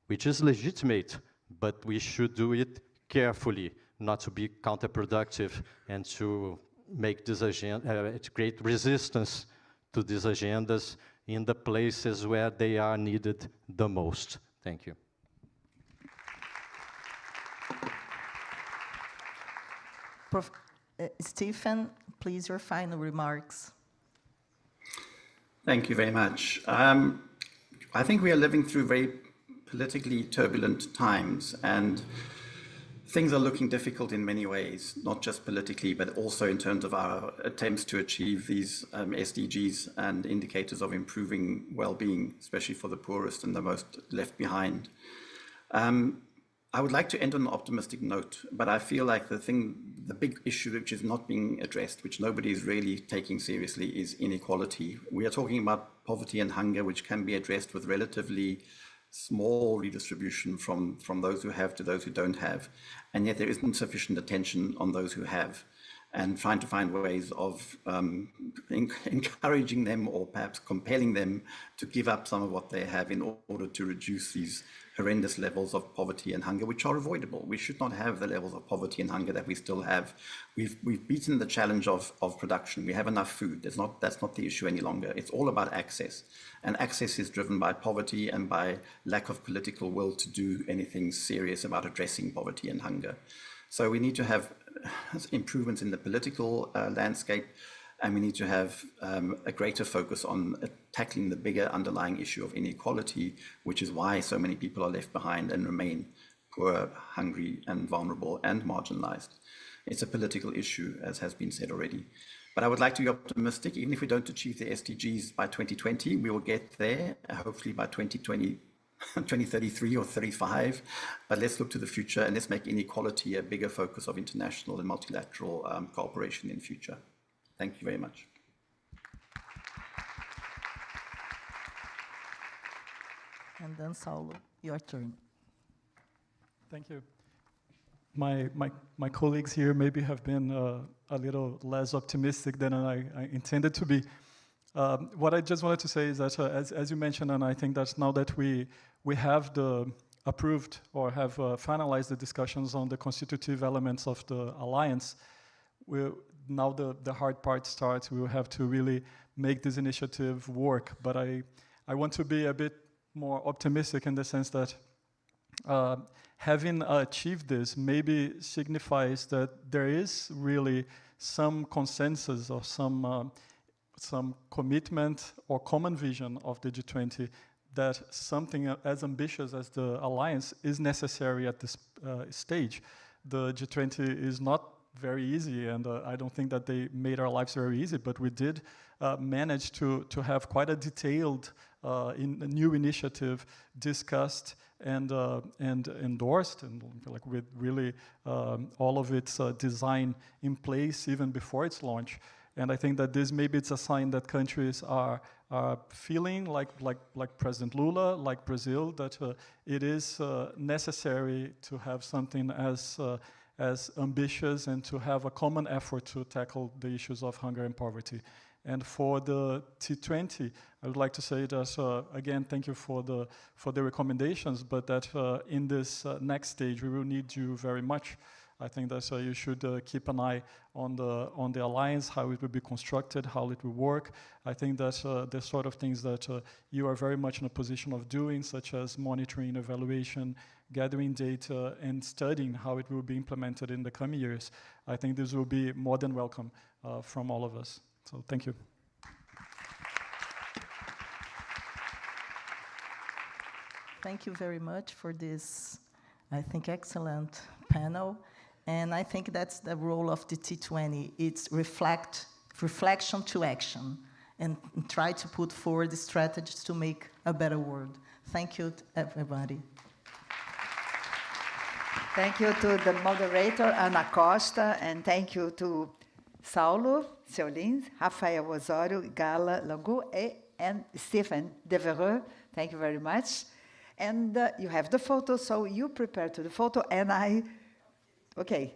which is legitimate, but we should do it carefully, not to be counterproductive and to make this agenda, to create resistance to these agendas in the places where they are needed the most. Thank you. Stephen, please, your final remarks. Thank you very much. I think we are living through very politically turbulent times, and things are looking difficult in many ways, not just politically, but also in terms of our attempts to achieve these SDGs and indicators of improving well-being, especially for the poorest and the most left behind. I would like to end on an optimistic note, but I feel like the big issue which is not being addressed, which nobody is really taking seriously, is inequality. We are talking about poverty and hunger, which can be addressed with relatively small redistribution from those who have to those who don't have. And yet there isn't sufficient attention on those who have, and trying to find ways of encouraging them or perhaps compelling them to give up some of what they have in order to reduce these horrendous levels of poverty and hunger, which are avoidable. We should not have the levels of poverty and hunger that we still have. We've beaten the challenge of production. We have enough food. That's not the issue any longer. It's all about access. And access is driven by poverty and by lack of political will to do anything serious about addressing poverty and hunger. So we need to have improvements in the political landscape, and we need to have a greater focus on tackling the bigger underlying issue of inequality, which is why so many people are left behind and remain poor, hungry, and vulnerable and marginalized. It's a political issue, as has been said already. But I would like to be optimistic. Even if we don't achieve the SDGs by 2020, we will get there, hopefully by 2033 or 35. But let's look to the future, and let's make inequality a bigger focus of international and multilateral cooperation in future. Thank you very much. And then Saulo, your turn. Thank you. My colleagues here maybe have been a little less optimistic than I intended to be. What I just wanted to say is that, as you mentioned, and I think that now that we have approved or have finalized the discussions on the constitutive elements of the alliance, now the hard part starts. We will have to really make this initiative work. But I want to be a bit more optimistic in the sense that having achieved this maybe signifies that there is really some consensus or some commitment or common vision of the G20 that something as ambitious as the alliance is necessary at this stage. The G20 is not very easy, and I don't think that they made our lives very easy, but we did manage to have quite a detailed a new initiative discussed and endorsed, and like with really all of its design in place even before its launch. And I think that this maybe it's a sign that countries are feeling like President Lula, like Brazil, that it is necessary to have something as ambitious and to have a common effort to tackle the issues of hunger and poverty. And for the T20, I would like to say that, again, thank you for the recommendations, but that in this next stage, we will need you very much. I think that you should keep an eye on the alliance, how it will be constructed, how it will work. I think that the sort of things that you are very much in a position of doing, such as monitoring, evaluation, gathering data, and studying how it will be implemented in the coming years. I think this will be more than welcome from all of us. So thank you. Thank you very much for this, I think, excellent panel. And I think that's the role of the T20. It's reflection to action, and try to put forward the strategies to make a better world. Thank you, everybody. Thank you to the moderator, Ana Costa, and thank you to Saulo Seolins, Rafael Osório, Gala Langu, and Stephen Devereux. Thank you very much. And you have the photo, so you prepare to the photo, and okay.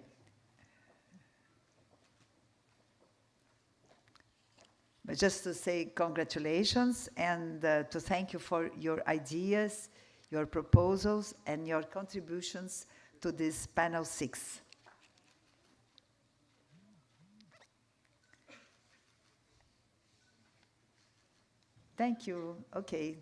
But just to say congratulations and to thank you for your ideas, your proposals, and your contributions to this panel 6. Thank you. Okay.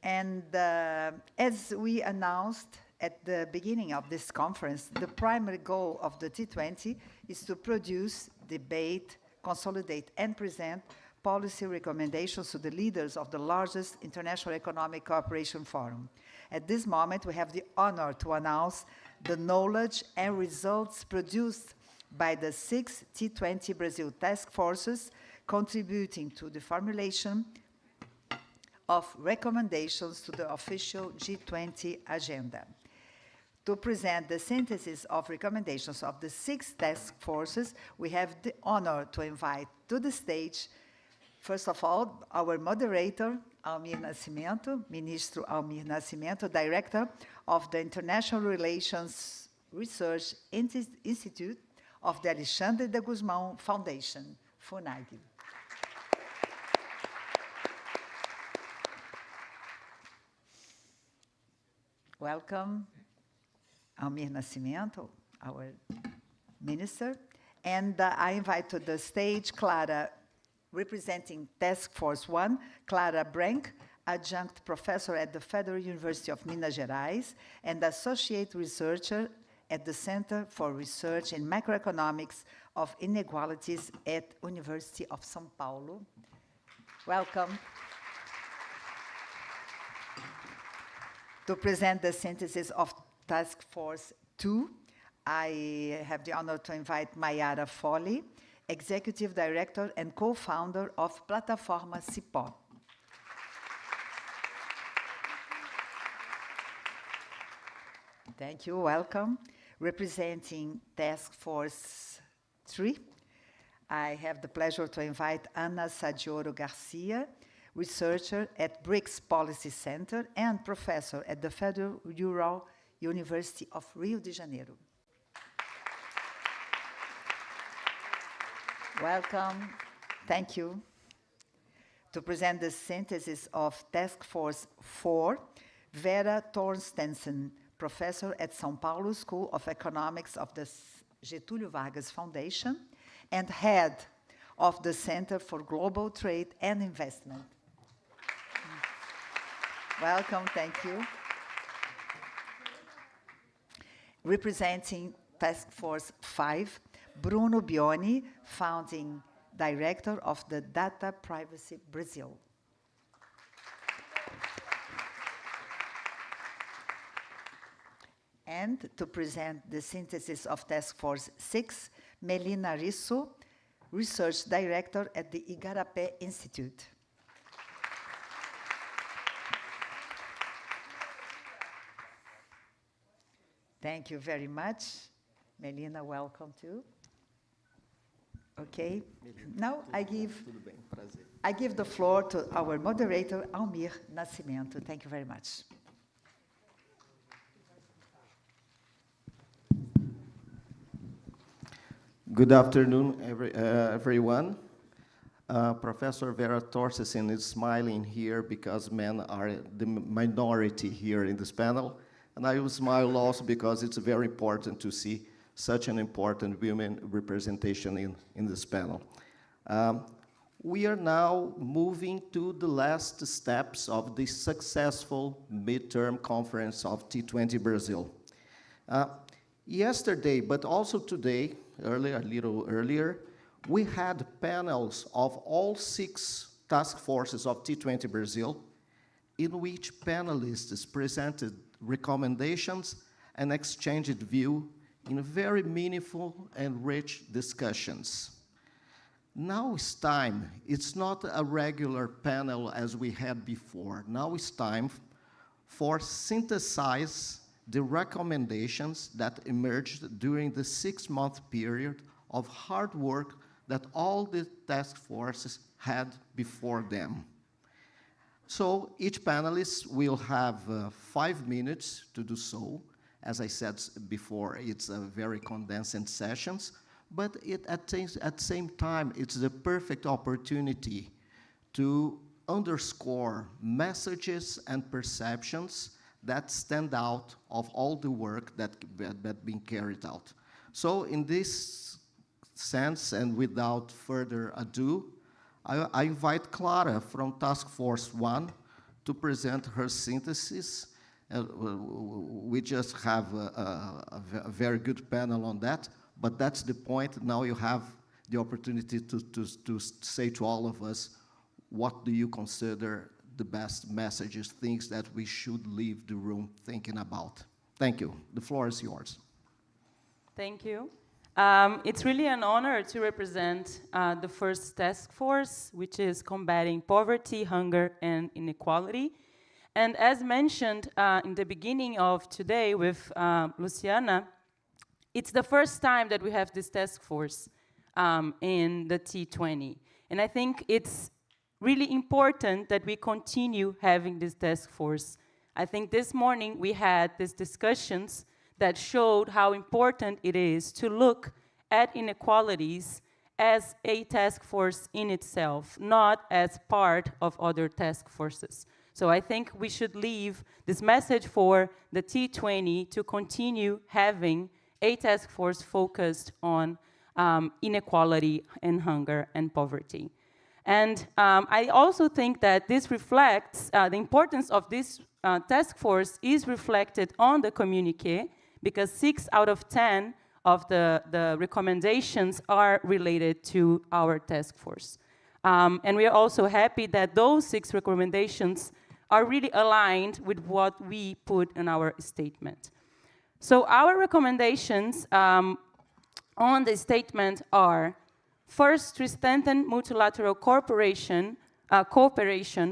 And as we announced at the beginning of this conference, the primary goal of the T20 is to produce, debate, consolidate, and present policy recommendations to the leaders of the largest international economic cooperation forum. At this moment, we have the honor to announce the knowledge and results produced by the 6 T20 Brasil Task Forces, contributing to the formulation of recommendations to the official G20 agenda. To present the synthesis of recommendations of the 6 task forces, we have the honor to invite to the stage, first of all, our moderator, Almir Nascimento, Ministro Almir Nascimento, Director of the International Relations Research Institute of the Alexandre de Guzmão Foundation, FUNAG. Welcome, Almir Nascimento, our minister. And I invite to the stage Clara, representing Task Force 1, Clara Brank, adjunct professor at the Federal University of Minas Gerais and associate researcher at the Center for Research in Macroeconomics of Inequalities at University of São Paulo. Welcome. To present the synthesis of Task Force 2, I have the honor to invite Mayara Folli, Executive Director and co-founder of Plataforma Cipó. Thank you, welcome. Representing Task Force 3, I have the pleasure to invite Ana Sadioro Garcia, researcher at BRICS Policy Center and professor at the Federal Rural University of Rio de Janeiro. Welcome. Thank you. To present the synthesis of Task Force 4, Vera Torstensen, professor at São Paulo School of Economics of the Getúlio Vargas Foundation and head of the Center for Global Trade and Investment. Welcome, thank you. Representing Task Force 5, Bruno Bioni, founding director of the Data Privacy Brazil. And to present the synthesis of Task Force 6, Melina Risso, research director at the Igarapé Institute. Thank you very much. Melina, welcome too. Okay. Now I give the floor to our moderator, Almir Nascimento. Thank you very much. Good afternoon, everyone. Professor Vera Torstensen is smiling here because men are the minority here in this panel. And I will smile also because it's very important to see such an important women representation in this panel. We are now moving to the last steps of the successful midterm conference of T20 Brazil. Yesterday, but also today, a little earlier, we had panels of all 6 task forces of T20 Brazil, in which panelists presented recommendations and exchanged view in very meaningful and rich discussions. Now it's time. It's not a regular panel as we had before. Now it's time for synthesize the recommendations that emerged during the 6-month period of hard work that all the task forces had before them. So each panelist will have 5 minutes to do so. As I said before, it's a very condensed sessions, but at the same time, it's the perfect opportunity to underscore messages and perceptions that stand out of all the work that been carried out. So in this sense, and without further ado, I invite Clara from Task Force 1 to present her synthesis. We just have a very good panel on that, but that's the point. Now you have the opportunity to say to all of us, what do you consider the best messages, things that we should leave the room thinking about? Thank you. The floor is yours. Thank you. It's really an honor to represent the first task force, which is combating poverty, hunger, and inequality. And as mentioned in the beginning of today with Luciana, it's the first time that we have this task force in the T20. And I think it's really important that we continue having this task force. I think this morning we had these discussions that showed how important it is to look at inequalities as a task force in itself, not as part of other task forces. So I think we should leave this message for the T20 to continue having a task force focused on inequality and hunger and poverty. And I also think that this reflects, the importance of this task force is reflected on the communiqué, because 6 out of 10 of the recommendations are related to our task force. And we are also happy that those 6 recommendations are really aligned with what we put in our statement. So our recommendations on the statement are: first, to strengthen multilateral cooperation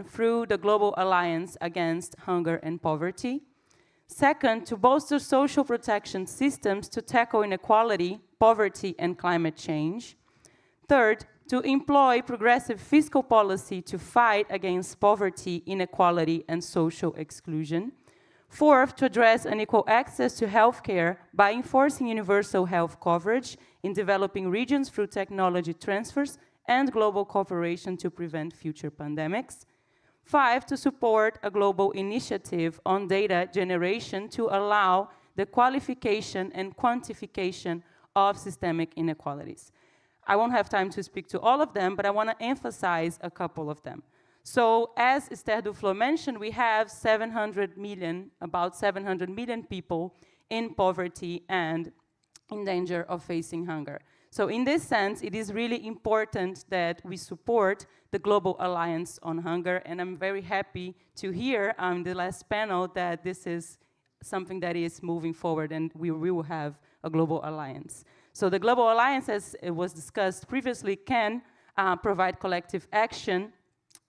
through the Global Alliance Against Hunger and Poverty. Second, to bolster social protection systems to tackle inequality, poverty, and climate change. Third, to employ progressive fiscal policy to fight against poverty, inequality, and social exclusion. Fourth, to address unequal access to healthcare by enforcing universal health coverage in developing regions through technology transfers and global cooperation to prevent future pandemics. 5, to support a global initiative on data generation to allow the qualification and quantification of systemic inequalities. I won't have time to speak to all of them, but I want to emphasize a couple of them. So as Esther Duflo mentioned, we have 700 million, about 700 million people in poverty and in danger of facing hunger. So in this sense, it is really important that we support the Global Alliance on Hunger, and I'm very happy to hear on the last panel that this is something that is moving forward and we will have a global alliance. So the Global Alliance, as it was discussed previously, can provide collective action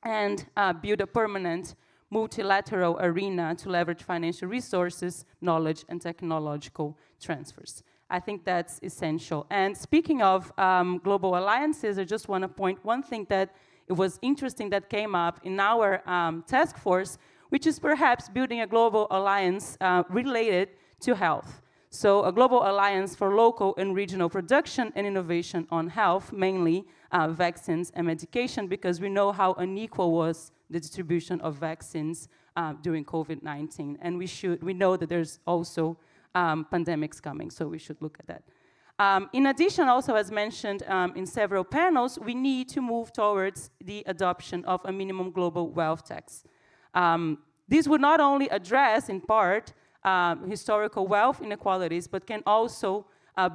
and build a permanent multilateral arena to leverage financial resources, knowledge, and technological transfers. I think that's essential. And speaking of global alliances, I just want to point one thing that it was interesting that came up in our task force, which is perhaps building a global alliance related to health. So a global alliance for local and regional production and innovation on health, mainly vaccines and medication, because we know how unequal was the distribution of vaccines during COVID-19. And we know that there's also pandemics coming, so we should look at that. In addition, also as mentioned in several panels, we need to move towards the adoption of a minimum global wealth tax. This would not only address, in part, historical wealth inequalities, but can also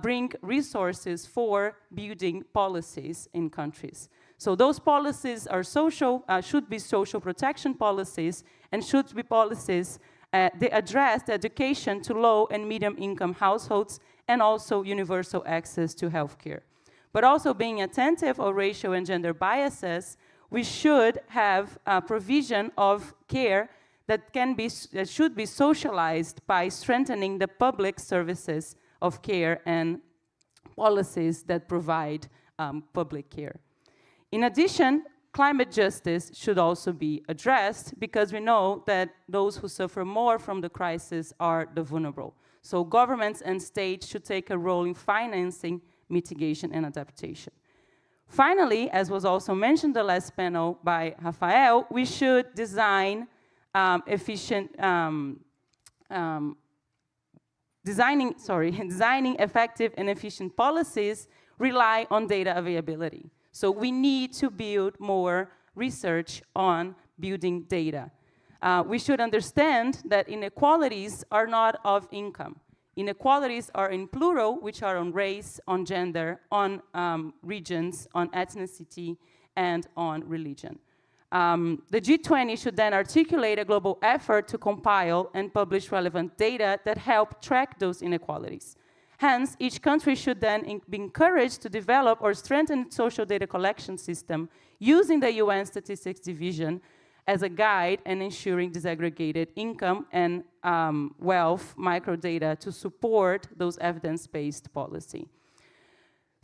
bring resources for building policies in countries. So those policies are should be social protection policies, and should be policies they address the education to low and medium income households, and also universal access to healthcare. But also being attentive of racial and gender biases, we should have a provision of care that should be socialized by strengthening the public services of care and policies that provide public care. In addition, climate justice should also be addressed, because we know that those who suffer more from the crisis are the vulnerable. So governments and states should take a role in financing mitigation and adaptation. Finally, as was also mentioned in the last panel by Rafael, we should design designing effective and efficient policies rely on data availability. So we need to build more research on building data. We should understand that inequalities are not of income. Inequalities are in plural, which are on race, on gender, on regions, on ethnicity, and on religion. The G20 should then articulate a global effort to compile and publish relevant data that help track those inequalities. Hence, each country should then be encouraged to develop or strengthen its social data collection system using the UN Statistics Division as a guide and ensuring disaggregated income and wealth microdata to support those evidence-based policy.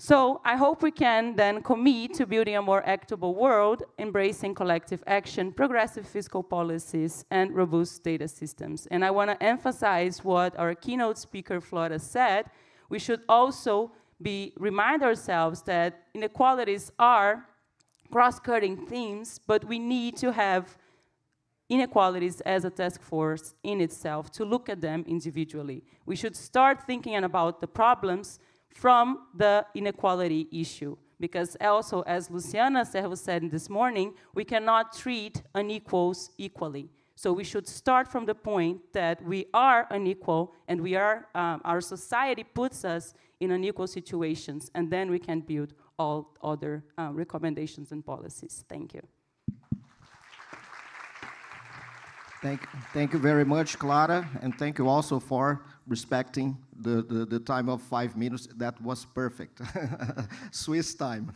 So I hope we can then commit to building a more equitable world, embracing collective action, progressive fiscal policies, and robust data systems. And I want to emphasize what our keynote speaker, Flora, said. We should also remind ourselves that inequalities are cross-cutting themes, but we need to have inequalities as a task force in itself to look at them individually. We should start thinking about the problems from the inequality issue, because also, as Luciana Servo said this morning, we cannot treat unequals equally. So we should start from the point that we are unequal, and our society puts us in unequal situations, and then we can build all other recommendations and policies. Thank you. Thank you very much, Clara, and thank you also for respecting the time of 5 minutes. That was perfect. Swiss time.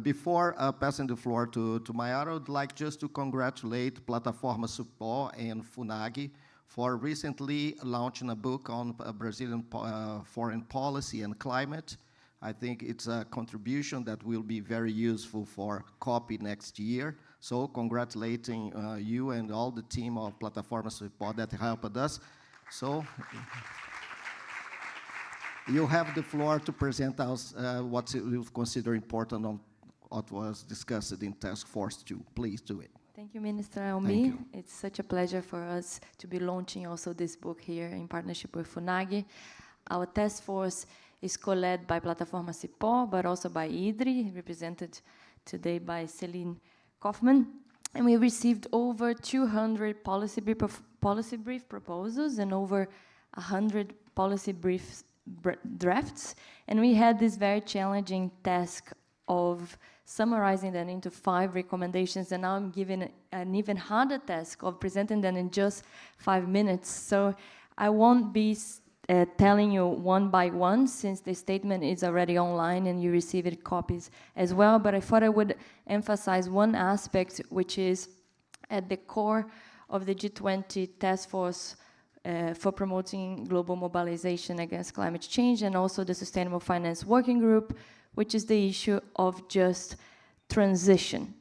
Before passing the floor to Mayara, I would like just to congratulate Plataforma Support and FUNAG for recently launching a book on Brazilian foreign policy and climate. I think it's a contribution that will be very useful for COP next year. So congratulating you and all the team of Plataforma Support that helped us. So you have the floor to present us what you consider important on what was discussed in Task Force 2. Please do it. Thank you, Minister Almi. It's such a pleasure for us to be launching also this book here in partnership with FUNAG. Our task force is co-led by Plataforma Support, but also by IDRI, represented today by Celine Kaufman. And we received over 200 policy brief proposals and over 100 policy brief drafts. And we had this very challenging task of summarizing them into 5 recommendations, and now I'm given an even harder task of presenting them in just 5 minutes. So I won't be telling you one by one, since the statement is already online and you receive it copies as well, but I thought I would emphasize one aspect which is at the core of the G20 task force for promoting global mobilization against climate change, and also the Sustainable Finance Working Group, which is the issue of just transition.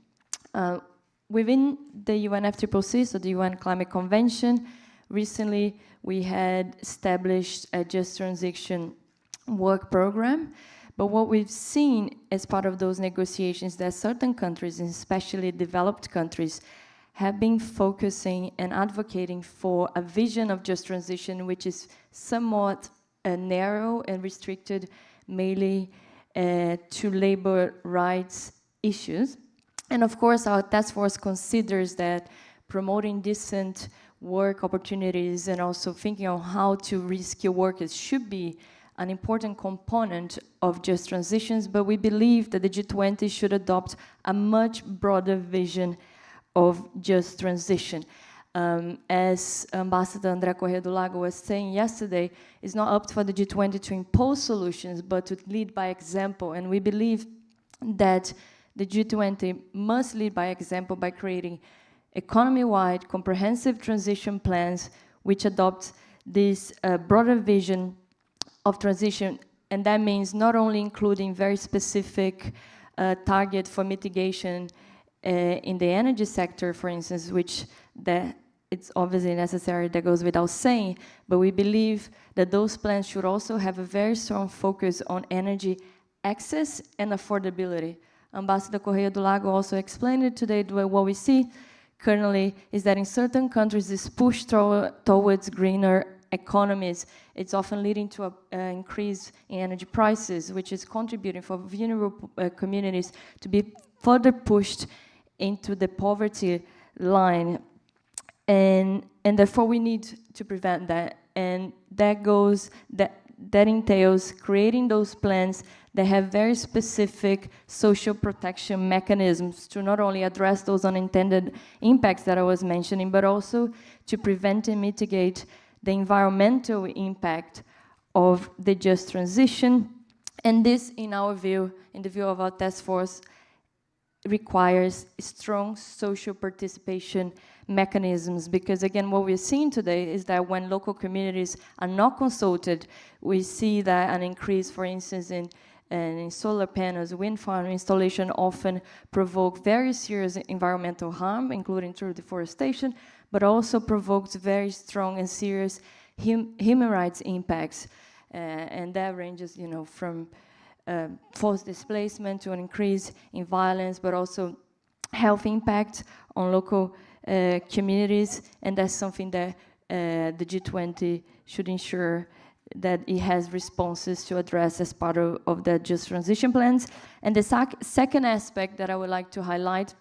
Within the UNFCCC, so the UN Climate Convention, Recently, we had established a Just Transition work program, but what we've seen as part of those negotiations that certain countries, and especially developed countries, have been focusing and advocating for a vision of just transition which is somewhat narrow and restricted mainly to labor rights issues. And of course, our task force considers that promoting decent work opportunities and also thinking on how to reskill workers should be an important component of just transitions, but we believe that the G20 should adopt a much broader vision of just transition. As Ambassador André Corrêa do Lago was saying yesterday, it's not up for the G20 to impose solutions, but to lead by example. And we believe that the G20 must lead by example by creating economy-wide comprehensive transition plans which adopt this broader vision of transition. And that means not only including very specific target for mitigation in the energy sector, for instance, which it's obviously necessary, that goes without saying, but we believe that those plans should also have a very strong focus on energy access and affordability. Ambassador Corrêa do Lago also explained it today. What we see currently is that in certain countries, this push towards greener economies, it's often leading to an increase in energy prices, which is contributing for vulnerable communities to be further pushed into the poverty line. And therefore we need to prevent that. And that entails creating those plans that have very specific social protection mechanisms to not only address those unintended impacts that I was mentioning, but also to prevent and mitigate the environmental impact of the just transition. And this, in our view, in the view of our task force, requires strong social participation mechanisms, because again, what we're seeing today is that when local communities are not consulted, we see that an increase, for instance, in solar panels, wind farm installation often provoke very serious environmental harm, including through deforestation, but also provokes very strong and serious human rights impacts. And that ranges, from forced displacement to an increase in violence, but also health impact on local communities. And that's something that the G20 should ensure that it has responses to address as part of the just transition plans. And the second aspect that I would like to highlight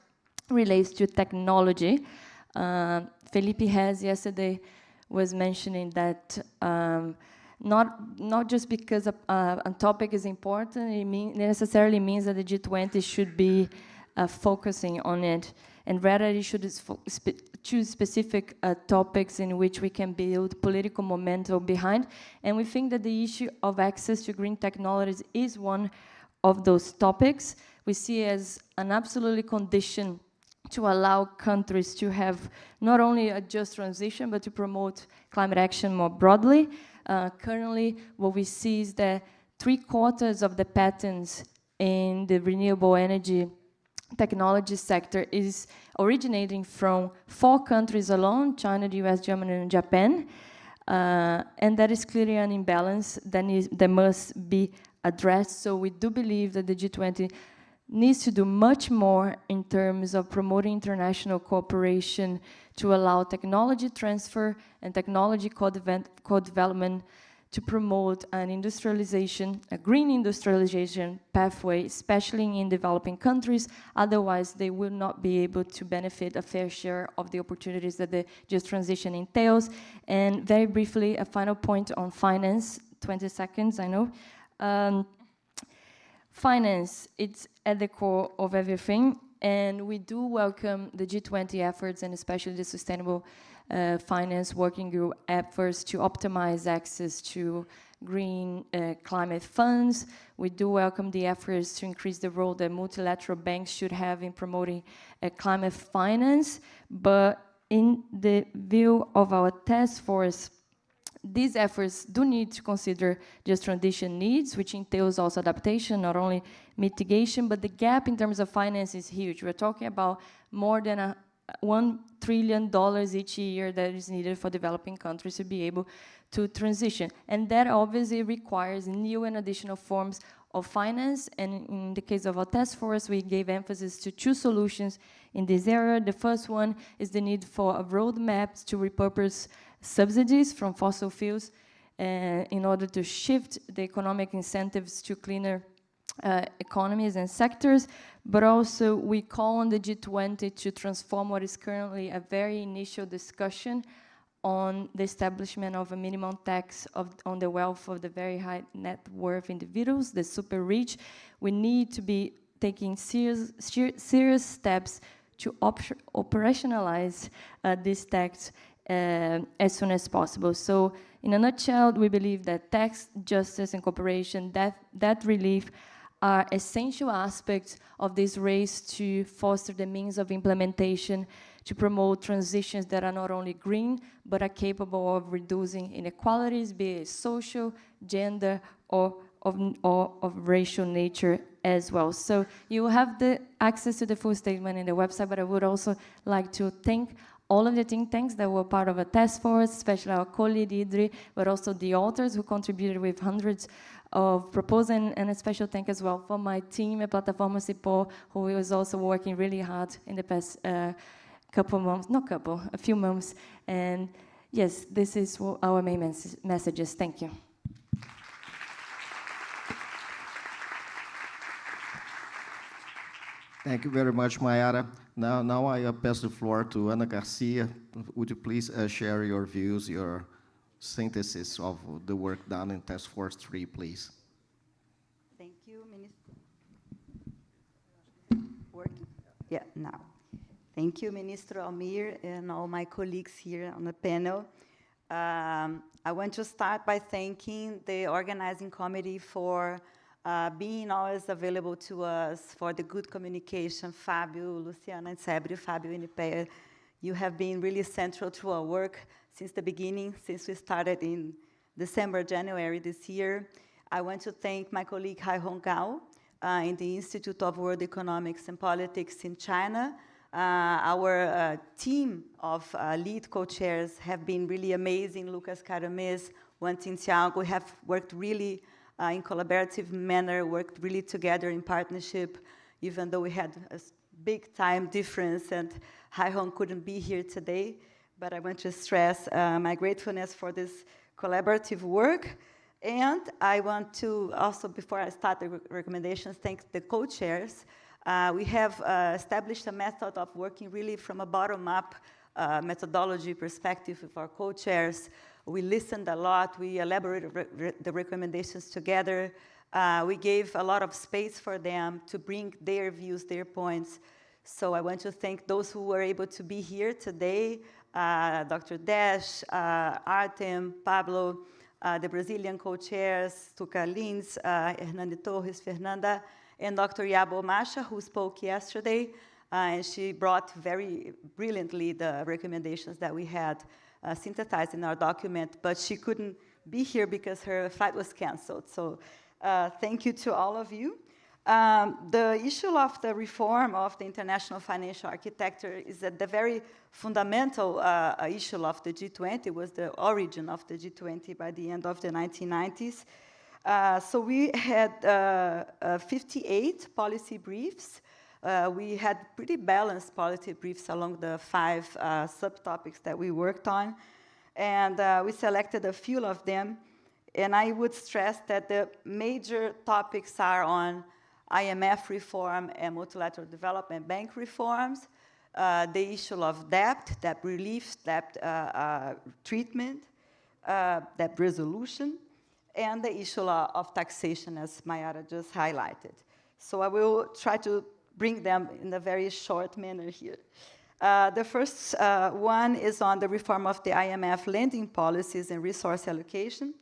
relates to technology. Felipe Rez yesterday was mentioning that not just because a topic is important, it necessarily means that the G20 should be focusing on it, and rather it should choose specific topics in which we can build political momentum behind. And we think that the issue of access to green technologies is one of those topics. We see as an absolutely condition to allow countries to have not only a just transition, but to promote climate action more broadly. Currently, what we see is that 3/4 of the patents in the renewable energy technology sector is originating from 4 countries alone: China, the US, Germany, and Japan. And that is clearly an imbalance that must be addressed. So we do believe that the G20 needs to do much more in terms of promoting international cooperation to allow technology transfer and technology co-development to promote an industrialization, a green industrialization pathway, especially in developing countries. Otherwise, they will not be able to benefit a fair share of the opportunities that the just transition entails. And very briefly, a final point on finance, 20 seconds, I know. Finance, it's at the core of everything, and we do welcome the G20 efforts, and especially the Sustainable Finance Working Group efforts to optimize access to green climate funds. We do welcome the efforts to increase the role that multilateral banks should have in promoting climate finance, but in the view of our task force, these efforts do need to consider just transition needs, which entails also adaptation, not only mitigation, but the gap in terms of finance is huge. We're talking about more than $1 trillion each year that is needed for developing countries to be able to transition. And that obviously requires new and additional forms of finance. And in the case of our task force, we gave emphasis to two solutions in this area. The first one is the need for a roadmap to repurpose subsidies from fossil fuels in order to shift the economic incentives to cleaner economies and sectors, but also we call on the G20 to transform what is currently a very initial discussion on the establishment of a minimum tax on the wealth of the very high net worth individuals, the super rich. We need to be taking serious steps to operationalize this tax as soon as possible. So in a nutshell, we believe that tax justice and cooperation, debt relief, are essential aspects of this race to foster the means of implementation to promote transitions that are not only green, but are capable of reducing inequalities, be it social, gender, or of racial nature as well. So you will have the access to the full statement in the website, but I would also like to thank all of the think tanks that were part of a task force, especially our co-lead IDRI, but also the authors who contributed with hundreds of proposals, and a special thank as well for my team at Plataforma Cipó, who was also working really hard in the past a few months. And yes, this is our main messages. Thank you. Thank you very much, Mayara. Now I pass the floor to Ana Garcia. Would you please share your views, your synthesis of the work done in Task Force 3, please? Thank you, Minister. Working? Yeah, now. Thank you, Minister Almir, and all my colleagues here on the panel. I want to start by thanking the organizing committee for being always available to us, for the good communication. Fabio, Luciana, and Sebrio, Fabio and Ipeia, you have been really central to our work since the beginning, since we started in December, January this year. I want to thank my colleague Haihong Gao in the Institute of World Economics and Politics in China. Our team of lead co-chairs have been really amazing. Lucas Carames, Wan Tiantiago, we have worked really in collaborative manner, worked really together in partnership, even though we had a big time difference and Haihong couldn't be here today. But I want to stress my gratefulness for this collaborative work. And I want to also, before I start the recommendations, thank the co-chairs. We have established a method of working really from a bottom-up methodology perspective with our co-chairs. We listened a lot. We elaborated the recommendations together. We gave a lot of space for them to bring their views, their points. So I want to thank those who were able to be here today, Dr. Dash, Artem, Pablo, the Brazilian co-chairs, Tuca Lins, Hernani Torres, Fernanda, and Dr. Yabo Masha, who spoke yesterday, and she brought very brilliantly the recommendations that we had synthesized in our document, but she couldn't be here because her flight was canceled. So thank you to all of you. The issue of the reform of the international financial architecture is at the very fundamental issue of the G20. It was the origin of the G20 by the end of the 1990s. So we had 58 policy briefs. We had pretty balanced policy briefs along the 5 subtopics that we worked on. And we selected a few of them. And I would stress that the major topics are on IMF reform and multilateral development bank reforms, the issue of debt relief, debt treatment, debt resolution, and the issue of taxation, as Mayara just highlighted. So I will try to bring them in a very short manner here. The first one is on the reform of the IMF lending policies and resource allocation.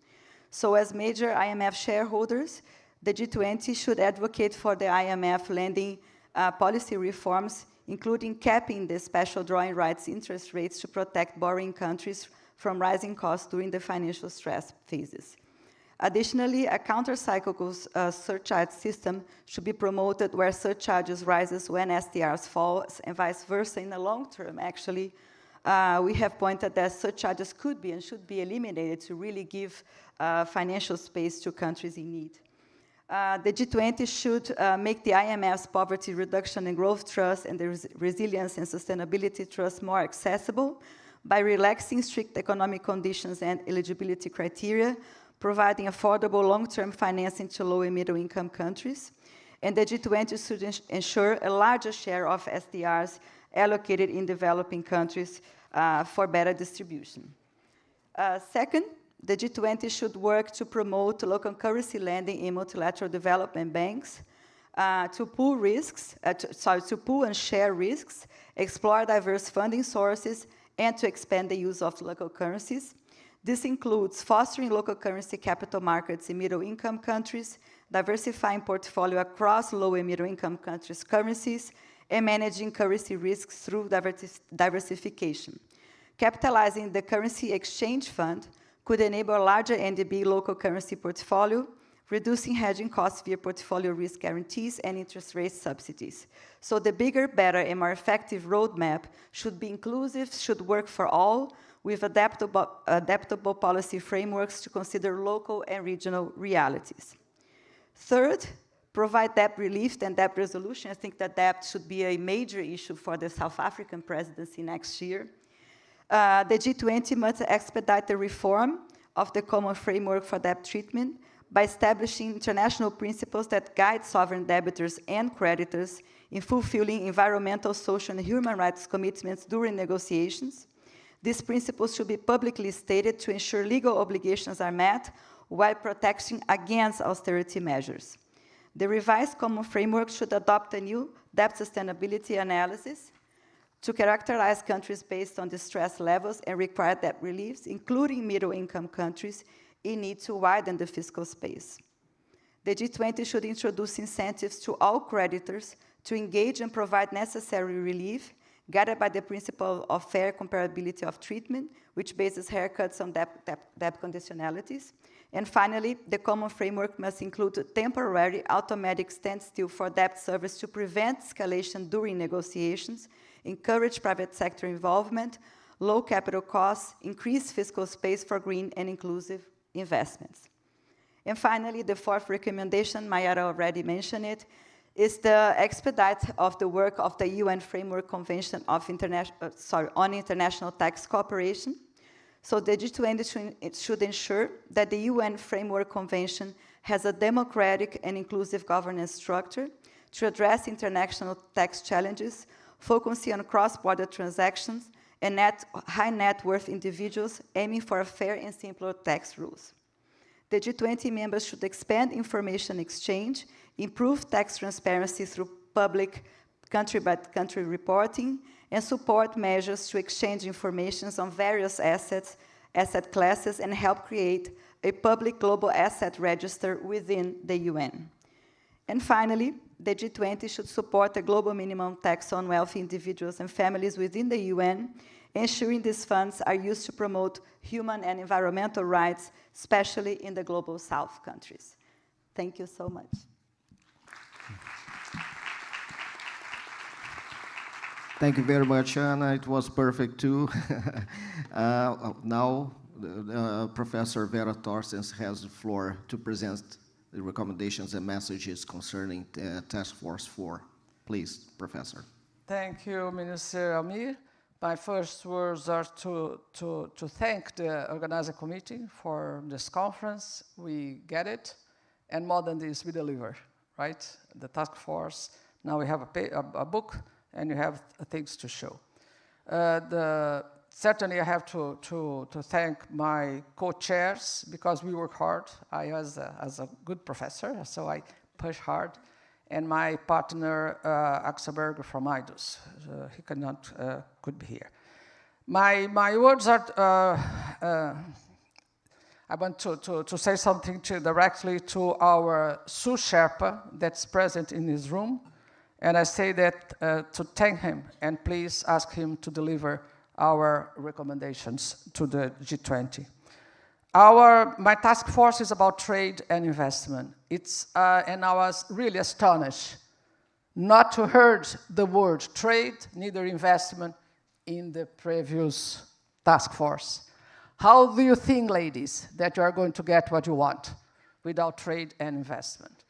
So as major IMF shareholders, the G20 should advocate for the IMF lending policy reforms, including capping the special drawing rights interest rates to protect borrowing countries from rising costs during the financial stress phases. Additionally, a counter-cyclical surcharge system should be promoted where surcharges rises when SDRs fall, and vice versa. In the long term, actually, we have pointed that surcharges could be and should be eliminated to really give financial space to countries in need. The G20 should make the IMF's Poverty Reduction and Growth Trust and the Resilience and Sustainability Trust more accessible by relaxing strict economic conditions and eligibility criteria, providing affordable long-term financing to low and middle-income countries. And the G20 should ensure a larger share of SDRs allocated in developing countries for better distribution. Second, the G20 should work to promote local currency lending in multilateral development banks, to pool and share risks, explore diverse funding sources, and to expand the use of local currencies. This includes fostering local currency capital markets in middle-income countries, diversifying portfolio across low and middle-income countries' currencies, and managing currency risks through diversification. Capitalizing the Currency Exchange Fund could enable a larger NDB local currency portfolio, reducing hedging costs via portfolio risk guarantees and interest rate subsidies. So the bigger, better, and more effective roadmap should be inclusive, should work for all, with adaptable policy frameworks to consider local and regional realities. Third, provide debt relief and debt resolution. I think that debt should be a major issue for the South African presidency next year. The G20 must expedite the reform of the common framework for debt treatment by establishing international principles that guide sovereign debtors and creditors in fulfilling environmental, social, and human rights commitments during negotiations. These principles should be publicly stated to ensure legal obligations are met while protecting against austerity measures. The revised common framework should adopt a new debt sustainability analysis to characterize countries based on distress levels and require debt reliefs, including middle-income countries, in need to widen the fiscal space. The G20 should introduce incentives to all creditors to engage and provide necessary relief, guided by the principle of fair comparability of treatment, which bases haircuts on debt conditionalities. And finally, the common framework must include temporary automatic standstill for debt service to prevent escalation during negotiations, encourage private sector involvement, low capital costs, increase fiscal space for green and inclusive investments. And finally, the fourth recommendation, Mayara already mentioned it, is the expedite of the work of the UN Framework Convention of on International Tax Cooperation. So the G20 should ensure that the UN Framework Convention has a democratic and inclusive governance structure to address international tax challenges, focusing on cross-border transactions and high net worth individuals, aiming for a fair and simpler tax rules. The G20 members should expand information exchange, improve tax transparency through public country-by-country reporting, and support measures to exchange information on various asset classes, and help create a public global asset register within the UN. And finally, the G20 should support a global minimum tax on wealthy individuals and families within the UN, ensuring these funds are used to promote human and environmental rights, especially in the Global South countries. Thank you so much. Thank you very much, Anna. It was perfect, too. Now, Professor Vera Torstens has the floor to present the recommendations and messages concerning Task Force 4. Please, Professor. Thank you, Minister Almir. My first words are to thank the organizing committee for this conference. We get it, and more than this, we deliver, right? The task force, now we have a book, and you have things to show. Certainly, I have to thank my co-chairs, because we work hard. I was as a good professor, so I push hard. And my partner, Axel Berger from IDUS. He could be here. My words are, I want to say something directly to our Sous Sherpa that's present in this room. And I say that to thank him, and please ask him to deliver our recommendations to the G20. My task force is about trade and investment. And I was really astonished not to heard the word trade, neither investment, in the previous task force. How do you think, ladies, that you are going to get what you want without trade and investment?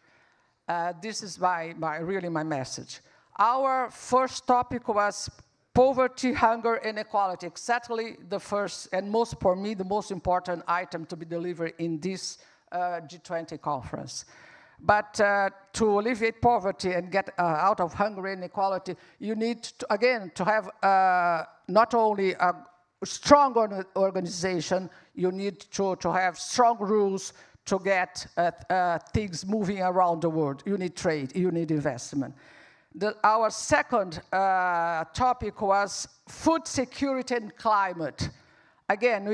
This is really my message. Our first topic was poverty, hunger, and inequality. Exactly the first and for me, the most important item to be delivered in this G20 conference. But to alleviate poverty and get out of hunger and inequality, you need, to have not only a strong organization, you need to have strong rules to get things moving around the world. You need trade, you need investment. Our second topic was food security and climate. Again,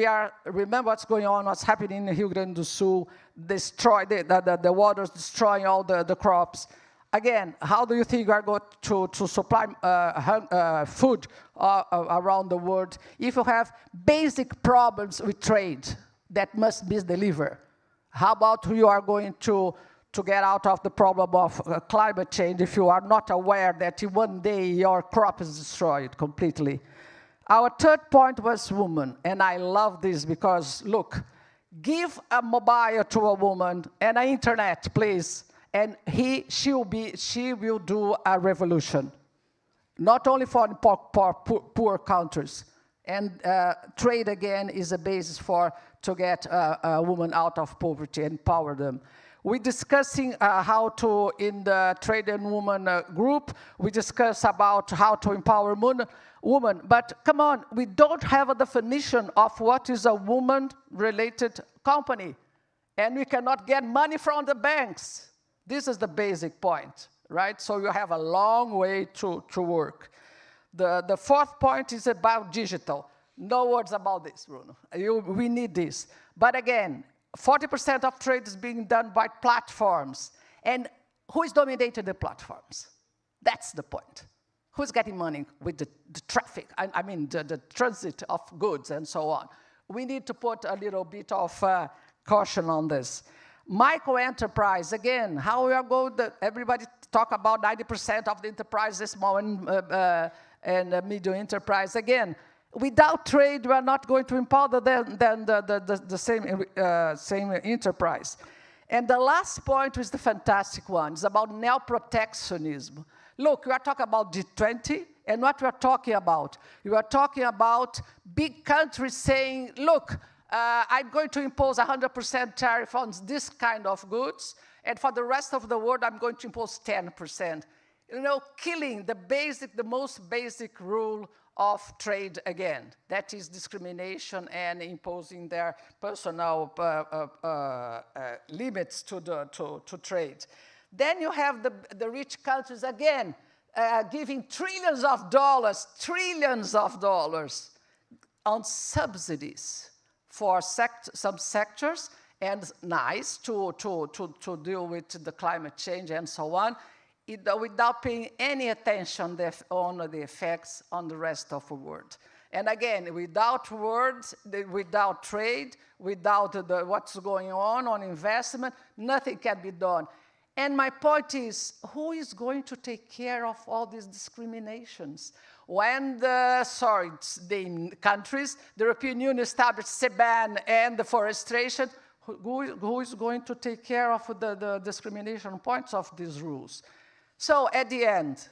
remember what's going on, what's happening in Rio Grande do Sul, the waters destroying all the crops. Again, how do you think we are going to supply food around the world if you have basic problems with trade that must be delivered? How about you are going to get out of the problem of climate change if you are not aware that one day your crop is destroyed completely? Our third point was women, and I love this because, look, give a mobile to a woman and an internet, please, and she will do a revolution, not only for poor countries. And trade, again, is a basis to get a woman out of poverty and empower them. We're discussing how to, in the Trade and Women group, we discuss about how to empower women. But come on, we don't have a definition of what is a woman-related company. And we cannot get money from the banks. This is the basic point, right? So you have a long way to work. The fourth point is about digital. No words about this, Bruno. We need this. But again, 40% of trade is being done by platforms. And who is dominating the platforms? That's the point. Who's getting money with the traffic? I mean, the transit of goods and so on. We need to put a little bit of caution on this. Micro enterprise, again, how we are going to, everybody talk about 90% of the enterprises, small and medium enterprise. Again, without trade, we are not going to empower the same enterprise. And the last point is the fantastic one. It's about neo-protectionism. Look, we are talking about G20, and what we are talking about? We are talking about big countries saying, look, I'm going to impose 100% tariff on this kind of goods, and for the rest of the world, I'm going to impose 10%. You know, killing the most basic rule of trade again. That is discrimination and imposing their personal limits to trade. Then you have the rich countries again giving trillions of dollars on subsidies for some sectors, and nice to deal with the climate change and so on, without paying any attention on the effects on the rest of the world. And again, without words, without trade, without what's going on investment, nothing can be done. And my point is, who is going to take care of all these discriminations? When the countries, the European Union established CBAM and deforestation, who is going to take care of the discrimination points of these rules? So at the end,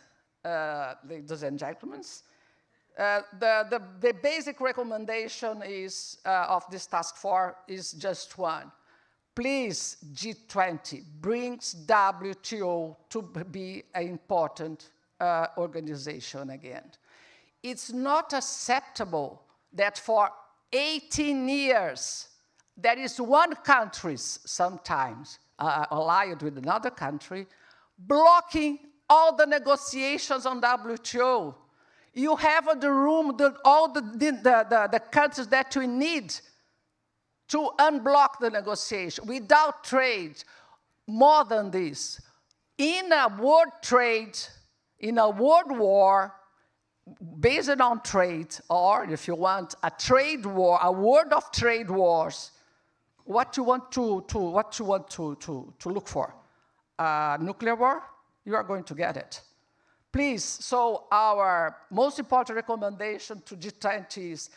ladies and gentlemen, the basic recommendation is, of this task force is just one. Please, G20 brings WTO to be an important organization again. It's not acceptable that for 18 years, there is one country, sometimes allied with another country, blocking all the negotiations on WTO. You have in the room all the countries that we need to unblock the negotiation. Without trade, more than this, in a world trade, in a world war, based on trade, or if you want, a trade war, a world of trade wars, what you want to look for. Nuclear war, you are going to get it. Please, so our most important recommendation to G20 is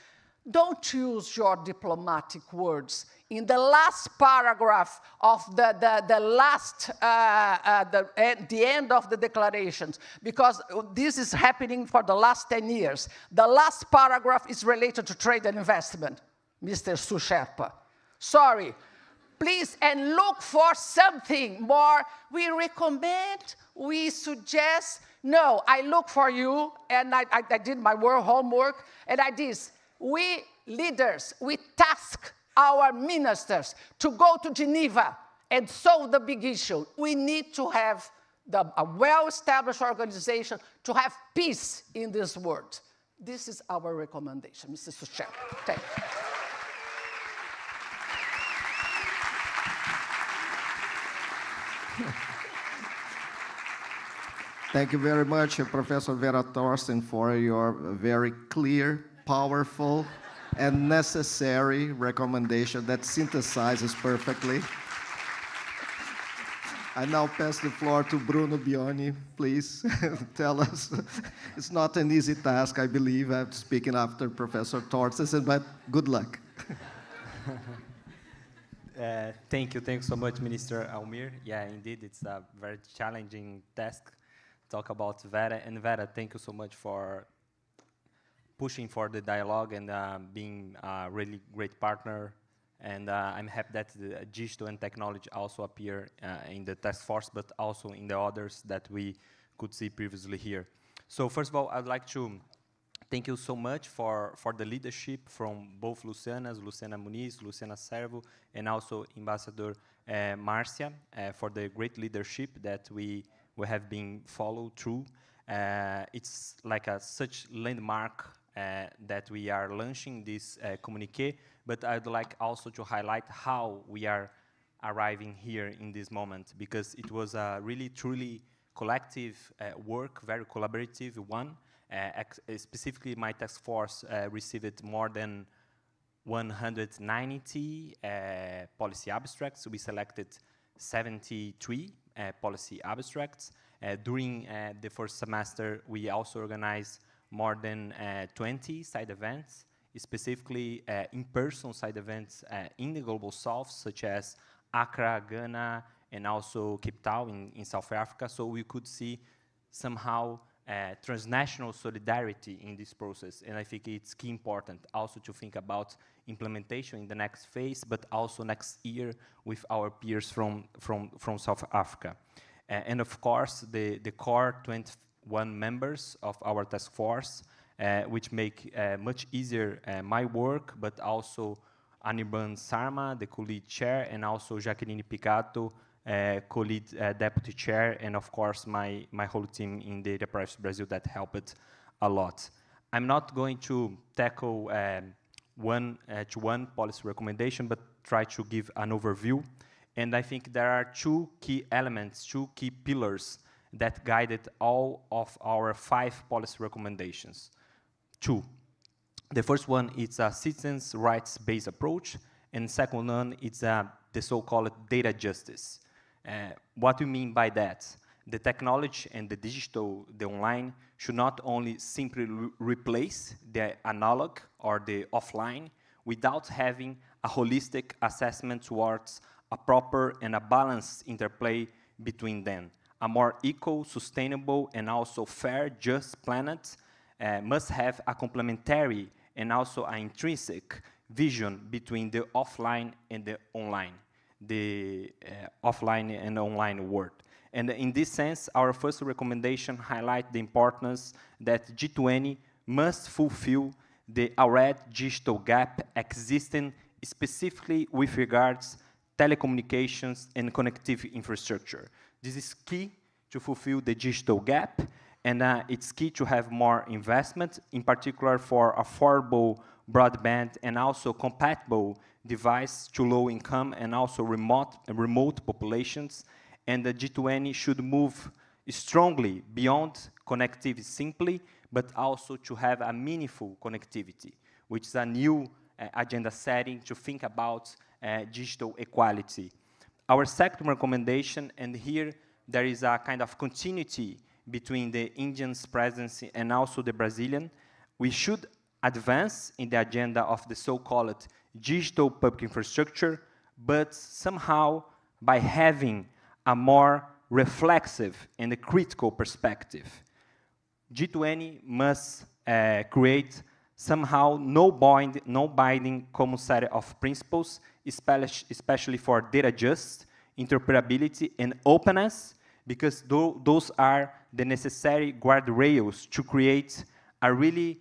don't use your diplomatic words. In the last paragraph of the end of the declarations, because this is happening for the last 10 years, the last paragraph is related to trade and investment, Mr. Sherpa. Sorry. Please, and look for something more. We recommend, we suggest. No, I look for you, and I did my homework, and I did. We leaders, we task our ministers to go to Geneva and solve the big issue. We need to have a well-established organization to have peace in this world. This is our recommendation, Mr. Sherpa. Thank you. Thank you very much, Professor Vera Thorsten, for your very clear, powerful, and necessary recommendation that synthesizes perfectly. I now pass the floor to Bruno Bioni. Please tell us. It's not an easy task, I believe. I'm speaking after Professor Thorsten, but good luck. Thank you so much, Minister Almir. Yeah, indeed, it's a very challenging task. Talk about Vera, and Vera, thank you so much for pushing for the dialogue and being a really great partner. And I'm happy that the digital and technology also appear in the task force, but also in the others that we could see previously here. So first of all, I'd like to thank you so much for the leadership from both Luciana Muniz, Luciana Servo, and also Ambassador Marcia for the great leadership that we have been followed through. It's like such landmark that we are launching this communiqué, but I'd like also to highlight how we are arriving here in this moment, because it was a really, truly collective work, very collaborative one. Specifically, my task force received more than 190 policy abstracts. We selected 73 policy abstracts. During the first semester, we also organized more than 20 side events, specifically in-person side events in the Global South, such as Accra, Ghana, and also Cape Town in South Africa. So we could see somehow transnational solidarity in this process. And I think it's key important also to think about implementation in the next phase, but also next year with our peers from South Africa. And of course, the core 21 members of our task force, which make much easier my work, but also Anirban Sarma, the co-lead chair, and also Jaqueline Picato, co-lead deputy chair, and of course my whole team in the Enterprise Brazil that helped a lot. I'm not going to tackle one-to-one policy recommendation, but try to give an overview. And I think there are two key elements, two key pillars that guided all of our 5 policy recommendations. 2. The first one is a citizens' rights-based approach, and second one is the so-called data justice. What do we mean by that? The technology and the digital, the online, should not only simply replace the analog or the offline without having a holistic assessment towards a proper and a balanced interplay between them. A more equal, sustainable, and also fair, just planet must have a complementary and also an intrinsic vision between the offline and the online, the offline and online world. And in this sense, our first recommendation highlights the importance that G20 must fulfill the already digital gap existing specifically with regards telecommunications and connectivity infrastructure. This is key to fulfill the digital gap, and it's key to have more investment, in particular for affordable broadband and also compatible device to low income and also remote populations. And the G20 should move strongly beyond connectivity simply, but also to have a meaningful connectivity, which is a new agenda setting to think about digital equality. Our second recommendation, and here there is a kind of continuity between the Indian's presidency and also the Brazilian, we should advance in the agenda of the so-called digital public infrastructure, but somehow by having a more reflexive and a critical perspective. G20 must create somehow no binding common set of principles, especially for data just, interoperability, and openness, because those are the necessary guardrails to create a really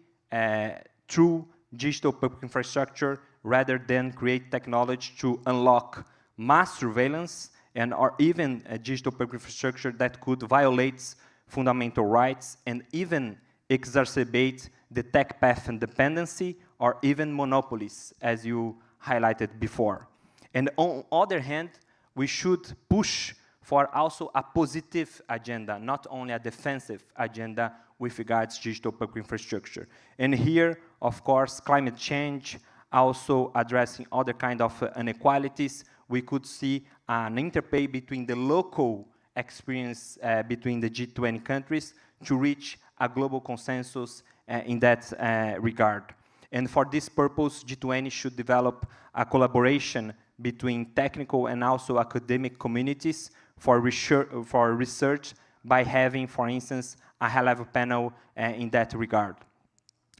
true digital public infrastructure rather than create technology to unlock mass surveillance and or even a digital public infrastructure that could violate fundamental rights and even exacerbate the tech path and dependency or even monopolies, as you highlighted before. And on the other hand, we should push for also a positive agenda, not only a defensive agenda with regards to digital public infrastructure. And here, of course, climate change, also addressing other kind of inequalities, we could see an interplay between the local experience between the G20 countries to reach a global consensus in that regard. And for this purpose, G20 should develop a collaboration between technical and also academic communities for research by having, for instance, a high-level panel in that regard.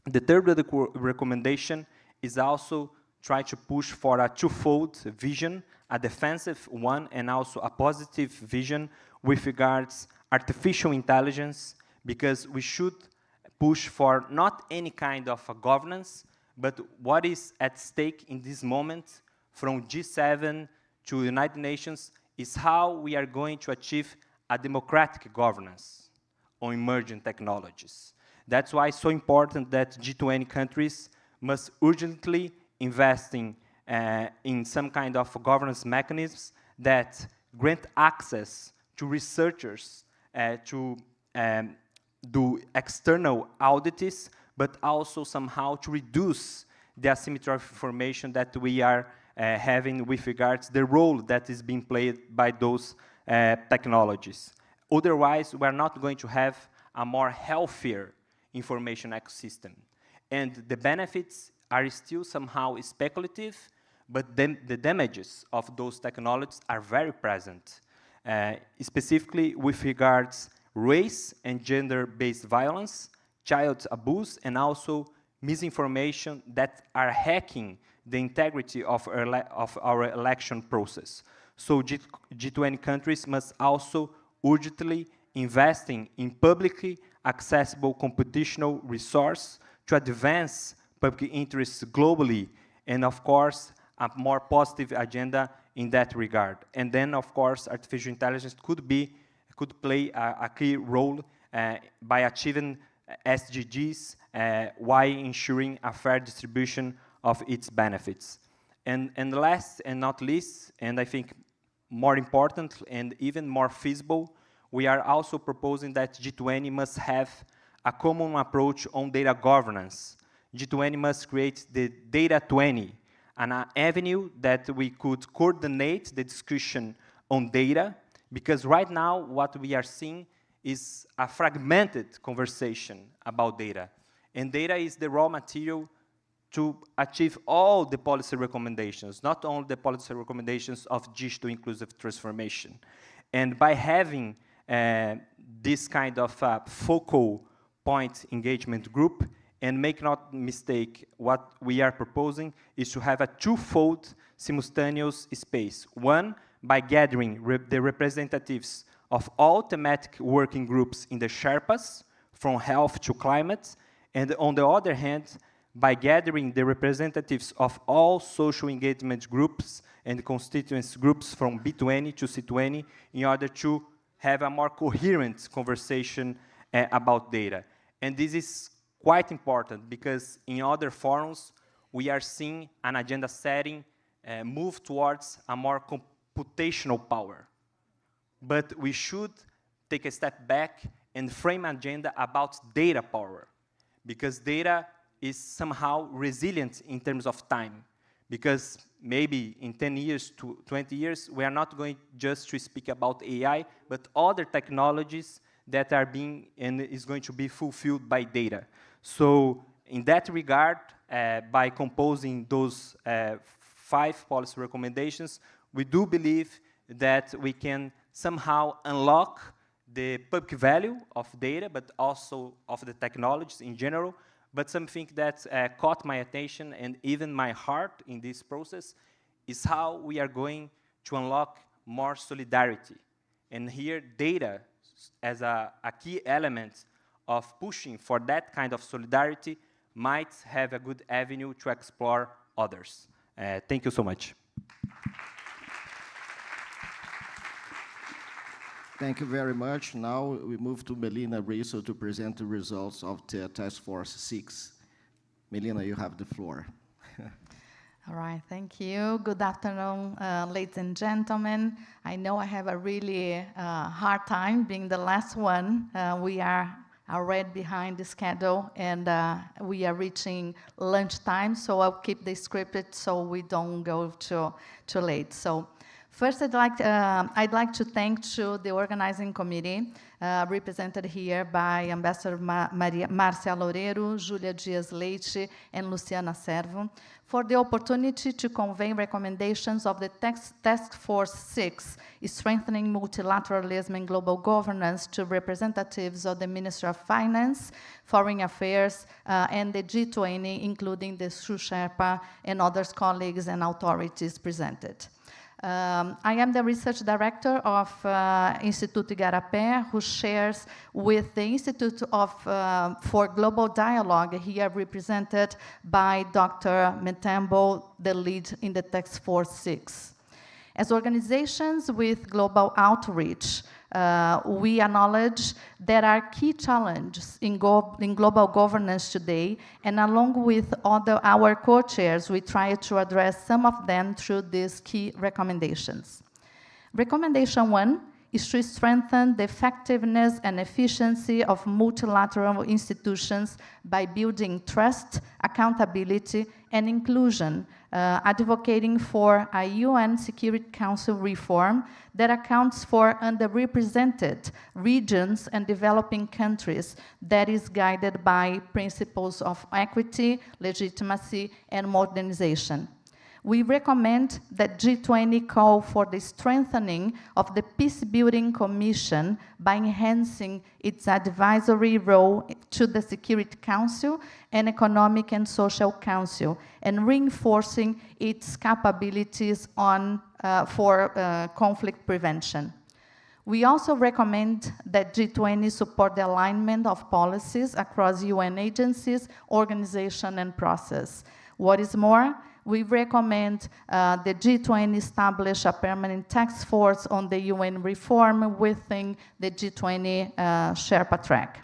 The third recommendation is also try to push for a twofold vision, a defensive one and also a positive vision with regards artificial intelligence, because we should push for not any kind of a governance, but what is at stake in this moment from G7 to United Nations is how we are going to achieve a democratic governance on emerging technologies. That's why it's so important that G20 countries must urgently invest in some kind of governance mechanisms that grant access to researchers to do external audits, but also somehow to reduce the asymmetry of information that we are having with regards to the role that is being played by those technologies. Otherwise, we're not going to have a more healthier information ecosystem. And the benefits are still somehow speculative, but then the damages of those technologies are very present, specifically with regards race and gender-based violence, child abuse, and also misinformation that are hacking the integrity of our election process. So G20 countries must also urgently invest in publicly accessible computational resource to advance public interests globally, and of course, a more positive agenda in that regard. And then, of course, artificial intelligence could play a key role by achieving SDGs while ensuring a fair distribution of its benefits. And last and not least, and I think more important and even more feasible, we are also proposing that G20 must have a common approach on data governance. G20 must create the Data 20, an avenue that we could coordinate the discussion on data, because right now what we are seeing is a fragmented conversation about data. And data is the raw material to achieve all the policy recommendations, not only the policy recommendations of digital inclusive transformation. And by having this kind of focal point engagement group, and make not mistake, what we are proposing is to have a twofold simultaneous space. One, by gathering the representatives of all thematic working groups in the Sherpas, from health to climate, and on the other hand, by gathering the representatives of all social engagement groups and constituency groups from B20 to C20 in order to have a more coherent conversation about data. And this is quite important because in other forums, we are seeing an agenda setting move towards a more computational power. But we should take a step back and frame an agenda about data power, because data is somehow resilient in terms of time. Because maybe in 10 years to 20 years, we are not going just to speak about AI, but other technologies that are being and is going to be fulfilled by data. So in that regard, by composing those 5 policy recommendations, we do believe that we can somehow unlock the public value of data, but also of the technologies in general. But something that caught my attention and even my heart in this process is how we are going to unlock more solidarity. And here, data as a key element of pushing for that kind of solidarity might have a good avenue to explore others. Thank you so much. Thank you very much. Now we move to Melina Risso to present the results of the Task Force 6. Melina, you have the floor. All right, thank you. Good afternoon, ladies and gentlemen. I know I have a really hard time being the last one. We are already behind the schedule, and we are reaching lunchtime, so I'll keep this scripted so we don't go too late. So first, I'd like to thank the organizing committee, represented here by Ambassador Márcia Loureiro, Júlia Dias Leite, and Luciana Servo, for the opportunity to convey recommendations of the Task Force 6, strengthening multilateralism and global governance, to representatives of the Ministry of Finance, Foreign Affairs, and the G20, including the Sherpa and other colleagues and authorities presented. I am the research director of Instituto Igarapé, who shares with the Institute for Global Dialogue, here represented by Dr. Metembo, the lead in the Task Force 6. As organizations with global outreach, we acknowledge there are key challenges in global governance today, and along with our co-chairs, we try to address some of them through these key recommendations. Recommendation 1 is to strengthen the effectiveness and efficiency of multilateral institutions by building trust, accountability, and inclusion, advocating for a UN Security Council reform that accounts for underrepresented regions and developing countries, that is guided by principles of equity, legitimacy, and modernization. We recommend that G20 call for the strengthening of the Peace-Building Commission by enhancing its advisory role to the Security Council and Economic and Social Council, and reinforcing its capabilities for conflict prevention. We also recommend that G20 support the alignment of policies across UN agencies, organization, and process. What is more, we recommend the G20 establish a permanent task force on the UN reform within the G20 Sherpa track.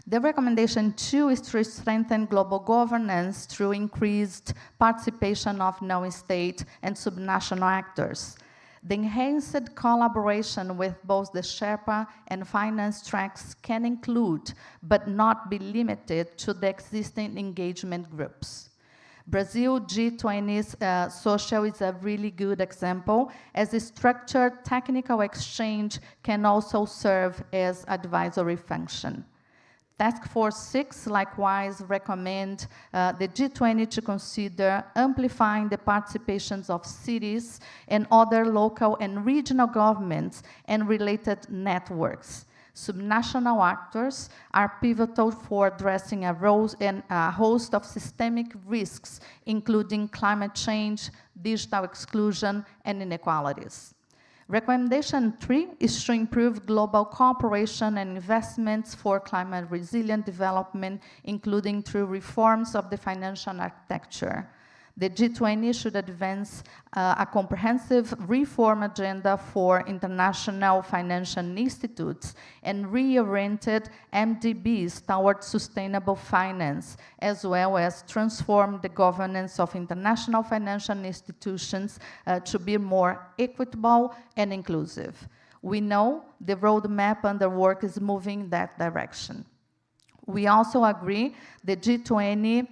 The recommendation 2 is to strengthen global governance through increased participation of non-state and subnational actors. The enhanced collaboration with both the Sherpa and finance tracks can include, but not be limited to, the existing engagement groups. Brazil G20's social is a really good example, as a structured technical exchange can also serve as advisory function. Task Force 6 likewise recommend the G20 to consider amplifying the participations of cities and other local and regional governments and related networks. Subnational actors are pivotal for addressing a host of systemic risks, including climate change, digital exclusion, and inequalities. Recommendation 3 is to improve global cooperation and investments for climate resilient development, including through reforms of the financial architecture. The G20 should advance a comprehensive reform agenda for international financial institutes and reoriented MDBs towards sustainable finance, as well as transform the governance of international financial institutions to be more equitable and inclusive. We know the roadmap under work is moving in that direction. We also agree the G20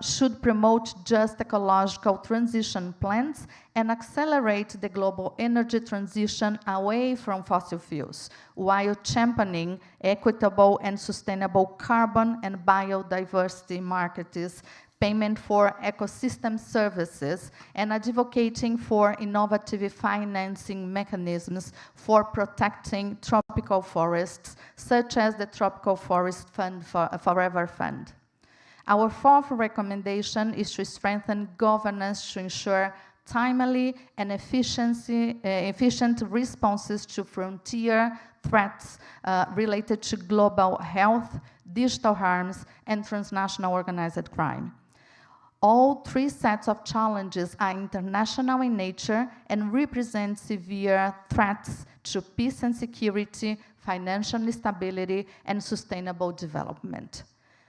should promote just ecological transition plans and accelerate the global energy transition away from fossil fuels, while championing equitable and sustainable carbon and biodiversity markets, payment for ecosystem services, and advocating for innovative financing mechanisms for protecting tropical forests, such as the Tropical Forest Fund Forever Fund. Our fourth recommendation is to strengthen governance to ensure timely and efficient responses to frontier threats related to global health, digital harms, and transnational organized crime. All three sets of challenges are international in nature and represent severe threats to peace and security, financial stability, and sustainable development.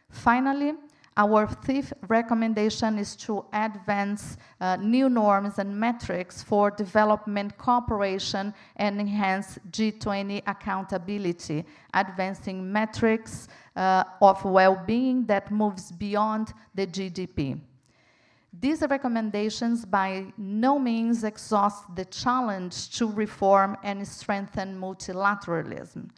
Finally, our fifth recommendation is to advance new norms and metrics for development cooperation and enhance G20 accountability, advancing metrics of well-being that moves beyond the GDP. These recommendations by no means exhaust the challenge to reform and strengthen multilateralism.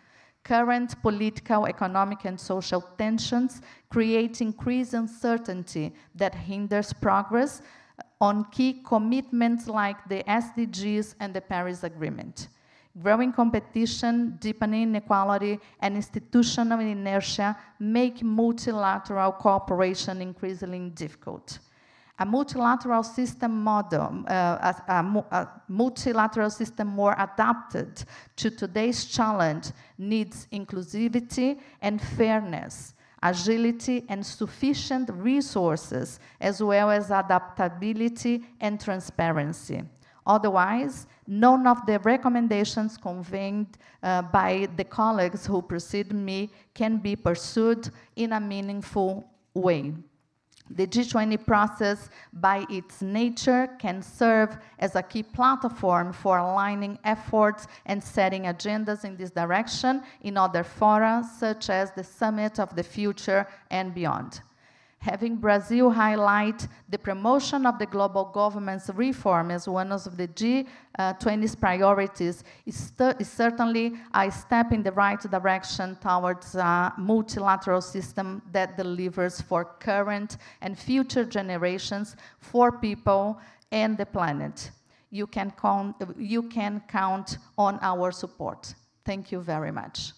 Current political, economic, and social tensions create increased uncertainty that hinders progress on key commitments like the SDGs and the Paris Agreement. Growing competition, deepening inequality, and institutional inertia make multilateral cooperation increasingly difficult. A multilateral system model, a multilateral system more adapted to today's challenge needs inclusivity and fairness, agility and sufficient resources, as well as adaptability and transparency. Otherwise, none of the recommendations convened by the colleagues who preceded me can be pursued in a meaningful way. The G20 process, by its nature, can serve as a key platform for aligning efforts and setting agendas in this direction in other fora, such as the Summit of the Future and beyond. Having Brazil highlight the promotion of the global governance reform as one of the G20's priorities is certainly a step in the right direction towards a multilateral system that delivers for current and future generations, for people and the planet. You can count on our support. Thank you very much.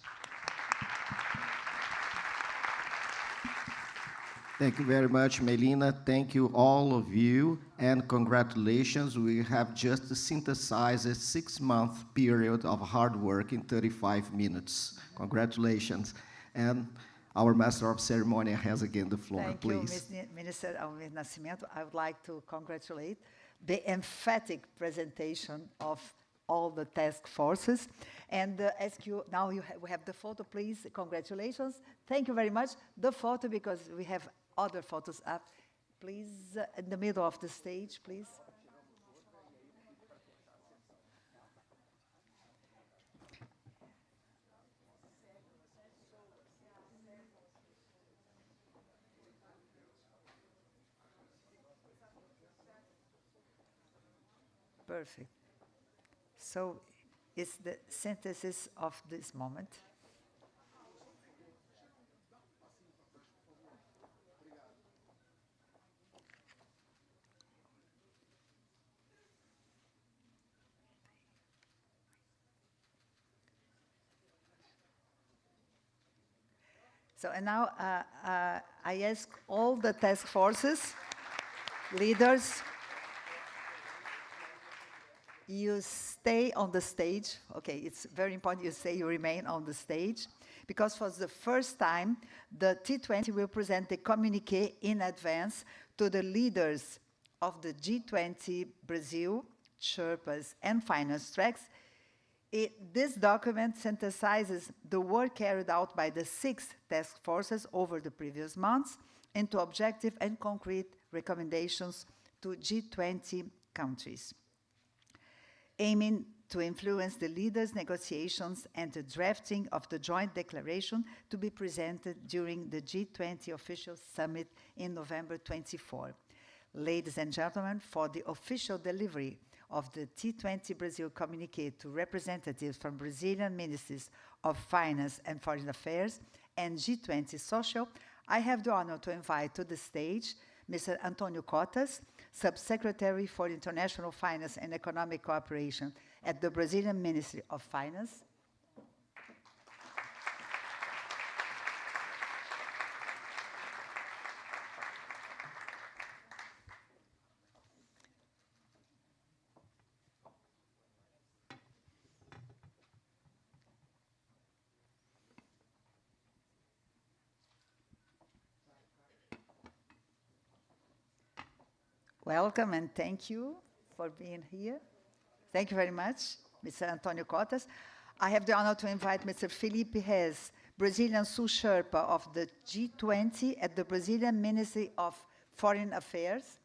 Thank you very much, Melina. Thank you, all of you, and congratulations. We have just synthesized a 6-month period of hard work in 35 minutes. Congratulations. And our Master of Ceremony has again the floor, please. Thank you, Minister Almir Nascimento. I would like to congratulate the emphatic presentation of all the task forces. And ask you, now we have the photo, please. Congratulations. Thank you very much. The photo, because we have other photos up. Please, in the middle of the stage, please. Perfect. So it's the synthesis of this moment. So, and now I ask all the task forces, leaders, you stay on the stage. Okay, it's very important you remain on the stage, because for the first time, the T20 will present the communiqué in advance to the leaders of the G20 Brasil, Sherpas and Finance tracks. This document synthesizes the work carried out by the 6 task forces over the previous months into objective and concrete recommendations to G20 countries, aiming to influence the leaders' negotiations and the drafting of the joint declaration to be presented during the G20 official summit in November 24. Ladies and gentlemen, for the official delivery of the T20 Brasil communique to representatives from Brazilian ministries of finance and foreign affairs and G20 social, I have the honor to invite to the stage Mr. Antônio Cotas, Subsecretary for International Finance and Economic Cooperation at the Brazilian Ministry of Finance. Welcome and thank you for being here. Thank you very much, Mr. Antônio Cotas. I have the honor to invite Mr. Felipe Reis, Brazilian Sul Sherpa of the G20 at the Brazilian Ministry of Foreign Affairs.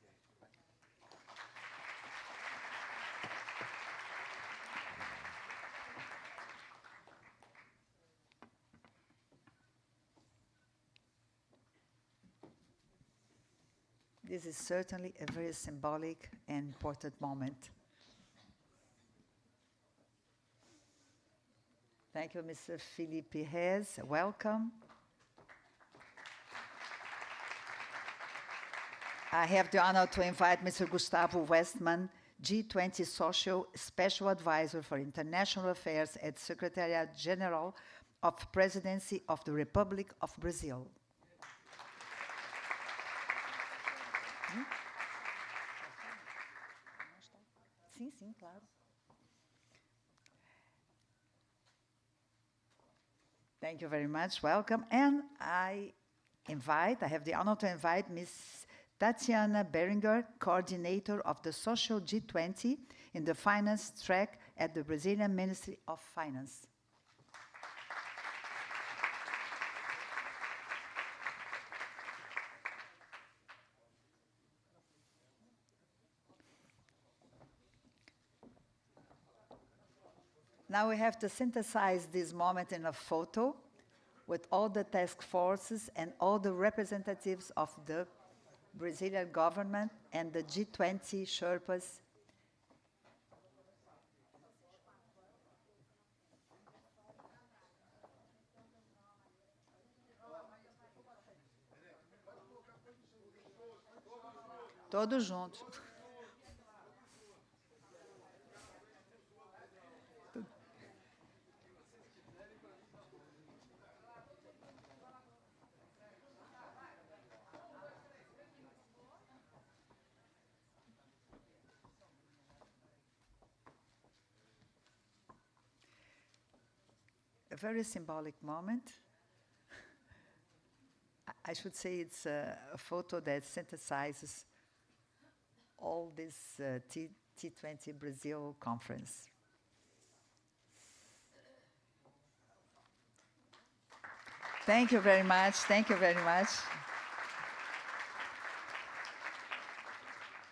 This is certainly a very symbolic and important moment. Thank you, Mr. Felipe Reis. Welcome. I have the honor to invite Mr. Gustavo Westman, G20 Social Special Advisor for International Affairs at Secretariat General of Presidency of the Republic of Brazil. Sim, sim, claro. Thank you very much. Welcome. And I have the honor to invite Ms. Tatiana Beringer, Coordinator of the Social G20 in the Finance track at the Brazilian Ministry of Finance. Now we have to synthesize this moment in a photo with all the task forces and all the representatives of the Brazilian government and the G20 Sherpas. Todos juntos. A very symbolic moment. I should say it's a photo that synthesizes all this T20 Brasil conference. Thank you very much. Thank you very much.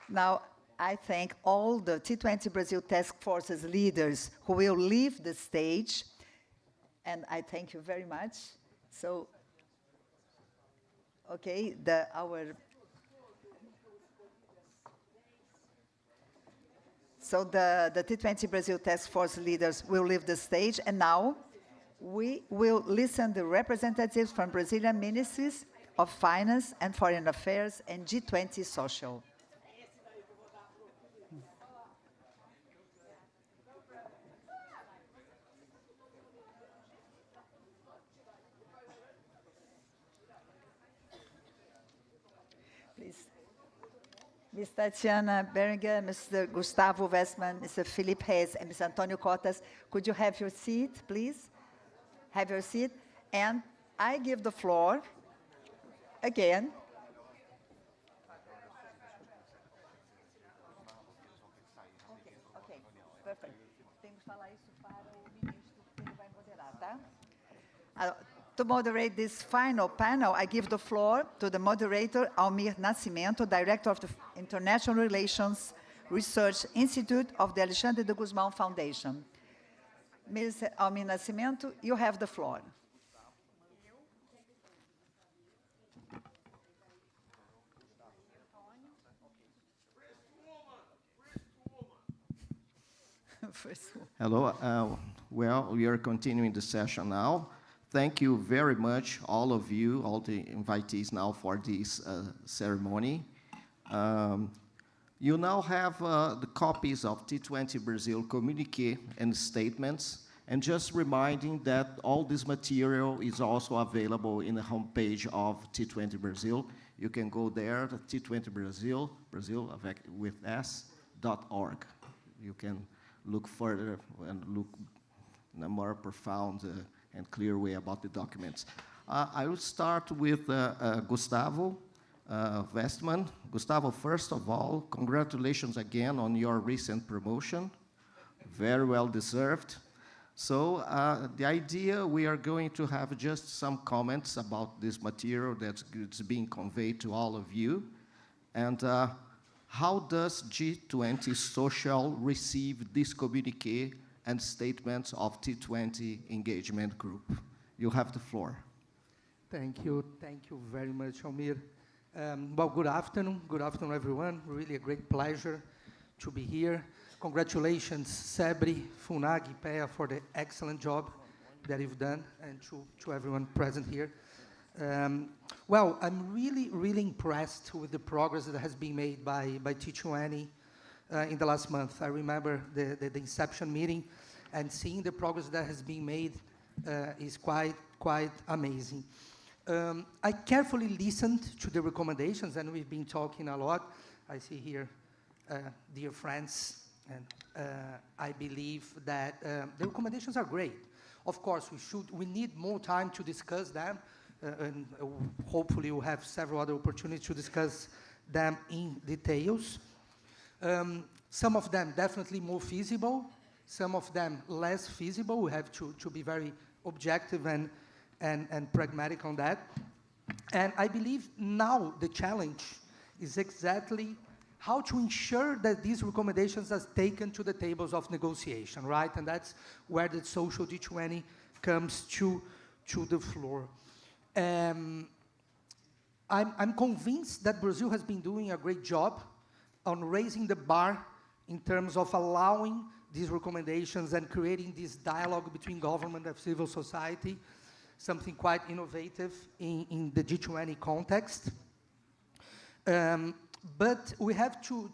Now, I thank all the T20 Brasil Task Forces leaders who will leave the stage, and I thank you very much. So, okay, So the T20 Brasil Task Force leaders will leave the stage, and now we will listen to representatives from Brazilian ministries of finance and foreign affairs and G20 social. Ms. Tatiana Beringer, Mr. Gustavo Westman, Mr. Felipe Reis, and Mr. Antônio Cotas, could you have your seat, please? Have your seat. And I give the floor again. Okay, perfect. Temos que falar isso para o ministro que ele vai moderar, tá? To moderate this final panel, I give the floor to the moderator, Almir Nascimento, Director of the International Relations Research Institute of the Alexandre de Guzmão Foundation. Ms. Almir Nascimento, you have the floor. Hello. Well, we are continuing the session now. Thank you very much, all of you, all the invitees now for this ceremony. You now have the copies of T20 Brasil communique and statements, and just reminding that all this material is also available in the homepage of T20 Brasil. You can go there, the T20 Brasil with s.org. You can look further and look in a more profound and clear way about the documents. I will start with Gustavo Westman. Gustavo, first of all, congratulations again on your recent promotion. Very well deserved. So the idea, we are going to have just some comments about this material that's being conveyed to all of you. And how does G20 Social receive this communique and statements of T20 Engagement Group? You have the floor. Thank you very much, Almir. Well, good afternoon, everyone. Really a great pleasure to be here. Congratulations, Sebri, Funagi, Pea, for the excellent job that you've done, and to everyone present here. Well, I'm really impressed with the progress that has been made by T20 in the last month. I remember the inception meeting, and seeing the progress that has been made is quite amazing. I carefully listened to the recommendations, and we've been talking a lot. I see here dear friends, and I believe that the recommendations are great. Of course, we need more time to discuss them, and hopefully we'll have several other opportunities to discuss them in details. Some of them definitely more feasible, some of them less feasible. We have to be very objective and pragmatic on that. And I believe now the challenge is exactly how to ensure that these recommendations are taken to the tables of negotiation, right? And that's where the social G20 comes to the floor. I'm convinced that Brazil has been doing a great job on raising the bar in terms of allowing these recommendations and creating this dialogue between government and civil society, something quite innovative in the G20 context. But we have to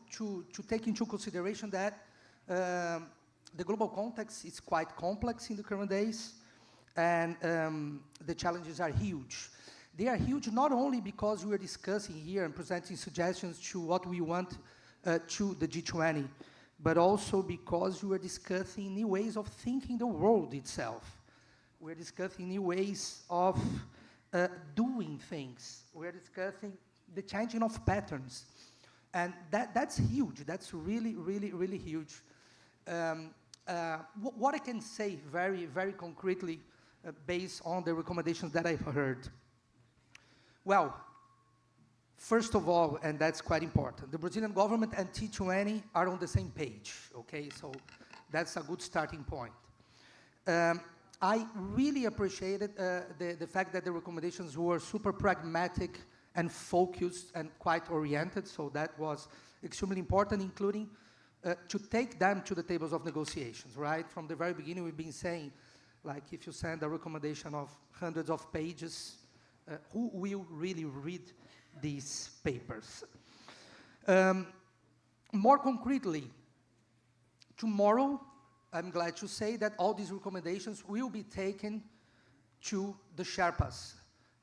take into consideration that the global context is quite complex in the current days, and the challenges are huge. They are huge not only because we are discussing here and presenting suggestions to what we want to the G20, but also because we are discussing new ways of thinking the world itself. We're discussing new ways of doing things. We're discussing the changing of patterns. And that's huge. That's really huge. What I can say very concretely based on the recommendations that I've heard. Well, first of all, and that's quite important, the Brazilian government and T20 are on the same page, okay? So that's a good starting point. I really appreciated the fact that the recommendations were super pragmatic and focused and quite oriented, so that was extremely important, including to take them to the tables of negotiations, right? From the very beginning, we've been saying, like, if you send a recommendation of hundreds of pages, who will really read these papers? More concretely, tomorrow, I'm glad to say that all these recommendations will be taken to the Sherpas,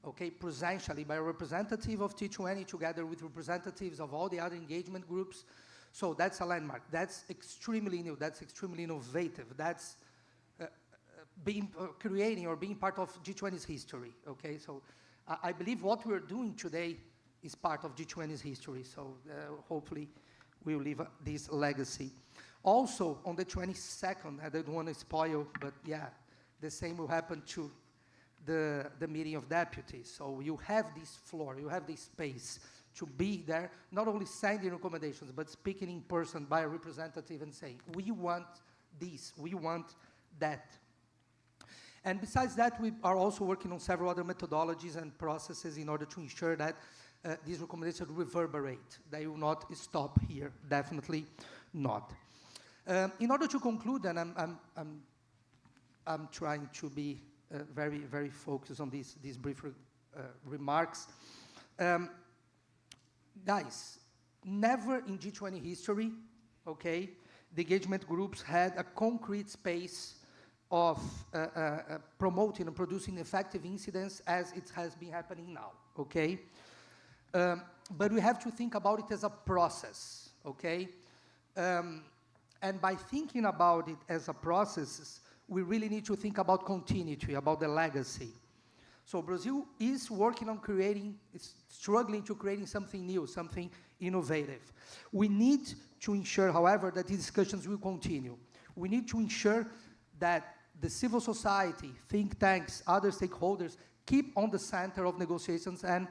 okay, presentially by a representative of T20 together with representatives of all the other engagement groups. So that's a landmark. That's extremely new. That's extremely innovative. That's creating or being part of G20's history, okay? So I believe what we're doing today is part of G20's history. So hopefully we'll leave this legacy. Also, on the 22nd, I don't want to spoil, but yeah, the same will happen to the meeting of deputies. So you have this floor, you have this space to be there, not only sending recommendations, but speaking in person by a representative and saying, we want this, we want that. And besides that, we are also working on several other methodologies and processes in order to ensure that these recommendations reverberate. They will not stop here, definitely not. In order to conclude, and I'm trying to be very, very focused on these brief remarks. Guys, never in G20 history, okay, the engagement groups had a concrete space of promoting and producing effective incidents as it has been happening now, okay? But we have to think about it as a process, okay? And by thinking about it as a process, we really need to think about continuity, about the legacy. So Brazil is working on creating, is struggling to creating something new, something innovative. We need to ensure, however, that these discussions will continue. We need to ensure that the civil society, think tanks, other stakeholders keep on the center of negotiations and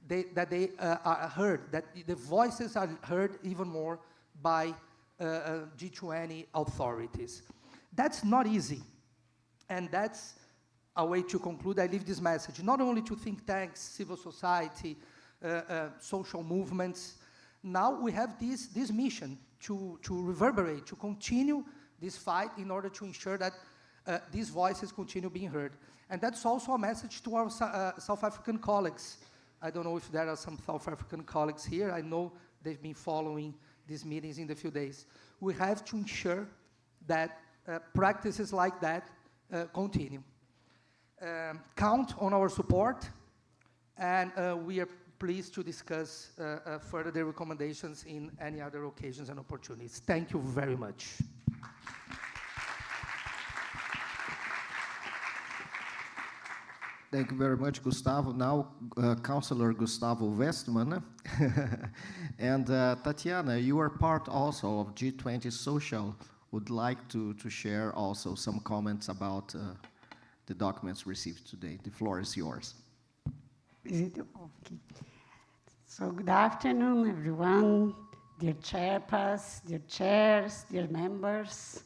that they are heard, that the voices are heard even more by G20 authorities. That's not easy, and that's a way to conclude. I leave this message, not only to think tanks, civil society, social movements. Now we have this mission to reverberate, to continue this fight in order to ensure that these voices continue being heard. And that's also a message to our South African colleagues. I don't know if there are some South African colleagues here. I know they've been following these meetings in the few days. We have to ensure that practices like that continue. Count on our support, and we are pleased to discuss further the recommendations in any other occasions and opportunities. Thank you very much. Thank you very much, Gustavo. Now, Councillor Gustavo Westman. And Tatiana, you are part also of G20 Social. Would like to share also some comments about the documents received today. The floor is yours. Is it okay? So good afternoon, everyone, dear Sherpas, dear chairs, dear members.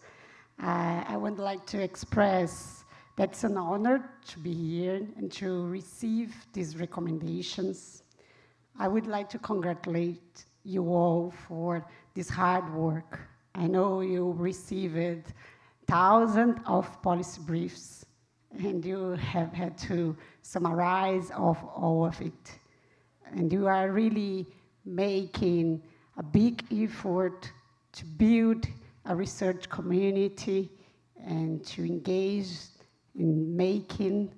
I would like to express that it's an honor to be here and to receive these recommendations. I would like to congratulate you all for this hard work. I know you received thousands of policy briefs, and you have had to summarize all of it. And you are really making a big effort to build a research community and to engage in making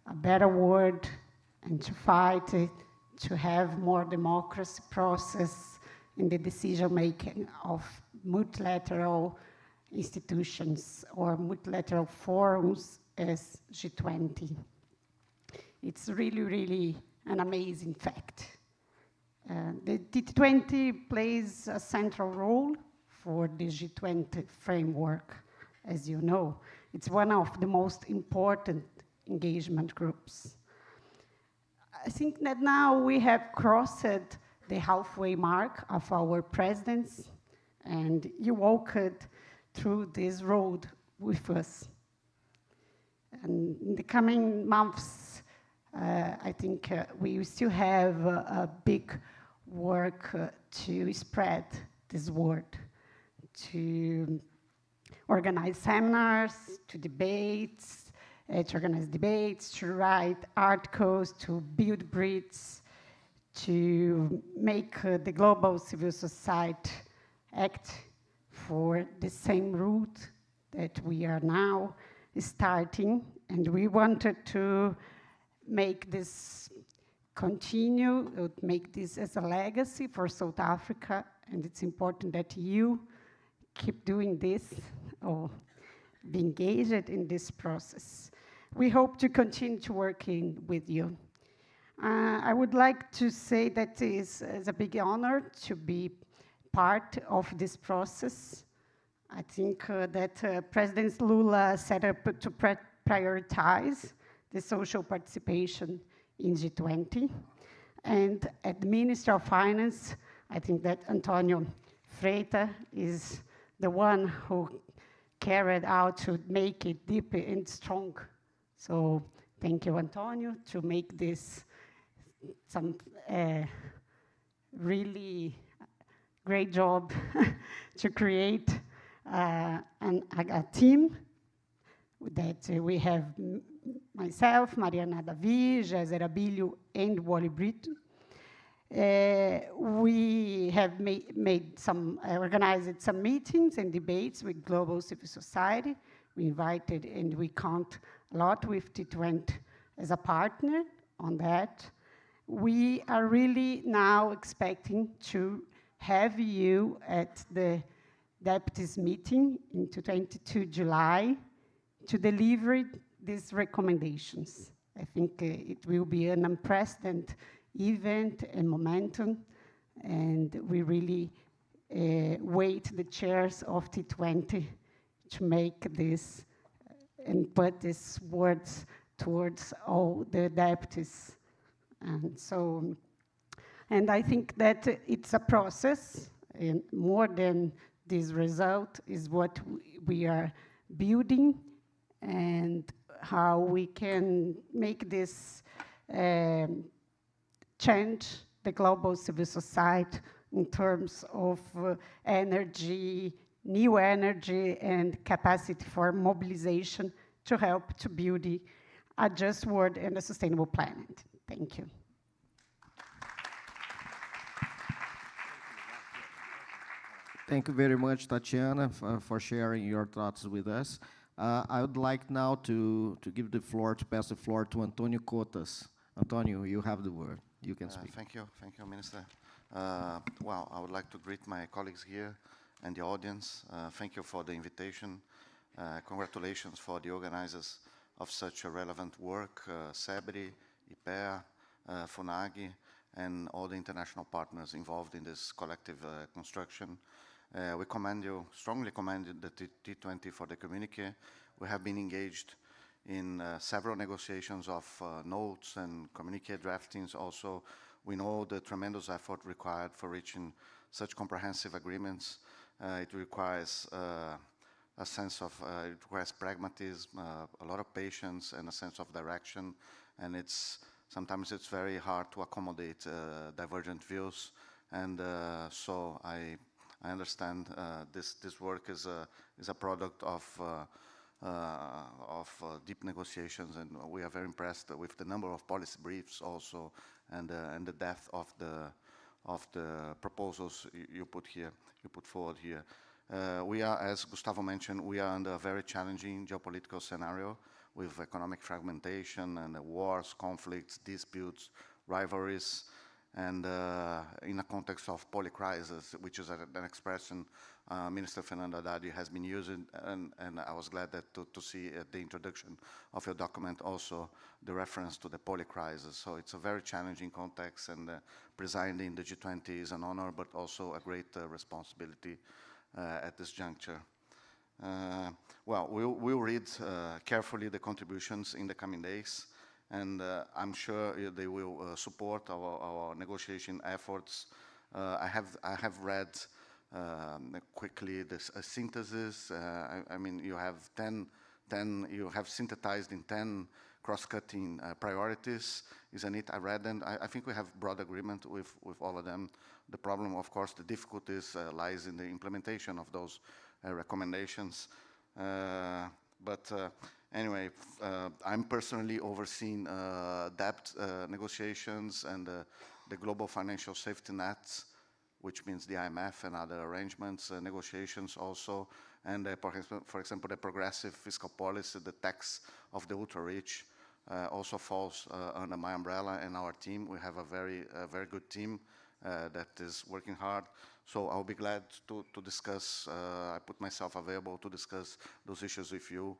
a better world and to fight it, to have more democracy process in the decision-making of multilateral institutions or multilateral forums as G20. It's really, really an amazing fact. The T20 plays a central role for the G20 framework, as you know. It's one of the most important engagement groups. I think that now we have crossed the halfway mark of our presidency, and you walked through this road with us. And in the coming months, I think we still have a big work to spread this word, to organize seminars, to organize debates, to write articles, to build bridges, to make the global civil society act for the same route that we are now starting. And we wanted to make this continue, make this as a legacy for South Africa, and it's important that you keep doing this or be engaged in this process. We hope to continue to working with you. I would like to say that it is a big honor to be part of this process. I think that President Lula set up to prioritize the social participation in G20. And at the Ministry of Finance, I think that Antonio Freita is the one who carried out to make it deep and strong. So thank you, Antonio, to make this some really great job to create a team that we have myself, Mariana Davi, Géser Abílio, and Wally Brito. We have organized some meetings and debates with global civil society. We invited and we count a lot with T20 as a partner on that. We are really now expecting to have you at the deputies meeting in 22 July to deliver these recommendations. I think it will be an unprecedented event and momentum, and we really wait the chairs of T20 to make this and put these words towards all the deputies. And I think that it's a process, and more than this result is what we are building and how we can make this change the global civil society in terms of energy, new energy, and capacity for mobilization to help to build a just world and a sustainable planet. Thank you. Thank you very much, Tatiana, for sharing your thoughts with us. I would like now to give the floor, to pass the floor to Antonio Cotas. Antonio, you have the word. You can speak. Thank you, Minister. Well, I would like to greet my colleagues here and the audience. Thank you for the invitation. Congratulations for the organizers of such a relevant work, SEBRI, IPEA, FUNAG, and all the international partners involved in this collective construction. We strongly commend the T20 for the communique. We have been engaged in several negotiations of notes and communique draftings. Also, we know the tremendous effort required for reaching such comprehensive agreements. It requires a sense of, it requires pragmatism, a lot of patience, and a sense of direction. And sometimes it's very hard to accommodate divergent views. And so I understand this work is a product of deep negotiations, and we are very impressed with the number of policy briefs also, and the depth of the proposals you put forward here. We are, as Gustavo mentioned, we are under a very challenging geopolitical scenario with economic fragmentation and wars, conflicts, disputes, rivalries, and in a context of polycrisis, which is an expression Minister Fernando Haddad has been using, and I was glad to see at the introduction of your document also the reference to the polycrisis. So it's a very challenging context, and presiding the G20 is an honor, but also a great responsibility at this juncture. Well, we'll read carefully the contributions in the coming days, and I'm sure they will support our negotiation efforts. I have read quickly this synthesis. I mean, you have you have synthesized in 10 cross-cutting priorities, isn't it? I read them. I think we have broad agreement with all of them. The problem, of course, the difficulties lies in the implementation of those recommendations. But anyway, I'm personally overseeing debt negotiations and the global financial safety nets, which means the IMF and other arrangements, negotiations also, and for example, the progressive fiscal policy, the tax of the ultra-rich, also falls under my umbrella and our team. We have a very good team that is working hard. So I'll be glad to discuss. I put myself available to discuss those issues with you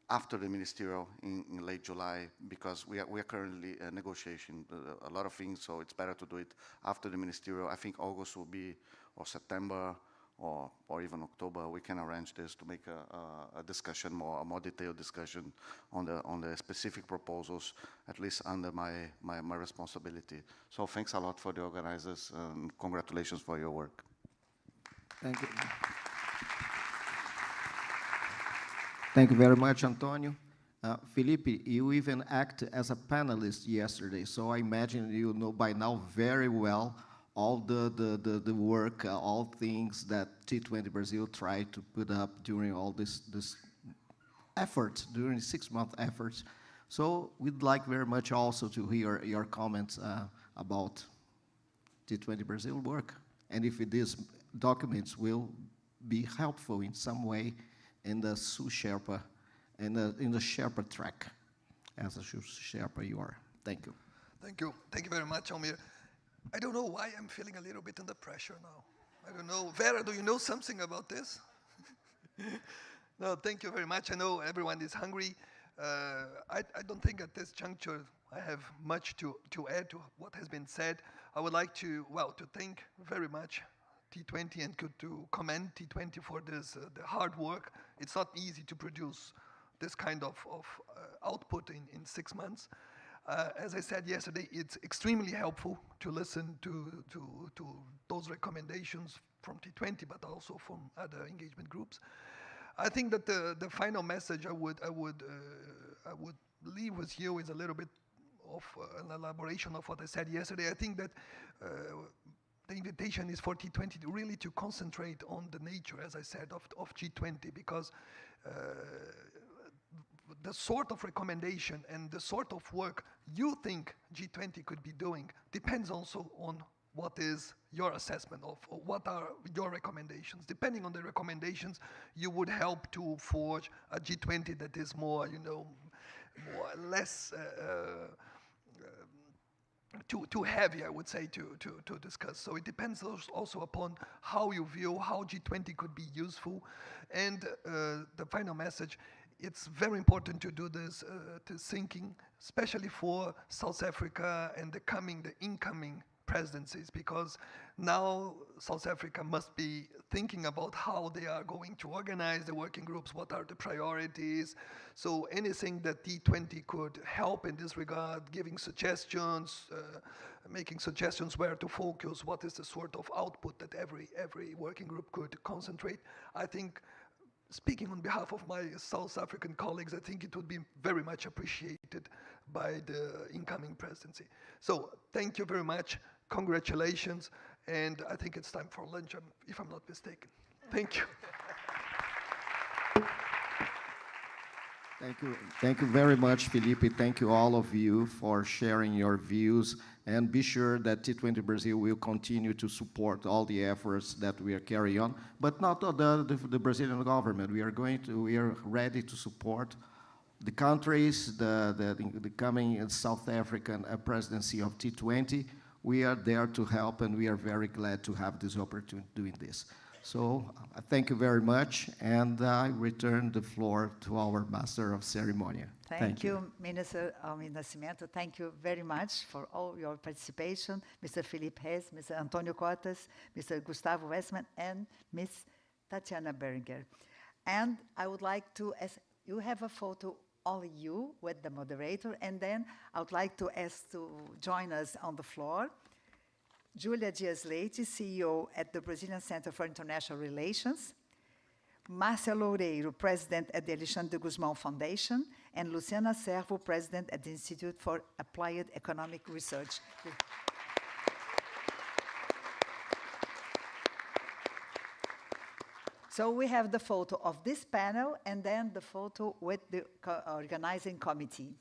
after the ministerial in late July, because we are currently negotiating a lot of things, so it's better to do it after the ministerial. I think August will be, or September, or even October, we can arrange this to make a discussion, a more detailed discussion on the specific proposals, at least under my responsibility. So thanks a lot for the organizers, and congratulations for your work. Thank you. Thank you very much, Antonio. Felipe, you even acted as a panelist yesterday, so I imagine you know by now very well all the work, all things that T20 Brazil tried to put up during all this effort, during 6-month efforts. So we'd like very much also to hear your comments about T20 Brazil work, and if these documents will be helpful in some way in the Sherpa, in the Sherpa track, as a Sherpa you are. Thank you. Thank you. Thank you very much, Almir. I don't know why I'm feeling a little bit under pressure now. I don't know. Vera, do you know something about this? No, thank you very much. I know everyone is hungry. I don't think at this juncture I have much to add to what has been said. I would like to thank very much T20 and to commend T20 for this the hard work. It's not easy to produce this kind of output in 6 months. As I said yesterday, it's extremely helpful to listen to those recommendations from T20, but also from other engagement groups. I think that the final message I would leave with you is a little bit of an elaboration of what I said yesterday. I think that the invitation is for T20 to really concentrate on the nature, as I said, of G20, because the sort of recommendation and the sort of work you think G20 could be doing depends also on what is your assessment of, or what are your recommendations. Depending on the recommendations, you would help to forge a G20 that is more, less too heavy, I would say, to discuss. So it depends also upon how you view how G20 could be useful. And the final message, it's very important to do this thinking, especially for South Africa and the incoming presidencies, because now South Africa must be thinking about how they are going to organize the working groups, what are the priorities. So anything that T20 could help in this regard, giving suggestions, making suggestions where to focus, what is the sort of output that every working group could concentrate. I think, speaking on behalf of my South African colleagues, I think it would be very much appreciated by the incoming presidency. So thank you very much. Congratulations. And I think it's time for lunch, if I'm not mistaken. Thank you. Thank you. Thank you very much, Felipe. Thank you all of you for sharing your views. And be sure that T20 Brazil will continue to support all the efforts that we are carrying on, but not the Brazilian government. We are ready to support the countries, the coming South African presidency of T20. We are there to help, and we are very glad to have this opportunity doing this. So thank you very much, and I return the floor to our Master of Ceremony. Thank you, Minister Almir Nascimento. Thank you very much for all your participation, Mr. Felipe Reis, Mr. Antonio Cotas, Mr. Gustavo Westman, and Ms. Tatiana Berenguer. And I would like to, as you have a photo, only you with the moderator, and then I would like to ask to join us on the floor, Julia Dias-Leite, CEO at the Brazilian Center for International Relations, Márcia Loureiro, President at the Alexandre de Guzmão Foundation, and Luciana Servo, President at the Institute for Applied Economic Research. So we have the photo of this panel and then the photo with the organizing committee.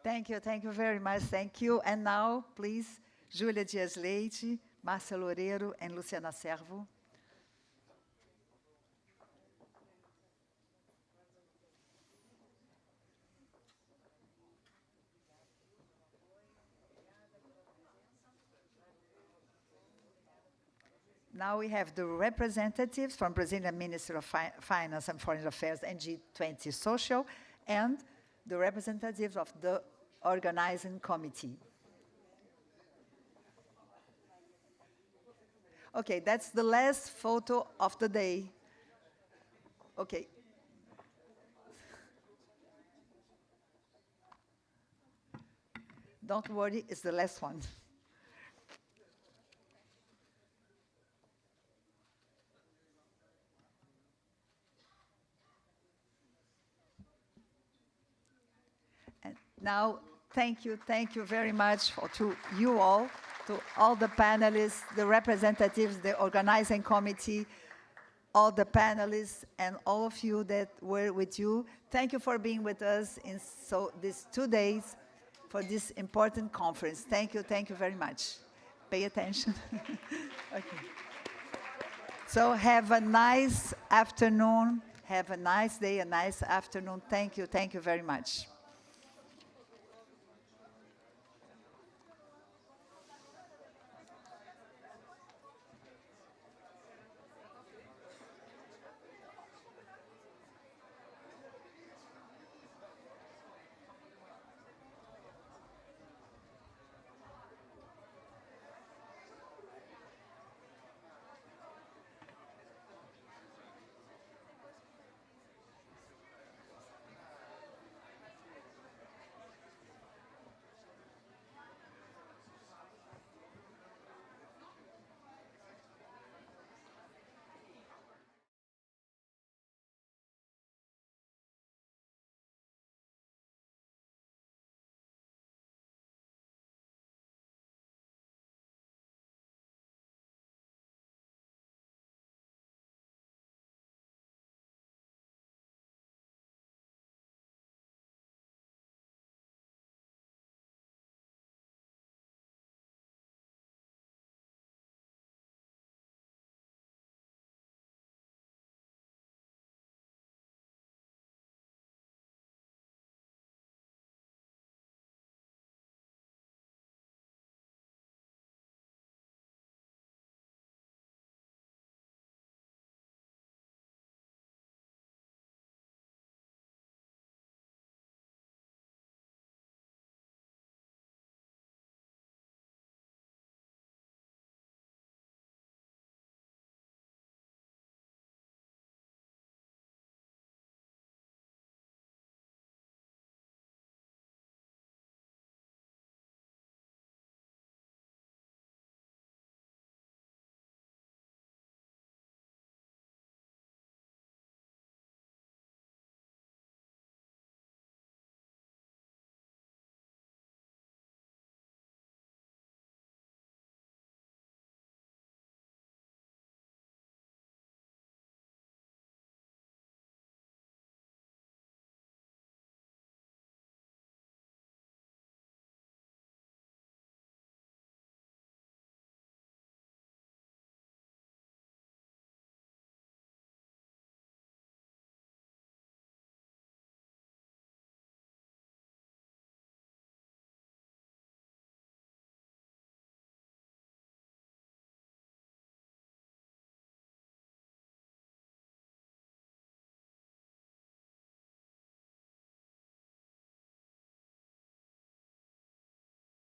Thank you very much, thank you. And now, please, Julia Dias-Leite, Márcia Loureiro and Luciana Servo. Now we have the representatives from Brazilian Ministry of Finance and Foreign Affairs and G20 Social, and the representatives of the organizing committee. Okay, that's the last photo of the day. Okay. Don't worry, it's the last one. And now, thank you very much to you all, to all the panelists, the representatives, the organizing committee, all the panelists, and all of you that were with you. Thank you for being with us in these 2 days for this important conference. Thank you very much. Pay attention. Okay. So have a nice afternoon. Have a nice day, a nice afternoon. Thank you very much.